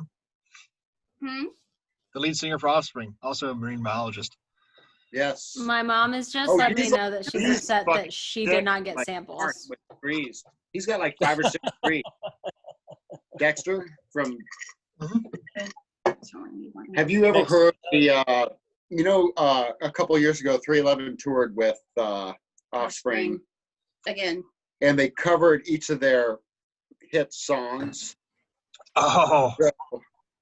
man. Hmm? The lead singer for Offspring, also a marine biologist. Yes. My mom has just Oh, let me he's know that she's he's upset fucking that she sick, did not get like, samples. with degrees. He's got like 5 or 6 degrees. Dexter from. Have you ever heard the? A couple of years ago, 311 toured with Offspring, Again. and they covered each of their hit songs. Oh,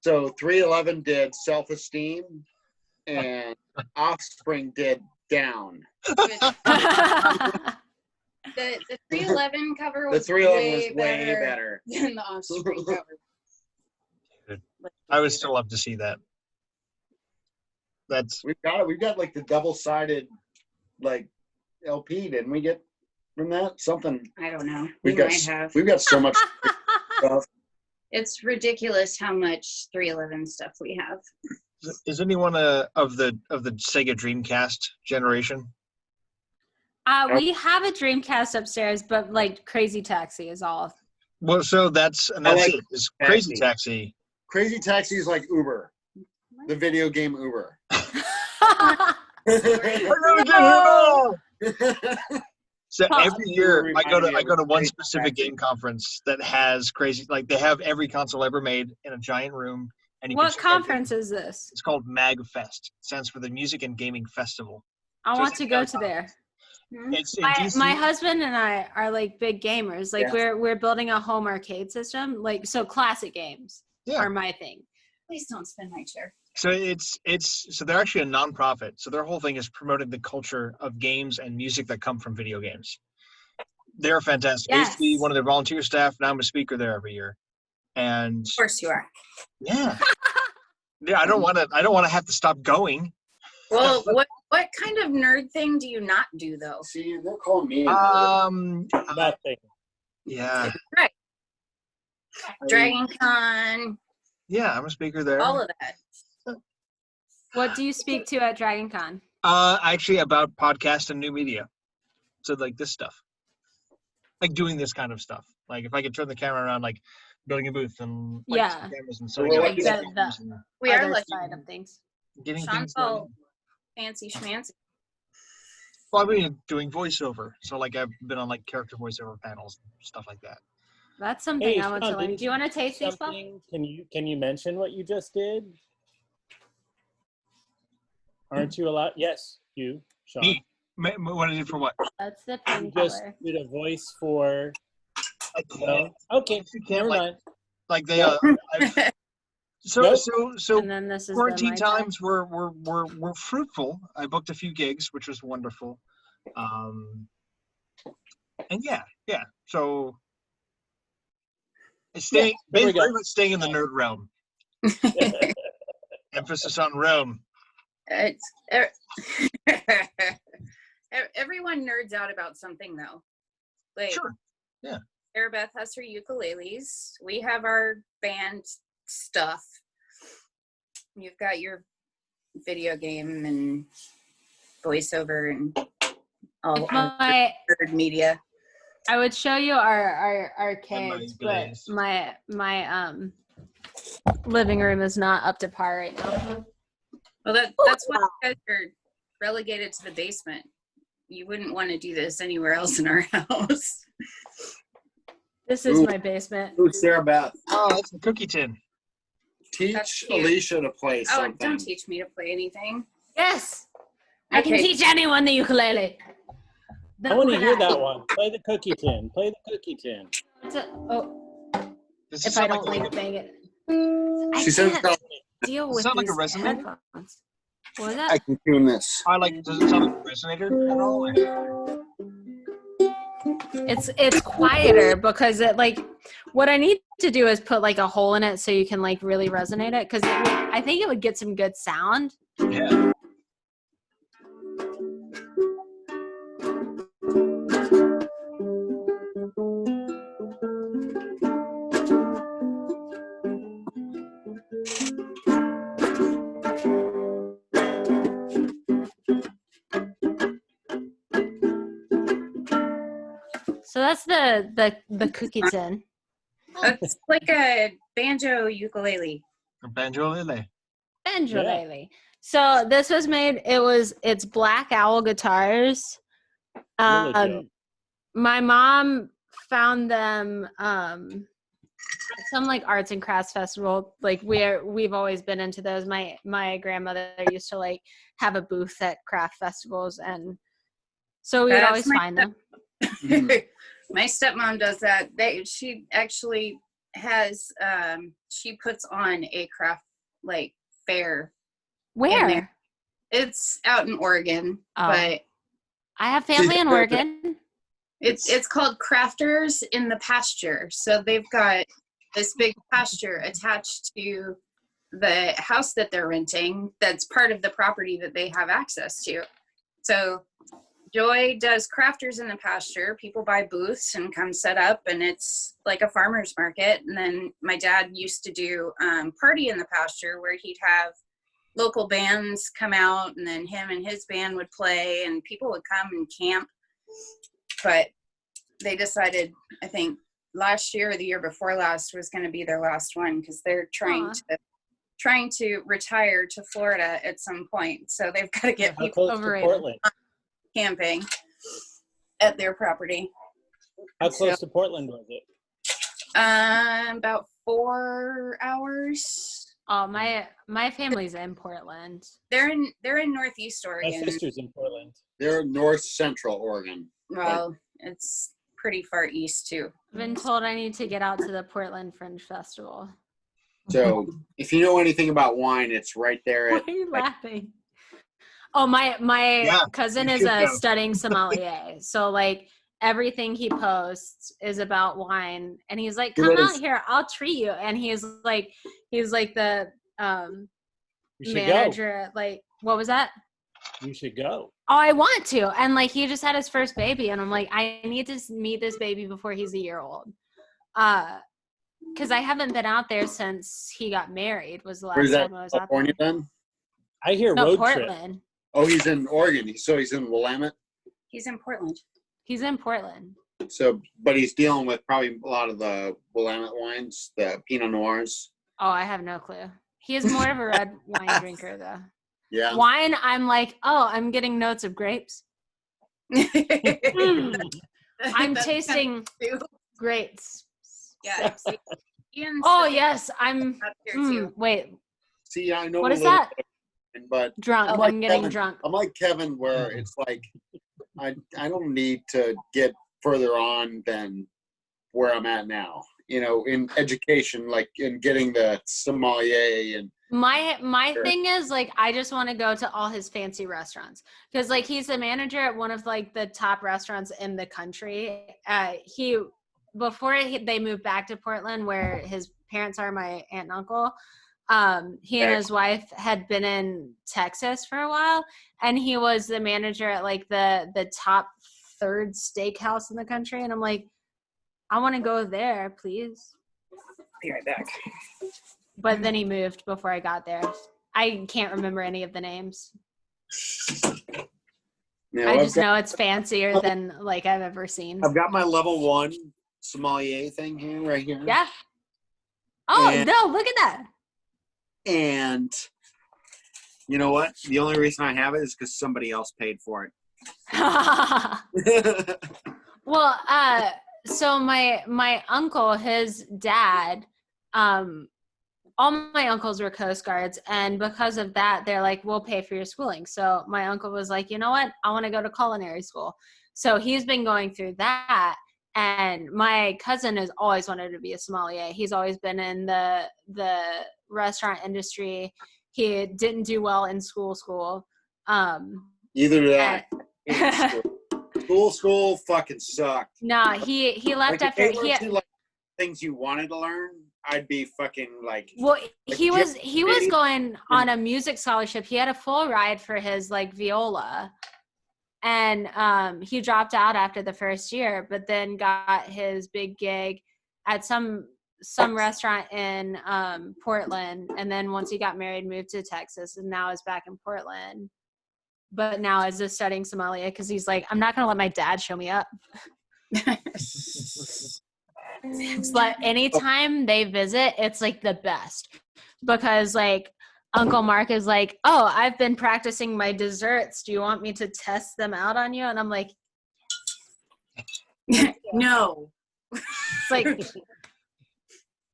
So 311 did Self Esteem, and Offspring did Down. The 311 cover The was 311 was way better better. than the Offspring cover. I would still love to see that. That's We've got like the double-sided like LP. Didn't we get from that something? I don't know. We We've got might have. we've got so much stuff. It's ridiculous how much 311 stuff we have. is anyone of the Sega Dreamcast generation? We have a Dreamcast upstairs, but like Crazy Taxi is all. Well, so that's I like it. It's Crazy Taxi. Crazy Taxi is like Uber, the video game Uber. So every year I go Remind me to of one Crazy specific Taxi. game conference that has crazy, like they have every console ever made in a giant room. And you can What check out conference games. is this? It's called MagFest. It stands for the Music and Gaming Festival. I So want it's to a go young to there. It's in My, DC. my husband and I are like big gamers. Like Yeah. we're building a home arcade system. Like so classic games Yeah. are my thing. Please don't spin my chair. So so they're actually a nonprofit. So their whole thing is promoting the culture of games and music that come from video games. They're fantastic. I used to be Yes. one of their volunteer staff. Now I'm a speaker there every year. And Of course you are. yeah. Yeah, I don't want to have to stop going. Well, what kind of nerd thing do you not do though? See, they're calling me. a nerd. Nothing. Yeah. Dragon Con, Yeah, I'm a speaker there. all of that. What do you speak to at Dragon Con? Actually about podcast and new media. So like this stuff. Like doing this kind of stuff. Like if I could turn the camera around, like building a booth and like Yeah. some cameras and So setting we're up like speakers and We are Other lucky. side of things. getting Sean's things done. all fancy schmancy. Well, I've been doing voiceover. So like I've been on like character voiceover panels and stuff like that. That's something Hey, I want to Sean, learn. didn't Do you want to do taste these, Bob? something? Can you mention what you just did? Aren't you allowed? Yes, you, Sean. Me? What I did for what? That's the You just painkiller. did a voice for. I can't. No. Okay. You can't, Never like- mind. Like they Nope. so Nope. so And then this is the quarantine Mai Tai. times were fruitful. I booked a few gigs, which was wonderful. And yeah. So it's staying there we very go. much staying in the nerd realm. Emphasis on realm. It's, everyone nerds out about something though. Like Sure. Sarah Beth has her ukuleles. We have our band stuff. You've got your video game and voiceover and all If my nerd media. I would show you our And my kids, but glaze. my living room is not up to par right now. Well, that's why you guys are relegated to the basement. You wouldn't want to do this anywhere else in our house. This is Ooh. my basement. Ooh, Sarah Beth, Oh, that's a cookie tin. That's teach cute. Alicia to play Oh, something. don't teach me to play anything. Yes, I can Okay. teach anyone the ukulele. I want to hear that one. Play the cookie tin. Play the cookie tin. Oh, Does it if I sound don't like like bang it, I She says, can't deal Does it with sound like a these resonator? headphones. What was I that? can tune this. does it sound like a resonator at all? It's quieter because it like what I need to do is put like a hole in it so you can like really resonate it because I think it would get some good sound. Yeah. So that's the cookie tin. It's like a banjo ukulele. Or banjolele. Banjolele. So this was made. It's Black Owl guitars. Really dope. My mom found them at some like arts and crafts festival. Like we've always been into those. My grandmother used to like have a booth at craft festivals, and so we would That's always my find them. My stepmom does that. She actually has she puts on a craft like fair. Where? It's out in Oregon, Oh. but I have family in Oregon. it's called Crafters in the Pasture. So they've got this big pasture attached to the house that they're renting that's part of the property that they have access to. So Joy does Crafters in the Pasture. People buy booths and come set up, and it's like a farmer's market. And then my dad used to do Party in the Pasture, where he'd have local bands come out, and then him and his band would play, and people would come and camp. But they decided, I think last year or the year before last was going to be their last one because they're trying to retire to Florida at some point. So they've got to get How people close to overrated. Portland? camping at their property. How close to Portland was it? About 4 hours. Oh, my family's in Portland. They're in Northeast My Oregon. sister's in Portland. They're North Central Oregon. Well, it's pretty far east too. I've been told I need to get out to the Portland Fringe Festival. So if you know anything about wine, it's right there. Why are you laughing? Oh, my Yeah, cousin you is should a go. studying sommelier. So like everything he posts is about wine, and he's like, "Come out here, I'll treat you." And he's like the You should manager at like, what was that? go. You should go. Oh, I want to. And like he just had his first baby, and I'm like, I need to meet this baby before he's a year old. Because I haven't been out there since he got married. Was the Where is last that? time I was out California there. then? I hear No, road trip. Portland. Oh, he's in Oregon. So he's in Willamette. He's in Portland. He's in Portland. So, but he's dealing with probably a lot of the Willamette wines, the Pinot Noirs. Oh, I have no clue. He is more of a red wine drinker, though. Yeah. Wine, I'm like, oh, I'm getting notes of grapes. I'm That's tasting kind of- grapes. Yeah. See, Ian's Oh sitting yes, I'm. up here too. Wait, See, I know what a is little that? bit, but Drunk. I'm like I'm getting Kevin. drunk. I'm like Kevin, where it's like I don't need to get further on than where I'm at now. You know, in education, like in getting the sommelier and My Sure. thing is like I just want to go to all his fancy restaurants because like he's the manager at one of like the top restaurants in the country. They moved back to Portland where his parents are, my aunt and uncle. He and his wife had been in Texas for a while, and he was the manager at like the top third steakhouse in the country. And I'm like, I want to go there, please. Be right back. But then he moved before I got there. I can't remember any of the names. now I just know it's fancier than like I've ever seen. I've got my level 1 sommelier thing here, right here. Yeah. Oh And- no! Look at that. And you know what? The only reason I have it is because somebody else paid for it. Well, so my uncle, his dad, all my uncles were Coast Guards, and because of that, they're like, we'll pay for your schooling. So my uncle was like, you know what? I want to go to culinary school. So he's been going through that. And my cousin has always wanted to be a sommelier. He's always been in the restaurant industry. He didn't do well in school. Either that. School fucking sucked. No, he left Like, if after they learned to, like, things you wanted to learn, I'd be fucking like. Well, like, he was maybe- going on a music scholarship. He had a full ride for his like viola, and he dropped out after the first year, but then got his big gig at some restaurant in Portland, and then once he got married, moved to Texas, and now is back in Portland. But now is just studying sommelier because he's like, I'm not gonna let my dad show me up. But anytime they visit, it's like the best because like Uncle Mark is like, oh, I've been practicing my desserts. Do you want me to test them out on you? And I'm like, No. it's like,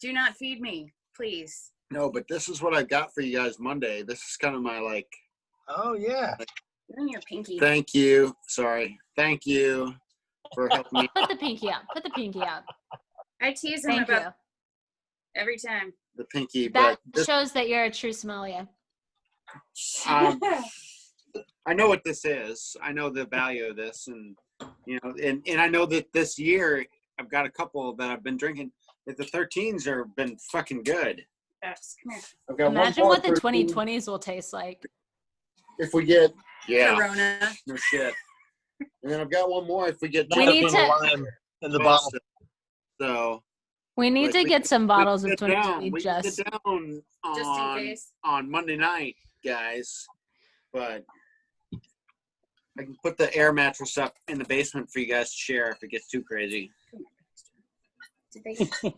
Do not feed me, please. No, but this is what I got for you guys Monday. This is kind of my like. Oh yeah. Give me your pinky. Thank you. Sorry. Thank you for helping me. put the pinky up. Put the pinky up. I tease him Thank about you. every time. The pinky, That but this, shows that you're a true sommelier. I know what this is. I know the value of this, and you know, and I know that this year I've got a couple that I've been drinking. That the 13s are been fucking good. Yes, come here. I've got one Imagine more what the 13. 2020s will taste like. If we get Corona. no shit, and then I've got one more if we get. We need Nothing to- lime in the bottle. So We need like, to we get can- some bottles we of can get down- 2020 we can just. get down Just in case. on Monday night, guys. But I can put the air mattress up in the basement for you guys to share if it gets too crazy. Did they did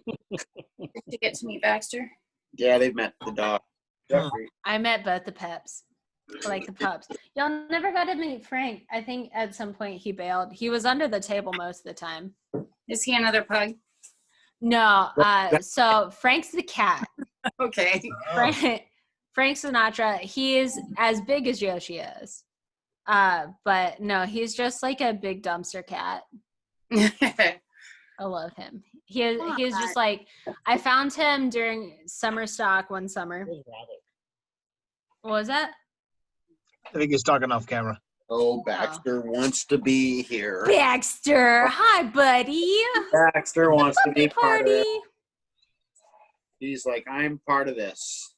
you get to meet Baxter? Yeah, they've met the dog. Jeffrey. I met both the peps, like the pups. Y'all never got to meet Frank. I think at some point he bailed. He was under the table most of the time. Is he another pug? No, so Frank's the cat. Okay. Frank Sinatra, he is as big as Yoshi is. But no, he's just like a big dumpster cat. I love him. He is just like, I found him during summer stock one summer. What was that? I think he's talking off camera. Oh, Baxter wants to be here. Baxter, hi buddy. Baxter wants to be Puppy part of party. it. He's like, I'm part of this.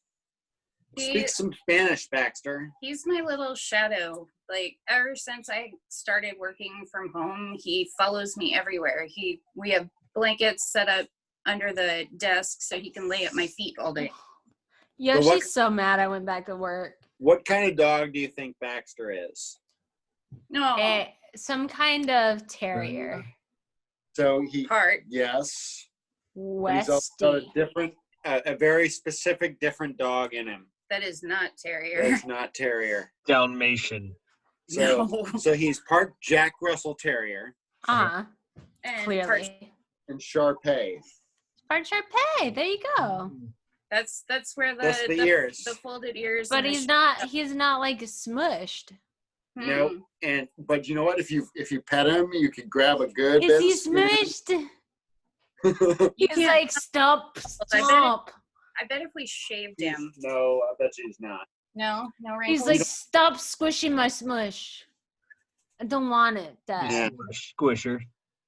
Speak some Spanish, Baxter. He's my little shadow. Like ever since I started working from home, he follows me everywhere. We have blankets set up under the desk so he can lay at my feet all day. Yoshi's so mad I went back to work. What kind of dog do you think Baxter is? No, Some kind of terrier. So he, part. yes. He's also Westie. a very specific different dog in him. That is not terrier. It's not terrier. Dalmatian. So, No. so he's part Jack Russell Terrier And And part clearly. and Shar-Pei. Part Sharpay. There you go. That's where That's the ears. the folded ears. But and the he's not like smushed. No, but you know what? If you pet him, you can grab a good. Is he smushed? He's can't- like, stop. I bet if we shaved him. No, I bet he's not. No He's wrinkles. like, stop squishing my smush. I don't want it, Dad. Yeah. Squisher.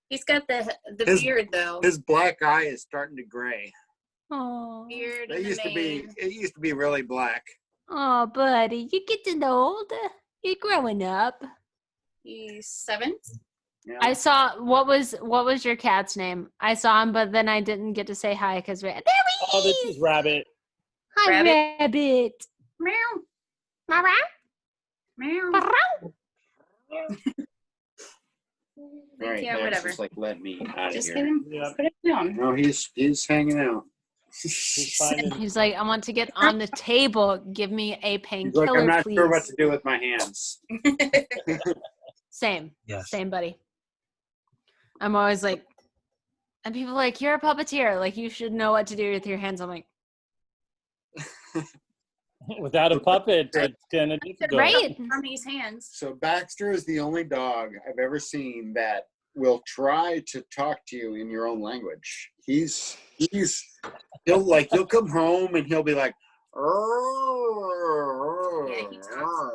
He's got the His- beard though. His black eye is starting to gray. Oh, Beard It and the used to be. mane. It used to be really black. oh, buddy, you getting old. You're growing up. He's 7. Yeah. I saw what was your cat's name? I saw him, but then I didn't get to say hi because there Oh, this he is is. Rabbit. Hi, Rabbit. Meow. Meow. Meow. All right, Yeah, Max whatever. is like, let me out of Just here. get him. Yeah. Put him down. No, he's hanging out. He's finding He's like, I want to get on the table. Give me a He's painkiller, like, I'm not please. sure what to do with my hands. Same. Yes. Same, buddy. I'm always like, and people are like, you're a puppeteer. Like, you should know what to do with your hands. I'm like, without a puppet, it's kind of difficult. right? On these hands. So Baxter is the only dog I've ever seen that will try to talk to you in your own language. You'll come home and he'll be like, Yeah, he talks.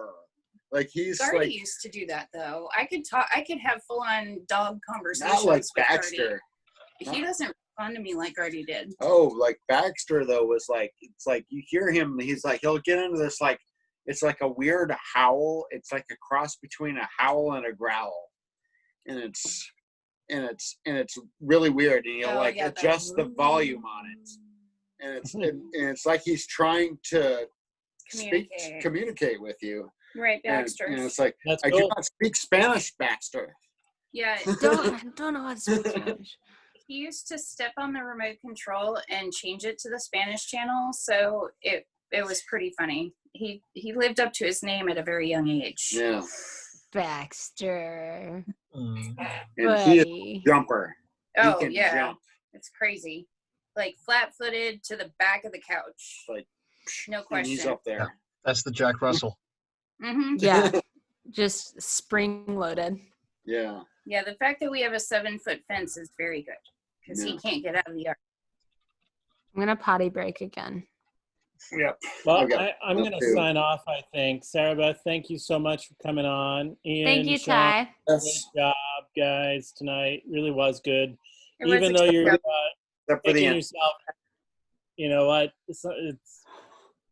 like he's Gardy like used to do that though. I could have full on dog conversations not like with Gardy. Baxter. He doesn't respond to me like Gardy did. Oh, like Baxter though was like, it's like you hear him, he's like, he'll get into this like, it's like a weird howl. It's like a cross between a howl and a growl, and it's really weird. And he'll like adjust the volume on it, and it's like he's trying to communicate with you. Right, Baxter. And it's like, That's I do cool. not speak Spanish, Baxter. Yeah. Don't know how to speak Spanish. He used to step on the remote control and change it to the Spanish channel, so it was pretty funny. He lived up to his name at a very young age. Yeah, Baxter. Mm. and he is a Buddy. jumper. Oh he can yeah, jump. it's crazy. Like flat-footed to the back of the couch. Like, No and he's question. up there. That's the Jack Russell. Mm-hmm. Yeah. Just spring loaded. Yeah. Yeah, the fact that we have a 7-foot fence is very good because he Yeah. can't get out of the yard. I'm gonna potty break again. Yep. Well, Okay. I'm going to Too. sign off, I think. Sarah Beth, thank you so much for coming on. Ian, Thank you, Sean, Ty. great job, guys, tonight. Really was good. It was Even though you're Except for the making end. yourself, you know what?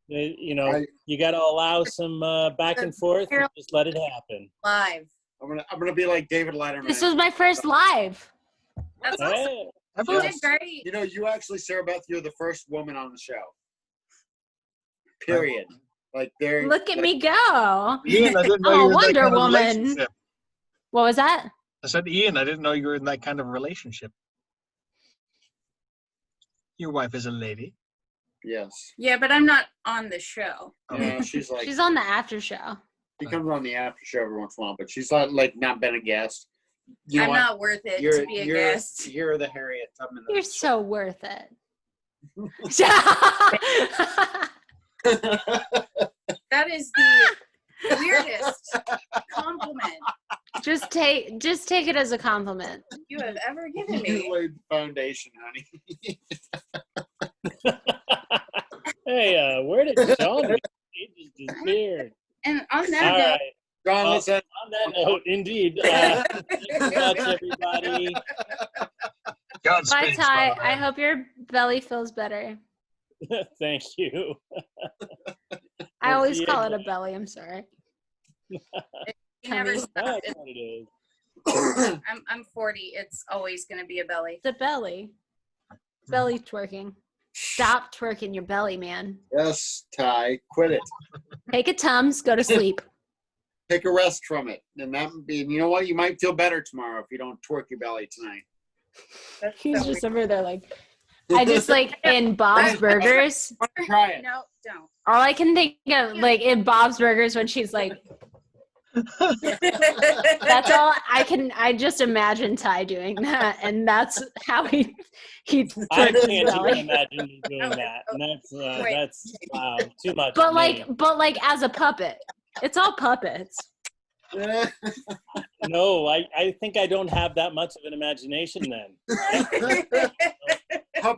You know, I- you got to allow some back and forth and just let it happen. live. I'm gonna be like David Letterman. This was my first live. That's awesome. Hey, You did great. You know, you actually, Sarah Beth, you're the first woman on the show. Period. Like there. Look at me go. Ian, I didn't know Oh, you were in that Wonder kind of Woman. relationship. What was that? I said, Ian, I didn't know you were in that kind of relationship. Your wife is a lady. Yes. Yeah, but I'm not on the show. Yeah, she's like She's on the after show. she comes on the after show every once in a while, but she's like not been a guest. You know I'm what? not worth it to be a guest. You're the Harriet Tubman. You're so worth it. That is the weirdest compliment just take it as a compliment. you have ever given You me. laid the foundation, honey. hey, where did Sean go? He just disappeared. And on All that right. John, Well, let's end. On that note, indeed. Thanks so much, everybody. God Bye, speaks, Ty. by the way. I hope your belly feels better. Thank you. I always see call you. it a belly. I'm sorry. you never Tummy. stop. That's what it is. I'm 40. It's always going to be a belly. The belly. Belly twerking. Stop twerking your belly, man. Yes, Ty, quit it. Take a Tums, go to sleep. Take a rest from it, and that would be. You know what? You might feel better tomorrow if you don't twerk your belly tonight. That's He's so just over there like, I just like in Bob's Burgers. Try weird. it. No, don't. All I can think of like in Bob's Burgers when she's like, That's all I just imagine Ty doing that, and that's how he I tricks his can't even belly. imagine you doing that. And that's wow, too much. But for like, me. as a puppet, it's all puppets. No, I think I don't have that much of an imagination then.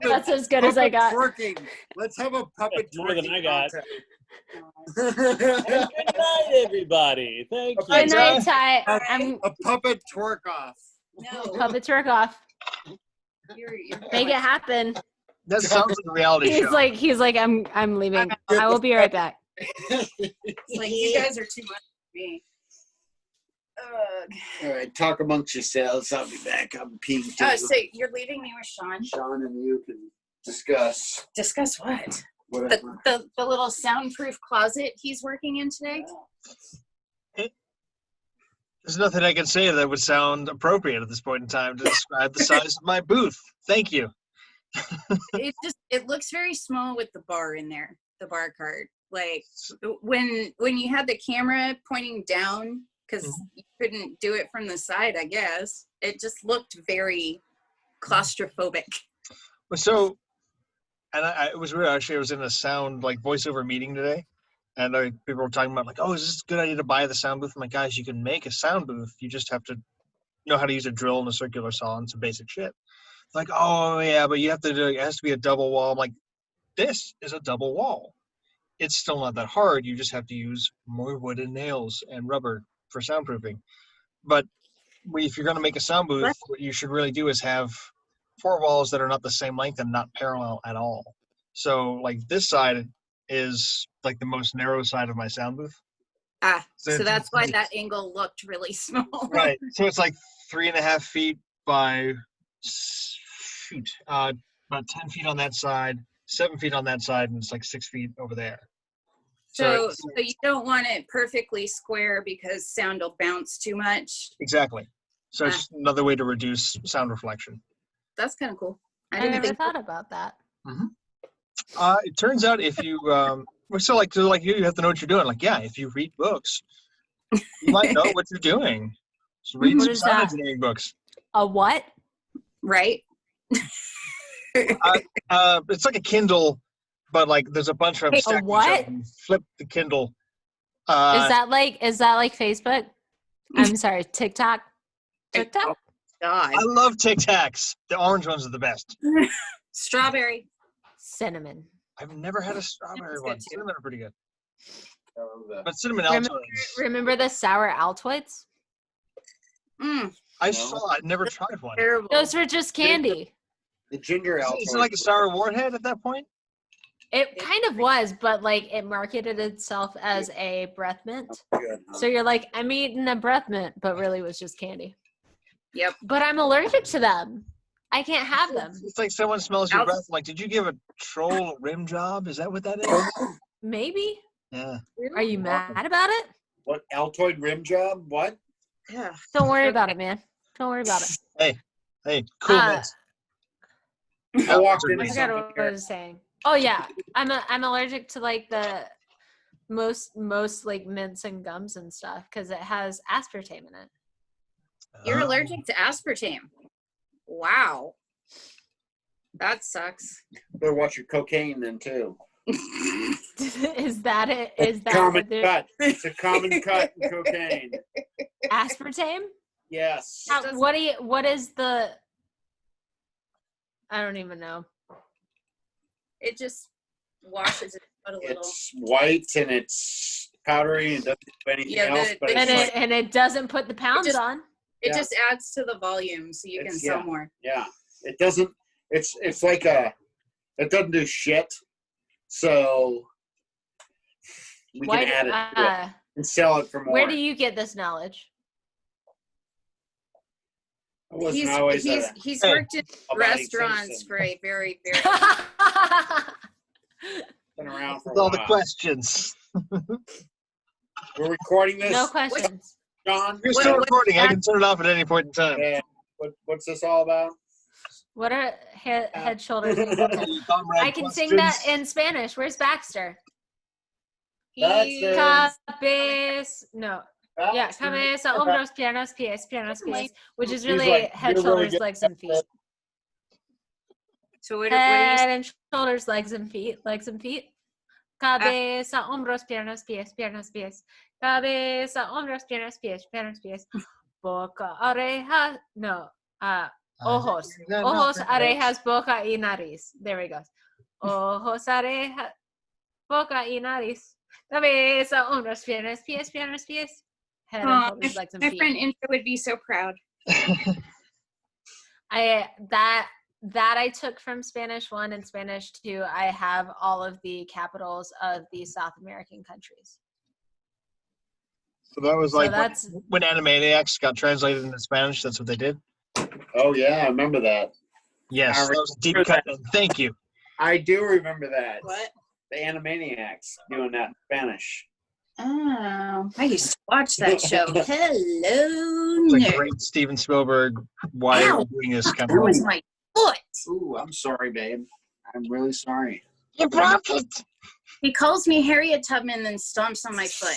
That's as good as I got. Twerking. Let's have a puppet That's more than twerking I got. contest. And good night, everybody. Thank you. Good night, Ty. I'm A puppet twerk off. No, puppets work off. you're Make it happen. That sounds like a reality He's show. like, I'm leaving. I will be right back. It's like you guys are too much for me. Ugh. All right, talk amongst yourselves. I'll be back. I'm peeing too. Oh, so you're leaving me with Sean? Sean and you can discuss Discuss what? whatever. The little soundproof closet he's working in today? There's nothing I can say that would sound appropriate at this point in time to describe the size of my booth. Thank you. It looks very small with the bar in there, the bar cart. Like when you had the camera pointing down, because you couldn't do it from the side, I guess. It just looked very claustrophobic. So, and it was weird. Actually, I was in a sound like voiceover meeting today, and people were talking about like, oh, is this a good idea to buy the sound booth? I'm like, guys, you can make a sound booth. You just have to know how to use a drill and a circular saw and some basic shit. Like, oh yeah, but you have to do. It has to be a double wall. I'm like, this is a double wall. It's still not that hard. You just have to use more wood and nails and rubber for soundproofing. But if you're going to make a sound booth, what you should really do is have 4 walls that are not the same length and not parallel at all. So like this side is like the most narrow side of my sound booth. So that's why that angle looked really small. Right. So it's like 3.5 feet by about 10 feet on that side, 7 feet on that side, and it's like 6 feet over there. So you don't want it perfectly square because sound will bounce too much. Exactly. So it's another way to reduce sound reflection. That's kind of cool. I never thought about that. Mm-hmm. It turns out if you, so like you have to know what you're doing. Like, yeah, if you read books, you might know what you're doing. So read some sound engineering books. A what? Right. It's like a Kindle, but like there's a bunch of them stacked. A what? Flip the Kindle. Is that like Facebook? I'm sorry, TikTok. TikTok. Oh, God. I love Tic Tacs. The orange ones are the best. Strawberry. Cinnamon. I've never had a strawberry one. Good too. Cinnamon are pretty good. But cinnamon Altoids. Remember the sour Altoids? I saw it. Never tried one. Terrible. Those were just candy. The ginger Altoids. Is it like a sour warhead at that point? It kind of was, but like it marketed itself as a breath mint. Good, huh? So you're like, I'm eating a breath mint, but really it was just candy. Yep. But I'm allergic to them. I can't have them. It's like someone smells your breath. Like, did you give a troll a rim job? Is that what that is? Maybe. Yeah. Are you mad about it? What Altoid rim job? What? Yeah. Don't worry about it, man. Don't worry about it. Hey, cool. I walked in. I forgot what I was saying. Oh yeah, I'm allergic to like the most like mints and gums and stuff because it has aspartame in it. You're allergic to aspartame. Wow. That sucks. Better watch your cocaine then too. Is that it? Is that Common cut. It's a common cut in cocaine. aspartame? Yes. What is the? I don't even know. It just washes it out a little. It's white and it's powdery and doesn't do anything else. But and it doesn't put the pounds on. It just adds to the volume so you can sell more. Yeah. It doesn't. It's like it doesn't do shit. So we can add it to it and sell it for more. Where do you get this knowledge? He's worked in restaurants for a very, very been around for a all while. the questions. We're recording this. No questions. John, You're still recording. I can turn it off at any point in time. Yeah. What's this all about? What are head, shoulders, and forehead? I can sing that in Spanish. Where's Baxter? Baxter. Capes. No. Yeah, cabeza, hombros, piernas, pies, which is He's really like, head, "You're really shoulders, good legs, and feet. So what do you Head and shoulders, legs, and feet. Cabeza, hombros, piernas, pies. Cabeza, hombros, piernas, pies. Boca, orejas, no, ojos. Ojos, orejas, boca, y nariz. There we go. Ojos, orejas, boca, y nariz. Cabeza, hombros, piernas, pies. Head and Aw, shoulders, legs, and my feet. friend Intra would be so proud. That I took from Spanish 1 and Spanish 2. I have all of the capitals of the South American countries. So that was So like that's when Animaniacs got translated into Spanish. That's what they did. Oh yeah, I remember that. Yes, I that was a deep remember cut. Thank you. I do remember that. What? The Animaniacs doing that in Spanish. Oh, I used to watch that show. Hello, It's a nerd. great Steven Spielberg. Why are Ow. we doing this kind That of? was my foot. Ooh, I'm sorry, babe. I'm really sorry. You broke it. He calls me Harriet Tubman, then stomps on my foot.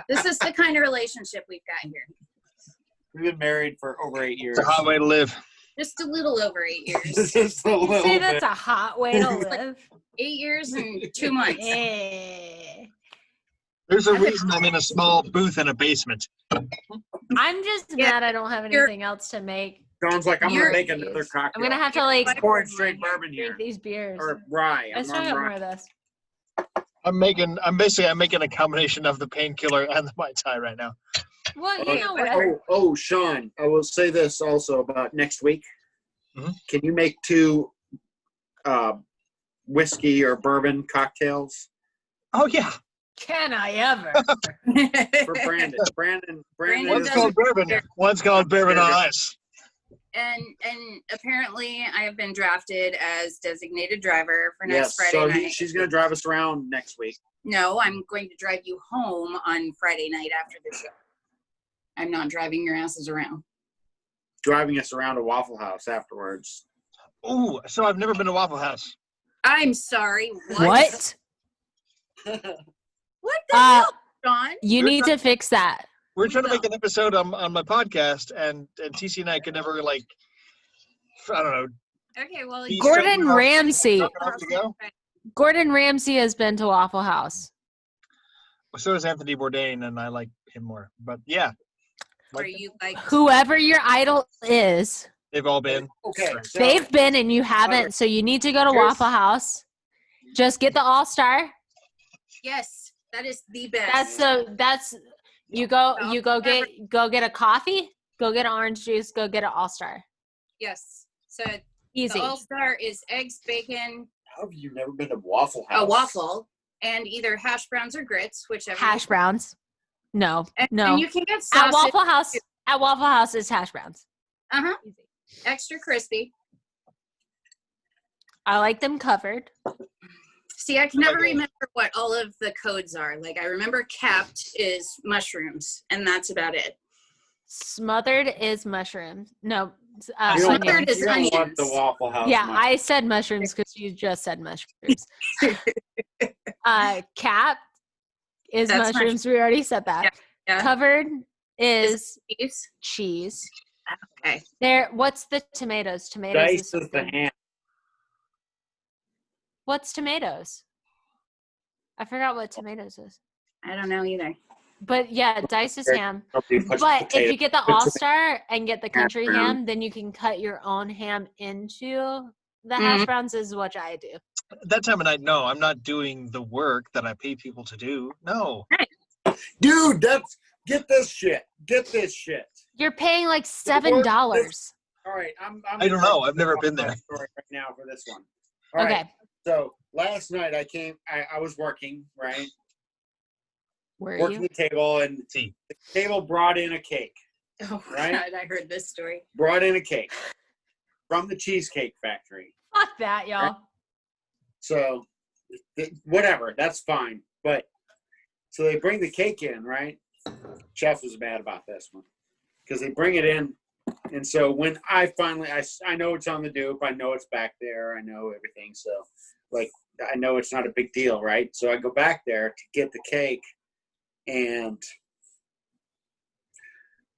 This is the kind of relationship we've got here. We've been married for over 8 years. It's a hot way to live. Just a little over 8 years. Just a You little say bit. that's a hot way to live. 8 years and 2 months. Eh. There's a reason I'm in a small booth in a basement. I'm just Yeah, mad I don't have anything else to make. Sounds like I'm You're- gonna make another cocktail. I'm gonna have to like pouring straight bourbon here, drink these beers. or rye. I I'm still on got more rye. of this. I'm making a combination of the Painkiller and the Mai Tai right now. Well, you know what? Oh, Sean, I will say this also about next week. Mhm. Can you make 2 whiskey or bourbon cocktails Oh yeah, Can I ever? for Brandon? Brandon Brandon is one's called bourbon. One's called bourbon on ice. And apparently I have been drafted as designated driver for next yes. Friday So night. she's gonna drive us around next week. No, I'm going to drive you home on Friday night after the show. I'm not driving your asses around. Driving us around a Waffle House afterwards. Ooh, so I've never been to Waffle House. I'm sorry. What? What the hell, John? You need to fix that. We're trying to make an episode on my podcast, and TC and I could never I don't know. Okay, well, He's Gordon so- Ramsay. Not enough to go? Gordon Ramsay has been to Waffle House. So is Anthony Bourdain, and I like him more. But yeah, Where you like Whoever your idol is, they've all been. Okay. So, they've been and you haven't, so you need to go to Here's- Waffle House. Just get the All-Star. yes, that is the best. That's you go get a coffee, go get an orange juice, go get an All-Star. Yes. So Easy. the All-Star is eggs, bacon, how have you never been to Waffle House? a waffle, and either hash browns or grits, whichever. Hash browns. No. And, No. And you can get At sausage. Waffle House is hash browns. Uh-huh. Easy. Extra crispy. I like them covered. See, I can never remember what all of the codes are. Like, I remember capped is mushrooms, and that's about it. Smothered is mushrooms. No, You don't, Smothered onions. is you don't want onions. the Waffle House. Yeah, much. I said mushrooms because you just said mushrooms. Cap is That's mushrooms. We already said that. Yeah. Covered is Cheese. cheese. Okay. There. What's the tomatoes? Tomatoes Dice is is the something. ham. What's tomatoes? I forgot what tomatoes is. I don't know either. But yeah, dice is ham. Nobody puts But if potato- you get the potato- All Star and get the country Hash brown. ham, then you can cut your own ham into the Mhm. hash browns. Is what I do. That time of night, no, I'm not doing the work that I pay people to do. No. Dude, get this shit. Get this shit. You're paying like work $7. All right, I'm I don't know. I've never been there. Story right now for this one. All right. Okay, So last night I was working, right? were Working you? the table, and See. the table brought in a cake. Oh, Right? God, I heard this story. Brought in a cake from the Cheesecake Factory. Fuck that, y'all. So whatever, that's fine. But so they bring the cake in, right? Chef was mad about this one because they bring it in, and so when I finally, I know it's on the dupe, I know it's back there, I know everything. So like I know it's not a big deal, right? So I go back there to get the cake, and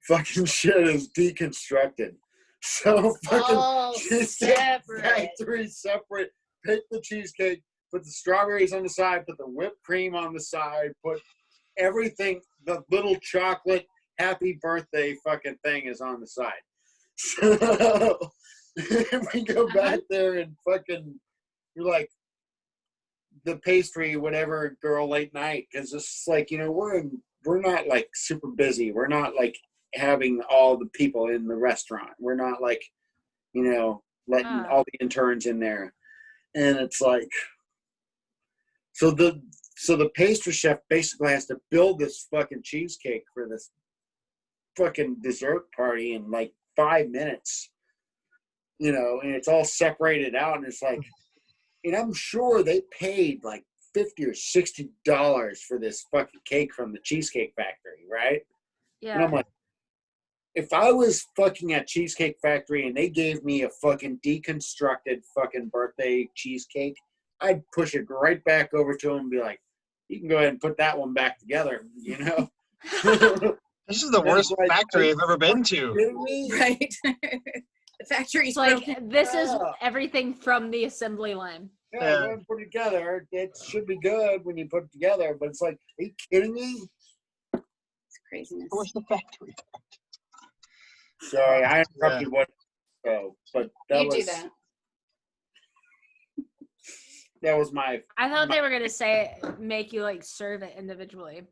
fucking shit is deconstructed. So fucking All cheesecake separate. factory separate. Pick the cheesecake, put the strawberries on the side, put the whipped cream on the side, put everything, the little chocolate happy birthday fucking thing is on the side. So we go back there and fucking, you're like, the pastry, whatever, girl, late night, because it's like, you know, we're not like super busy. We're not like having all the people in the restaurant. We're not like, you know, letting all the interns in there. And it's like, so the pastry chef basically has to build this fucking cheesecake for this fucking dessert party in like 5 minutes, you know, and it's all separated out, and it's like, and I'm sure they paid like $50 or $60 for this fucking cake from the Cheesecake Factory, right? Yeah. And I'm like, if I was fucking at Cheesecake Factory and they gave me a fucking deconstructed fucking birthday cheesecake, I'd push it right back over to them and be like, you can go ahead and put that one back together, you know? This is the worst like, factory I've ever been to. Kidding me? Right. The factory's It's like, broken. this is Yeah. everything from the assembly line. Yeah, Yeah. go ahead and put it together. It should be good when you put it together, but it's like, are you kidding me? It's craziness. Where's the factory? Sorry, I interrupted what. So, but that You was do that. that was my. I thought they were gonna say make you like serve it individually,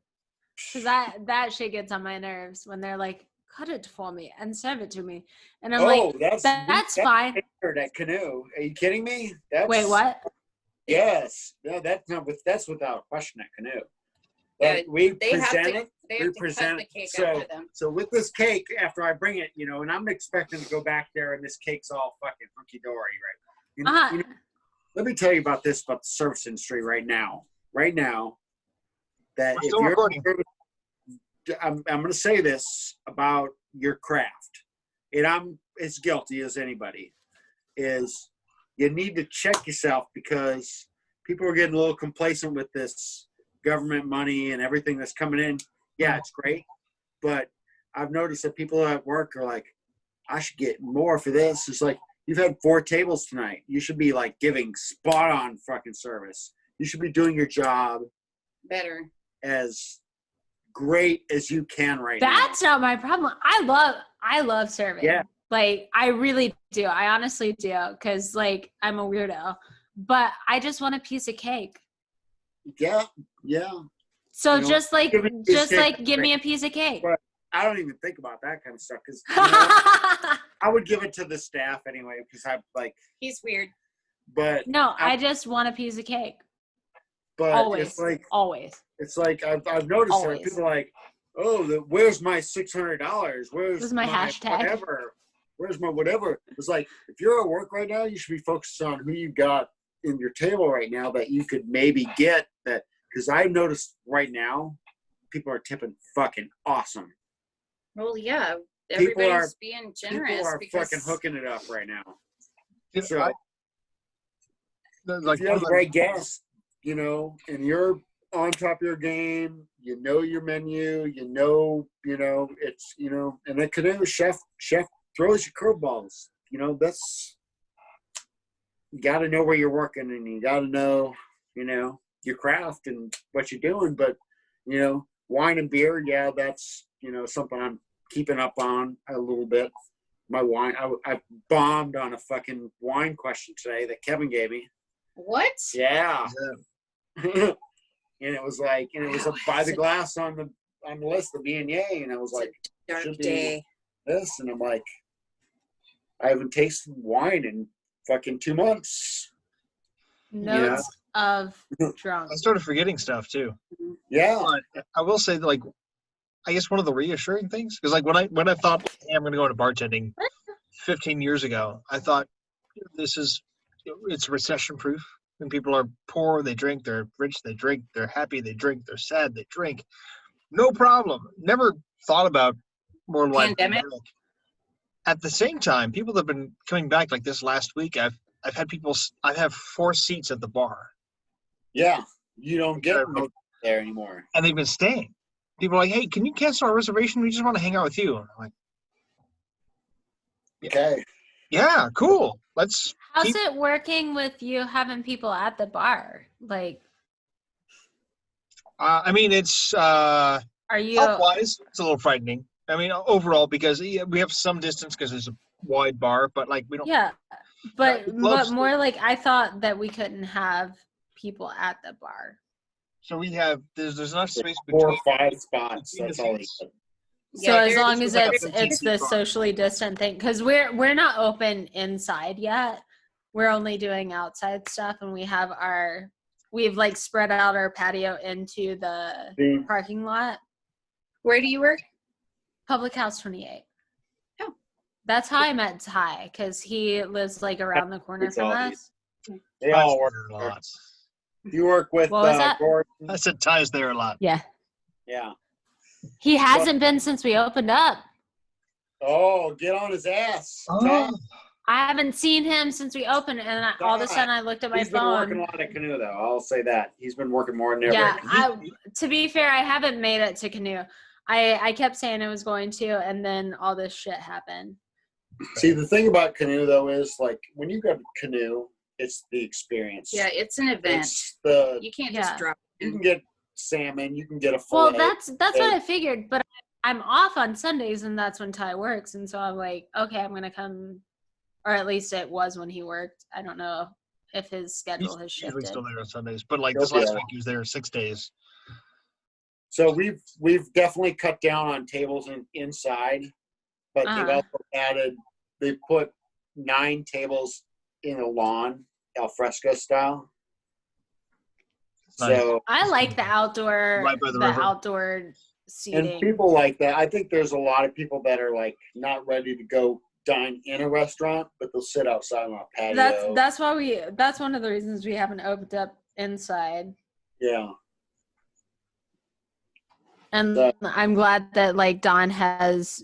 because that shit gets on my nerves when they're like, cut it for me and serve it to me, and I'm like, that's fine. That canoe. Are you kidding me? Wait, what? Yes. No, that's without question that canoe. Yeah, But we They have present to. it. They we have to present cut the it. cake So- after them. So with this cake, after I bring it, you know, and I'm expecting to go back there and this cake's all fucking hunky dory, right? You Uh-huh. know, let me tell you about this about the service industry right now. Right now, that We're if still you're, recording. I'm going to say this about your craft, and I'm as guilty as anybody, is you need to check yourself, because people are getting a little complacent with this government money and everything that's coming in. Yeah, it's great, but I've noticed that people at work are like, I should get more for this. It's like, you've had 4 tables tonight. You should be like giving spot on fucking service. You should be doing your job Better. as great as you can right now. That's not my problem. I love serving. Yeah. Like, I really do. I honestly do, because like I'm a weirdo, but I just want a piece of cake. Yeah. So You know, just like give me a piece of cake. give me a piece of cake. Right. I don't even think about that kind of stuff, because I would give it to the staff anyway, because I'm like, He's weird. but No, I just want a piece of cake. Always. it's like I've noticed there are Always. people like, oh, where's my $600? Where's my hashtag? whatever? Where's my whatever? It's like, if you're at work right now, you should be focused on who you got in your table right now that you could maybe get that. Because I've noticed right now, people are tipping fucking awesome. Well, yeah. People Everybody's being generous. People are because fucking hooking it up right now. Yeah, So like if you have great guests, you know, and you're on top of your game, you know your menu, you know, it's, you know, and the canoe chef throws you curveballs. You know, that's, you got to know where you're working, and you got to know, you know, your craft and what you're doing. But, you know, wine and beer, yeah, that's, you know, something I'm keeping up on a little bit. My wine, I bombed on a fucking wine question today that Kevin gave me. What? Yeah. And it was like, and it was Wow, by the it's a- glass on the list, the B&A, and I was like, Dark should be day. this, and I'm like, I haven't tasted wine in fucking 2 months. Notes of drunk. I started forgetting stuff too. Yeah. But I will say that, like, I guess one of the reassuring things, because like when I thought, hey, I'm going to go into bartending 15 years ago, I thought it's recession proof. When people are poor, they drink. They're rich, they drink. They're happy, they drink. They're sad, they drink. No problem. Never thought about more like Pandemic? At the same time, people that have been coming back, like this last week, I've had people. I have 4 seats at the bar, Yeah. You don't get Yeah. much there anymore. and they've been staying. people are like, hey, can you cancel our reservation? We just want to hang out with you. And I'm like, Okay. yeah, cool. Let's How's keep. it working with you having people at the bar? Like, I mean, it's are you? health-wise, it's a little frightening. I mean, overall, because we have some distance because there's a wide bar, but like we don't. Yeah, but we'd love to. more like I thought that we couldn't have people at the bar. So we have there's enough space 4 between. or 5 spots. between the That's all. seats. So Yeah, as there's long as like a it's 15 the seat bar. socially distant thing, because we're not open inside yet. We're only doing outside stuff, and we've like spread out our patio into the parking lot. Where do you work? Public House 28. Oh. That's how I met Ty, because he lives like around the corner from us. They all Ties work. there a lot. You work with What was that? Gordon. I said ties there a lot. Yeah. Yeah. He hasn't been since we opened up. Oh, get on his ass. Oh. I haven't seen him since we opened, and all of a sudden I looked at my He's been working a phone. lot at Canoe, though. I'll say that. He's been working more than ever. Yeah, to be fair, I haven't made it to Canoe. I kept saying I was going to, and then all this shit happened. See, the thing about Canoe, though, is like when you go to Canoe, it's the experience. Yeah, it's an event. It's the You can't Yeah. just drop you in. can get salmon, you can get a Well, fillet. that's what I figured, but I'm off on Sundays, and that's when Ty works, and so I'm like, okay, I'm gonna come, or at least it was when he worked. I don't know if his schedule has He's usually shifted. still there on Sundays, but like this last week he was there 6 days. So we've definitely cut down on tables inside, but they've Uh-huh. also added. They put 9 tables in a lawn, al fresco style. Nice. So I like the outdoor, Right by the river. outdoor seating. and people like that. I think there's a lot of people that are like not ready to go dine in a restaurant, but they'll sit outside on a patio. That's why that's one of the reasons we haven't opened up inside. Yeah. And That- I'm glad that like Don has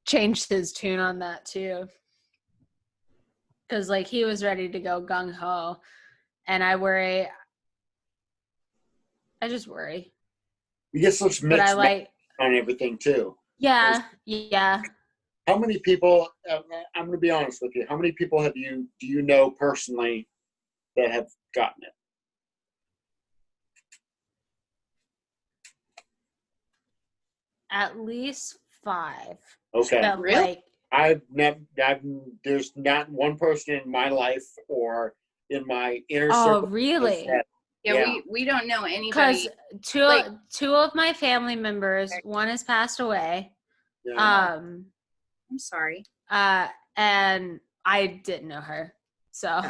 changed his tune on that too. Cause like he was ready to go gung ho, and I just worry. You get such But I mixed like, on everything too. yeah. How many people? I'm going to be honest with you. How many people do you know personally that have gotten it? At least 5. Okay. That, Really? like, There's not one person in my life or in my inner oh, circle. really? that- Yeah, Yeah. we don't know Because anybody. two of my family members, one has passed away. Yeah. I'm sorry. And I didn't know her. So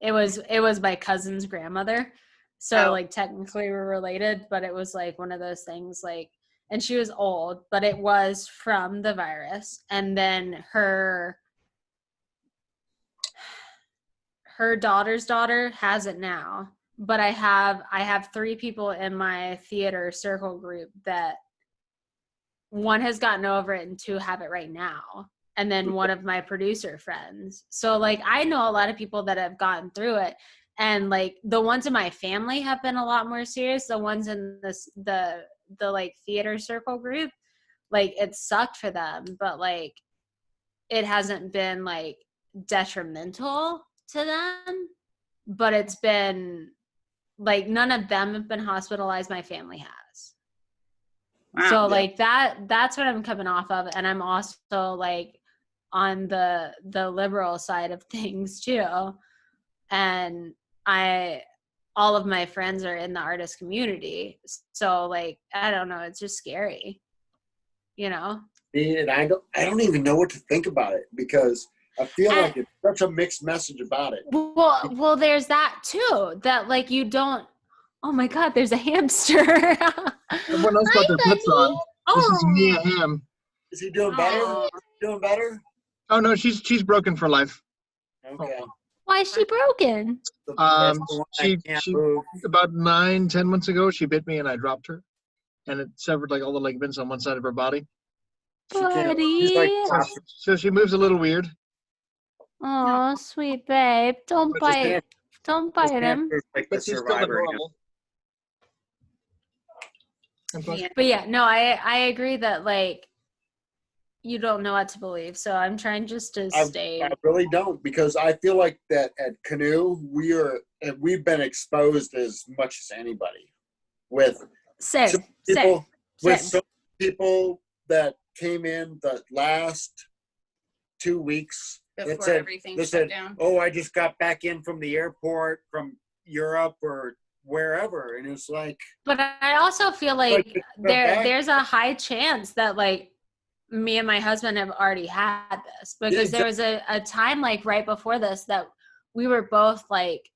it was my cousin's grandmother. So Oh. like technically we're related, but it was like one of those things like, and she was old, but it was from the virus. And then her daughter's daughter has it now. But I have 3 people in my theater circle group that one has gotten over it and 2 have it right now. And then one of my producer friends. So like I know a lot of people that have gotten through it, and like the ones in my family have been a lot more serious. The ones in the like theater circle group, like it sucked for them, but like it hasn't been like detrimental to them, but it's been like none of them have been hospitalized. My family has. Wow. So like that's what I'm coming off of, and I'm also like on the liberal side of things too. And all of my friends are in the artist community. So like I don't know, it's just scary. You know? And I don't even know what to think about it because I feel like it's such a mixed message about it. Well, there's that too. That like you don't. Oh my God, there's a hamster. Everyone else got their pets on. This is Mia Ham. Is he doing better? Aw. Doing better? Oh no, she's broken for life. Okay. Why is she broken? That's the one I She can't move. about 9-10 months ago she bit me and I dropped her, and it severed like all the ligaments on one side of her body. She can't- Buddy. she's like, So she moves a little weird. Oh, sweet babe. Don't but this bite. ham- Don't this bite him. hamster's like the But she's still survivor. adorable. Yeah. But yeah, no, I agree that like you don't know what to believe. So I'm trying just to stay. I really don't, because I feel like that at Canoe we've been exposed as much as anybody with Same. some people with Same. some people that came in the last 2 weeks that Before said, everything they shut said, down. "Oh, I just got back in from the airport from Europe or wherever," and it's like, But I also feel like just come back. there's a high chance that like me and my husband have already had this, because there was a time like right before this that we were both like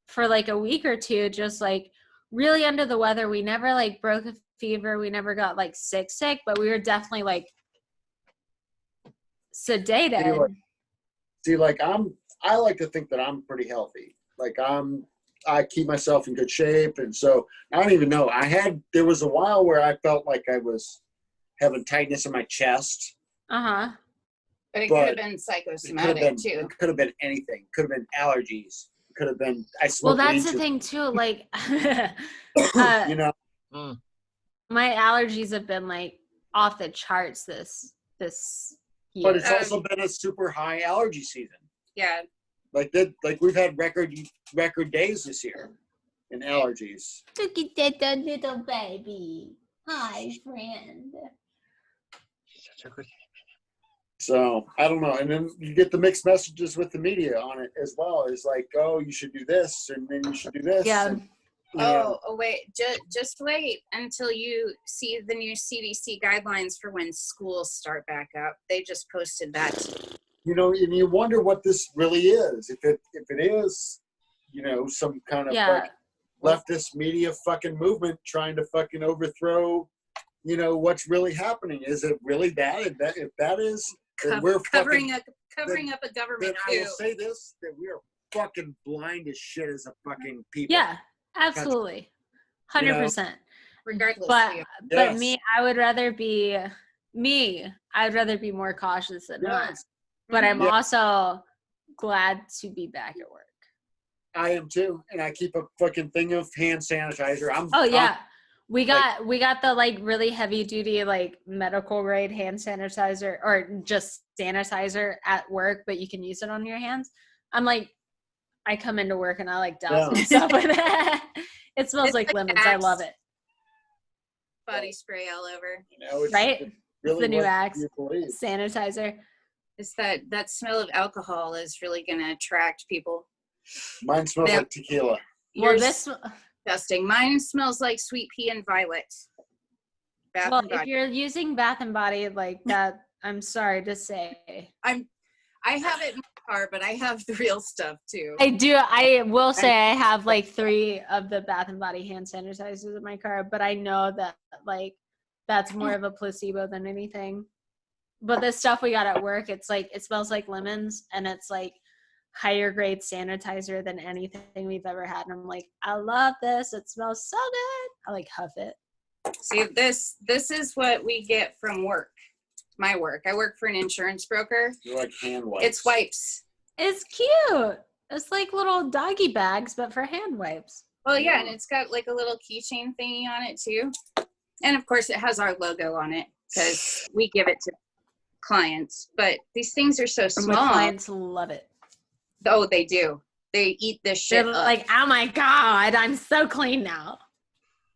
for like a week or two just like really under the weather. We never like broke a fever. We never got like sick, but we were definitely like sedated. See, like I like to think that I'm pretty healthy. Like I keep myself in good shape, and so I don't even know. There was a while where I felt like I was having tightness in my chest. Uh-huh. But it But could have been It psychosomatic too. It could have been anything. Could have been allergies. It could have been I Well, smoked that's weed the thing too. Like, you know. my allergies have been like off the charts this year. But it's also been a super high allergy season. Yeah. Like we've had record days this year in allergies. Look at that little baby. Hi, friend. Such a good. So I don't know. And then you get the mixed messages with the media on it as well. It's like, oh, you should do this, and then you should do this. Yeah. And, you know, Oh, wait. Just wait until you see the new CDC guidelines for when schools start back up. They just posted that. you know, and you wonder what this really is. If it is, you know, some kind of Yeah. like leftist media fucking movement trying to fucking overthrow, you know, what's really happening. Is it really that? If that is, then we're covering fucking, up a government then I coup. will say this, that we are fucking blind as shit as a fucking people. Yeah, absolutely. 100%. Regardless. But yeah. but me, I would rather be more cautious than not. Yes. But I'm Yeah. also glad to be back at work. I am too, and I keep a fucking thing of hand sanitizer. Oh yeah. We got the like really heavy duty like medical grade hand sanitizer, or just sanitizer at work, but you can use it on your hands. I'm like, I come into work and I like douse myself with that. It smells It's like like lemons. I love it. Body spray all over. You know, Right? It's really the new what Axe you believe. sanitizer. It's that smell of alcohol is really going to attract people. Mine smells Yeah. like tequila. Well, Yours this disgusting. Mine smells like sweet pea and violet. Bath well, and if Body. you're using Bath and Body like that, I'm sorry to say. I have it in my car, but I have the real stuff too. I do. I will say I have like 3 of the Bath and Body hand sanitizers in my car, but I know that like that's more of a placebo than anything. But the stuff we got at work, it's like it smells like lemons, and it's like higher grade sanitizer than anything we've ever had. And I'm like, I love this. It smells so good. I like huff it. See, this is what we get from work. My work. I work for an insurance broker. You're like hand wipes. It's wipes. It's cute. It's like little doggy bags, but for hand wipes. Well, yeah, and it's got like a little keychain thingy on it too. And of course, it has our logo on it because we give it to clients. But these things are so And my small. clients love it. Oh, they do. They eat this shit They're up. like, oh my God, I'm so clean now.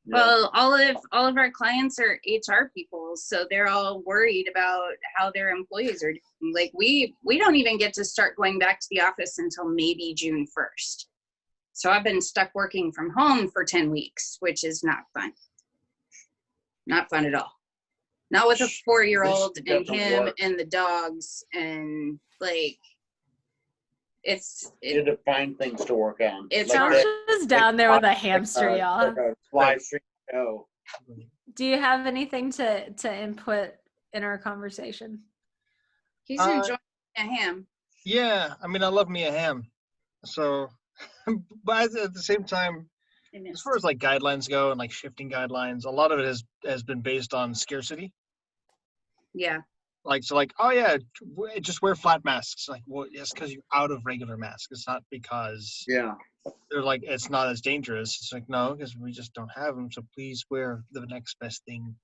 Yeah. Well, all of our clients are HR people, so they're all worried about how their employees are doing. Like we don't even get to start going back to the office until maybe June 1st. So I've been stuck working from home for 10 weeks, which is not fun. Not fun at all. Not with a 4-year-old This and doesn't him work. and the dogs and like You had to find things to work on. It's Like hard. that, Just down there with a hamster, like y'all. a live stream show. Do you have anything to input in our conversation? he's Uh, enjoying a ham. Yeah, I mean, I love me a ham. So, but at the same time, as far as like guidelines go and like shifting guidelines, a lot of it has been based on scarcity. Yeah. Like, so like, oh yeah, just wear flat masks. Like, well, yes, because you're out of regular masks. It's not because Yeah. they're like, it's not as dangerous. It's like, no, because we just don't have them. So please wear the next best thing.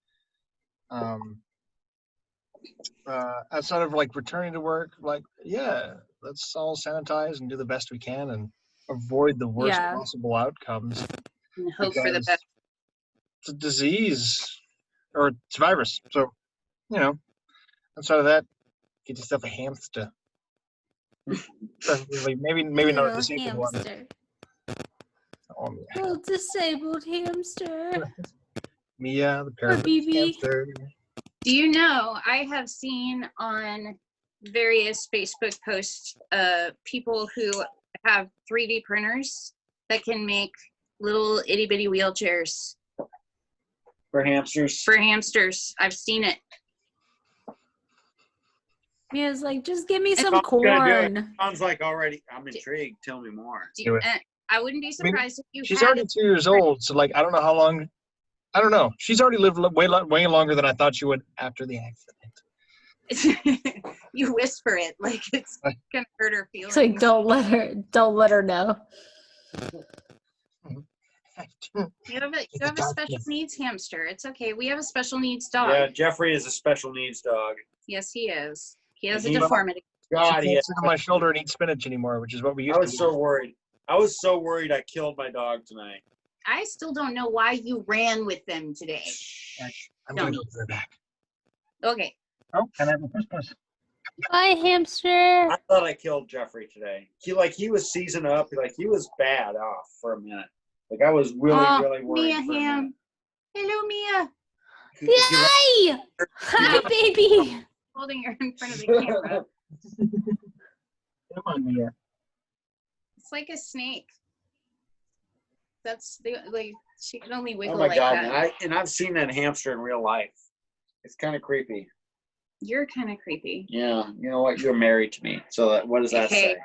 Outside of like returning to work, like, yeah, let's all sanitize and do the best we can and avoid the worst Yeah. possible outcomes. And hope for the Because best. it's a disease or it's a virus. So, outside of that, get yourself a hamster. Preferably, maybe not a Little disabled one. hamster. Oh, yeah. Little disabled hamster. Mia, the Or parrot BB. hamster. Do you know, I have seen on various Facebook posts people who have 3D printers that can make little itty bitty wheelchairs For hamsters. for hamsters. I've seen it. Mia's like, just give me I'm some gonna do it. corn. Sounds like already. I'm intrigued. Tell me more. Do it. I wouldn't be surprised if you She's had already 2 years old, so like I don't know how long. I don't know. She's already lived way longer than I thought she would after the accident. you whisper it like it's gonna hurt her feelings. It's like, don't let her know. You have a special needs hamster. It's okay. We have a special needs dog. Yeah, Jeffrey is a special needs dog. Yes, he is. He has a He- deformity. God, She he can't sit on my shoulder and eat spinach anymore, which is what we used I to was do. so worried. I was so worried I killed my dog tonight. I still don't know why you ran with them today. I'm going to go for back. Okay. Oh, and I have a puss. Bye, hamster. I thought I killed Jeffrey today. He was seasoned up. He was bad off for a minute. Like I was really worried. Mia for a Ham. minute. Hello, Mia. Yay! Hi, baby. Holding her in front of the camera. Come on, Mia. It's like a snake. That's like she can only wiggle Oh my like God! that. And I've seen that hamster in real life. It's kind of creepy. You're kind of creepy. Yeah. You know what? You're married to me. So what does that Hey, say?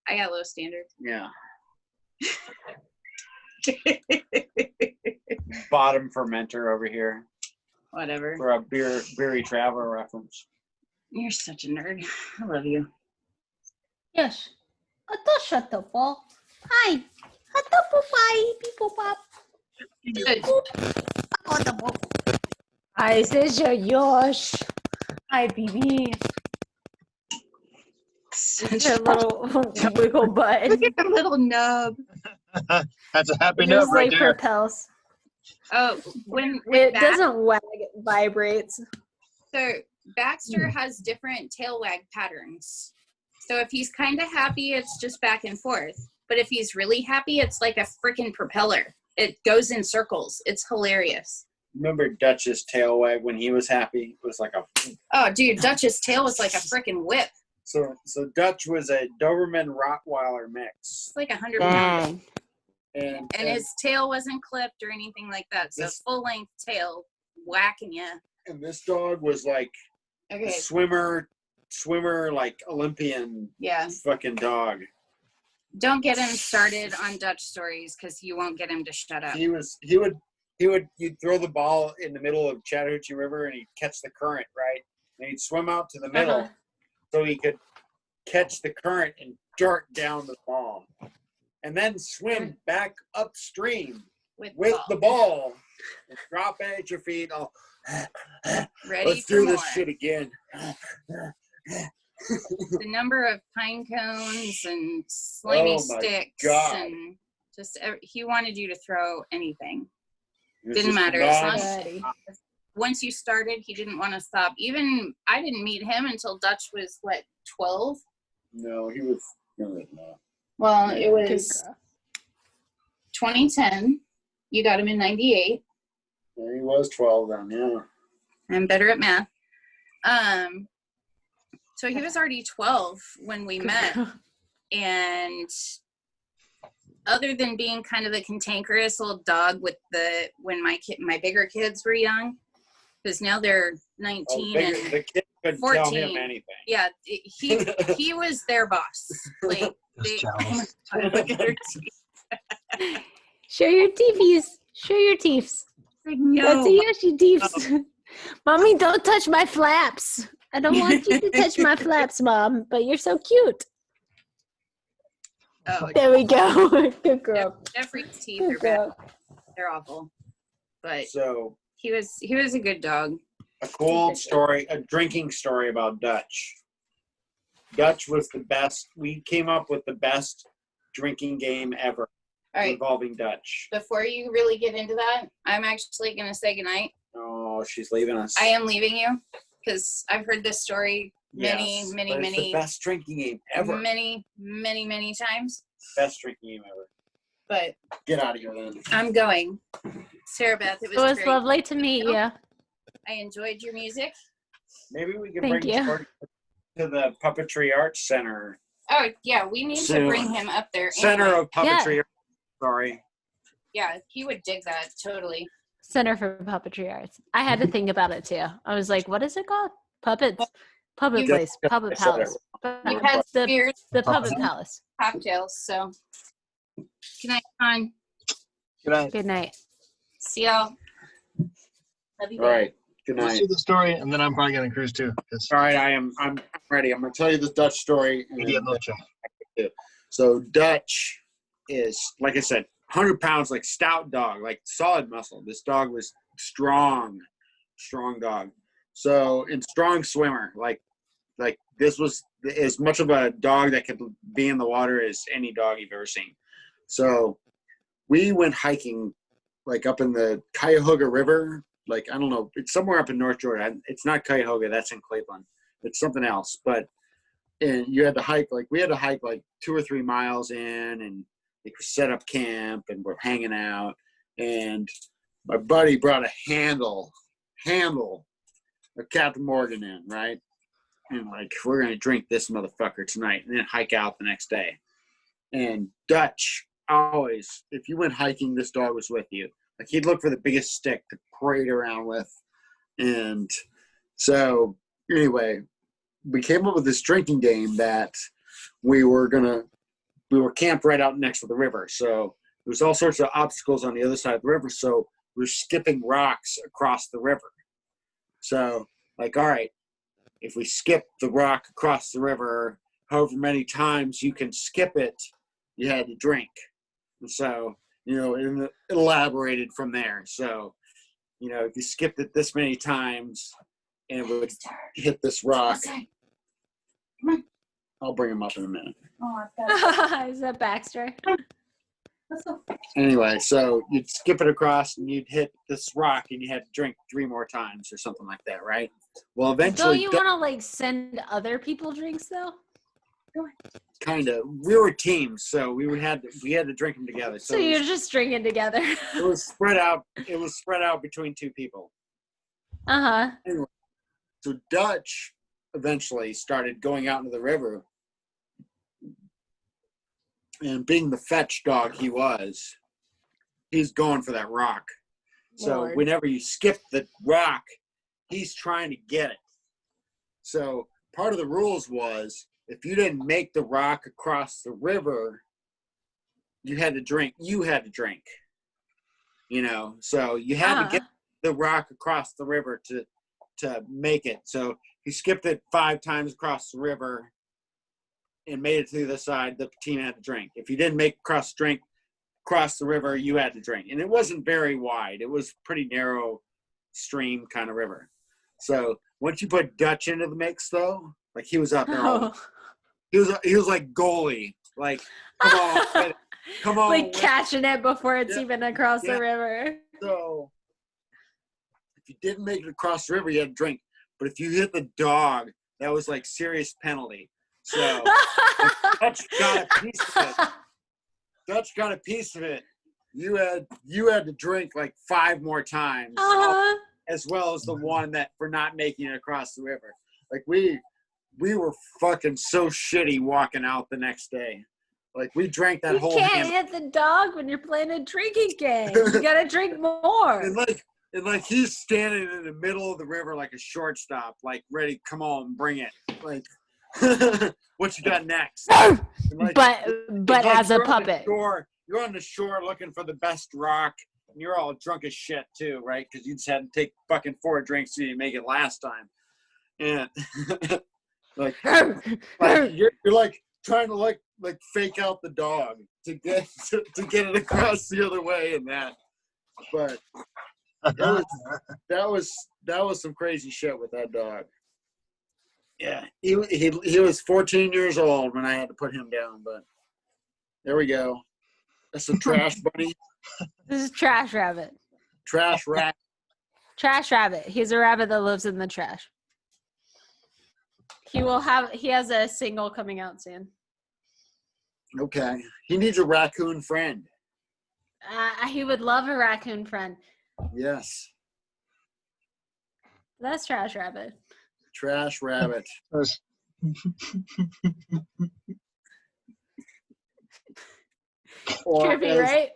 I got low standards. Yeah. Bottom fermenter over here Whatever. for a Beery traveler reference. You're such a nerd. I love you. Yes. Don't shut the ball. Hi. People pop. Good. Hi, this is Yosh. Hi, baby. Such Her little wiggle butt. Look at her little nub. That's a happy It note just right like there. propels. Oh, when It Baxter, doesn't wag, it vibrates. so Baxter has different tail wag patterns. So if he's kind of happy, it's just back and forth. But if he's really happy, it's like a freaking propeller. It goes in circles. It's hilarious. Remember Dutch's tail wag when he was happy? It was like a. Oh, dude, Dutch's tail was like a freaking whip. So Dutch was a Doberman Rottweiler mix, It's like 100 pounds. and And his tail wasn't clipped or anything like that. So This- full length tail whacking you. and this dog was like a Okay. swimmer like Olympian Yeah. fucking dog. Don't get him started on Dutch stories because you won't get him to shut up. You'd throw the ball in the middle of Chattahoochee River and he'd catch the current, right? And he'd swim out to the middle Uh-huh. so he could catch the current and dart down the ball. And then swim back upstream with the ball and drop it at your feet. Oh, Ready let's for do more. this shit again. The number of pine cones and slimy Oh my sticks God. and just he wanted you to throw anything. It was Didn't just matter. As long non- as Buddy. once you started, he didn't want to stop. Even I didn't meet him until Dutch was what, 12? No, he was. No. Well, it Good was girl. 2010. You got him in 98. Yeah, he was 12 then. Yeah. I'm better at math. So he was already 12 when we met. And other than being kind of a cantankerous little dog with when my bigger kids were young, because now they're 19 and The kid couldn't tell 14. him anything. yeah, he was their boss. Like Just they, jealous. look at her teeth. Show your teefies. Show your teeths. Like, That's a no, Yoshi teeths. Mommy, don't touch my flaps. I don't want you to touch my flaps, Mom, but you're so cute. Oh, There we go. Good girl. Jeffrey's teeth Good are bad. girl. They're awful. But So he was a good dog. a cool story, a drinking story about Dutch. Dutch was the best. We came up with the best drinking game ever All right. involving Dutch. Before you really get into that, I'm actually going to say goodnight. Oh, she's leaving us. I am leaving you because I've heard this story Yes, but it's the best drinking game ever. many times. Best drinking game ever. But Get out of here then. I'm going. Sarah Beth, it It was was great. lovely to meet you. I enjoyed your music. Maybe we can Thank bring you. Jordan to the Puppetry Arts Center. Oh, yeah, we need Soon. to bring him up there. Center Anyway, of Puppetry. Sorry. yeah, he would dig that totally. Center for Puppetry Arts. I had to think about it too. I was like, what is it called? Puppets. Puppet You- place. Puppet I said palace. You had The, beers, the puppet palace. cocktails, so good night, Con. Good night. Good night. See y'all. Love you. All right. Good Let's night. do the story, and then I'm probably gonna cruise too. 'Cause All right, I'm ready. I'm gonna tell you this Dutch story. and media then- noche. So Dutch is, like I said, 100 pounds, like stout dog, like solid muscle. This dog was strong dog. So, and strong swimmer, like this was as much of a dog that could be in the water as any dog you've ever seen. So we went hiking, like up in the Cuyahoga River. Like, I don't know, it's somewhere up in North Georgia. It's not Cuyahoga, that's in Cleveland. It's something else. But and you had to hike, like we had to hike like 2 or 3 miles in, and we set up camp and we're hanging out. And my buddy brought a handle of Captain Morgan in, right? And like, we're gonna drink this motherfucker tonight and then hike out the next day. And Dutch always, if you went hiking, this dog was with you. Like, he'd look for the biggest stick to parade around with. And so anyway, we came up with this drinking game that we were camped right out next to the river. So there was all sorts of obstacles on the other side of the river. So we're skipping rocks across the river. So, like, all right, if we skip the rock across the river, however many times you can skip it, you had to drink. And so, it elaborated from there. So, if you skipped it this many times and it would hit this rock, I'll bring him up in a minute. Is that Baxter? Anyway, so you'd skip it across and you'd hit this rock and you had to drink 3 more times or something like that, right? Well, Don't eventually, you want to like send other people drinks though? kind of, we were teams, so we had to drink them together. So it you're was, just drinking together. it was spread out. It was spread out between 2 people. Uh-huh. So Dutch eventually started going out into the river, and being the fetch dog he was, he's going for that rock. So Lord. whenever you skip the rock, he's trying to get it. So part of the rules was, if you didn't make the rock across the river, you had to drink. So you had to get the rock across the river to make it. So he skipped it 5 times across the river and made it to the other side, the team had to drink. If you didn't make across the river, you had to drink. And it wasn't very wide. It was pretty narrow stream kind of river. So once you put Dutch into the mix, though, like, he was out there all, he was like goalie. Like, come on, come on. Like catching it before it's even across Yeah. the river. So if you didn't make it across the river, you had to drink. But if you hit the dog, that was like serious penalty. So Dutch got a piece of it. Dutch got a piece of it. You had to drink like 5 more times, as well as the one that for not making it across the river. Like, we were fucking so shitty walking out the next day. Like, we drank that You whole can't hand. hit the dog when you're playing a drinking game. You gotta drink more. And like he's standing in the middle of the river like a shortstop, like ready, come on, bring it. Like, what you got next? And like, but it's like as a you're on the puppet. you're on the shore looking for the best rock, and you're all drunk as shit too, right? Because you just had to take fucking 4 drinks so you make it last time. And like you're like trying to like like fake out the dog to get it across the other way and that. But that was some crazy shit with that dog. Yeah, he was 14 years old when I had to put him down, but there we go. That's a trash bunny. This is Trash Rabbit. Trash rat. Trash Rabbit. He's a rabbit that lives in the trash. He has a single coming out soon. Okay. He needs a raccoon friend. He would love a raccoon friend. Yes. That's Trash Rabbit. Trash rabbit. Or Trippy, right?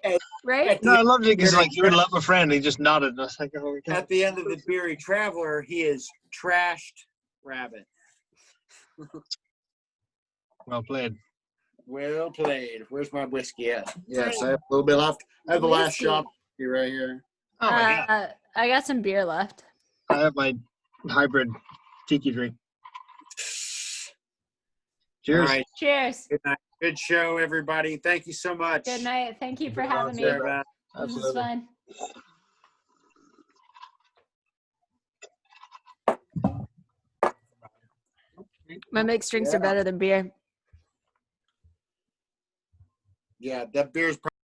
Right? No, I loved it because like you would love a friend. He just nodded. I was like, oh, at the end of the Beery Traveler, he is trashed rabbit. well played. Well played. Where's my whiskey at? Yes, I have a little bit left. I have the last Whiskey. shot right here. Oh my god! I got some beer left. I have my hybrid tiki drink. Cheers. All right. Cheers. Good night. Good show, everybody. Thank you so much. Good night. Thank you for having me. Sarah Beth. This was fun. My mixed drinks are better than beer. Yeah, that beer's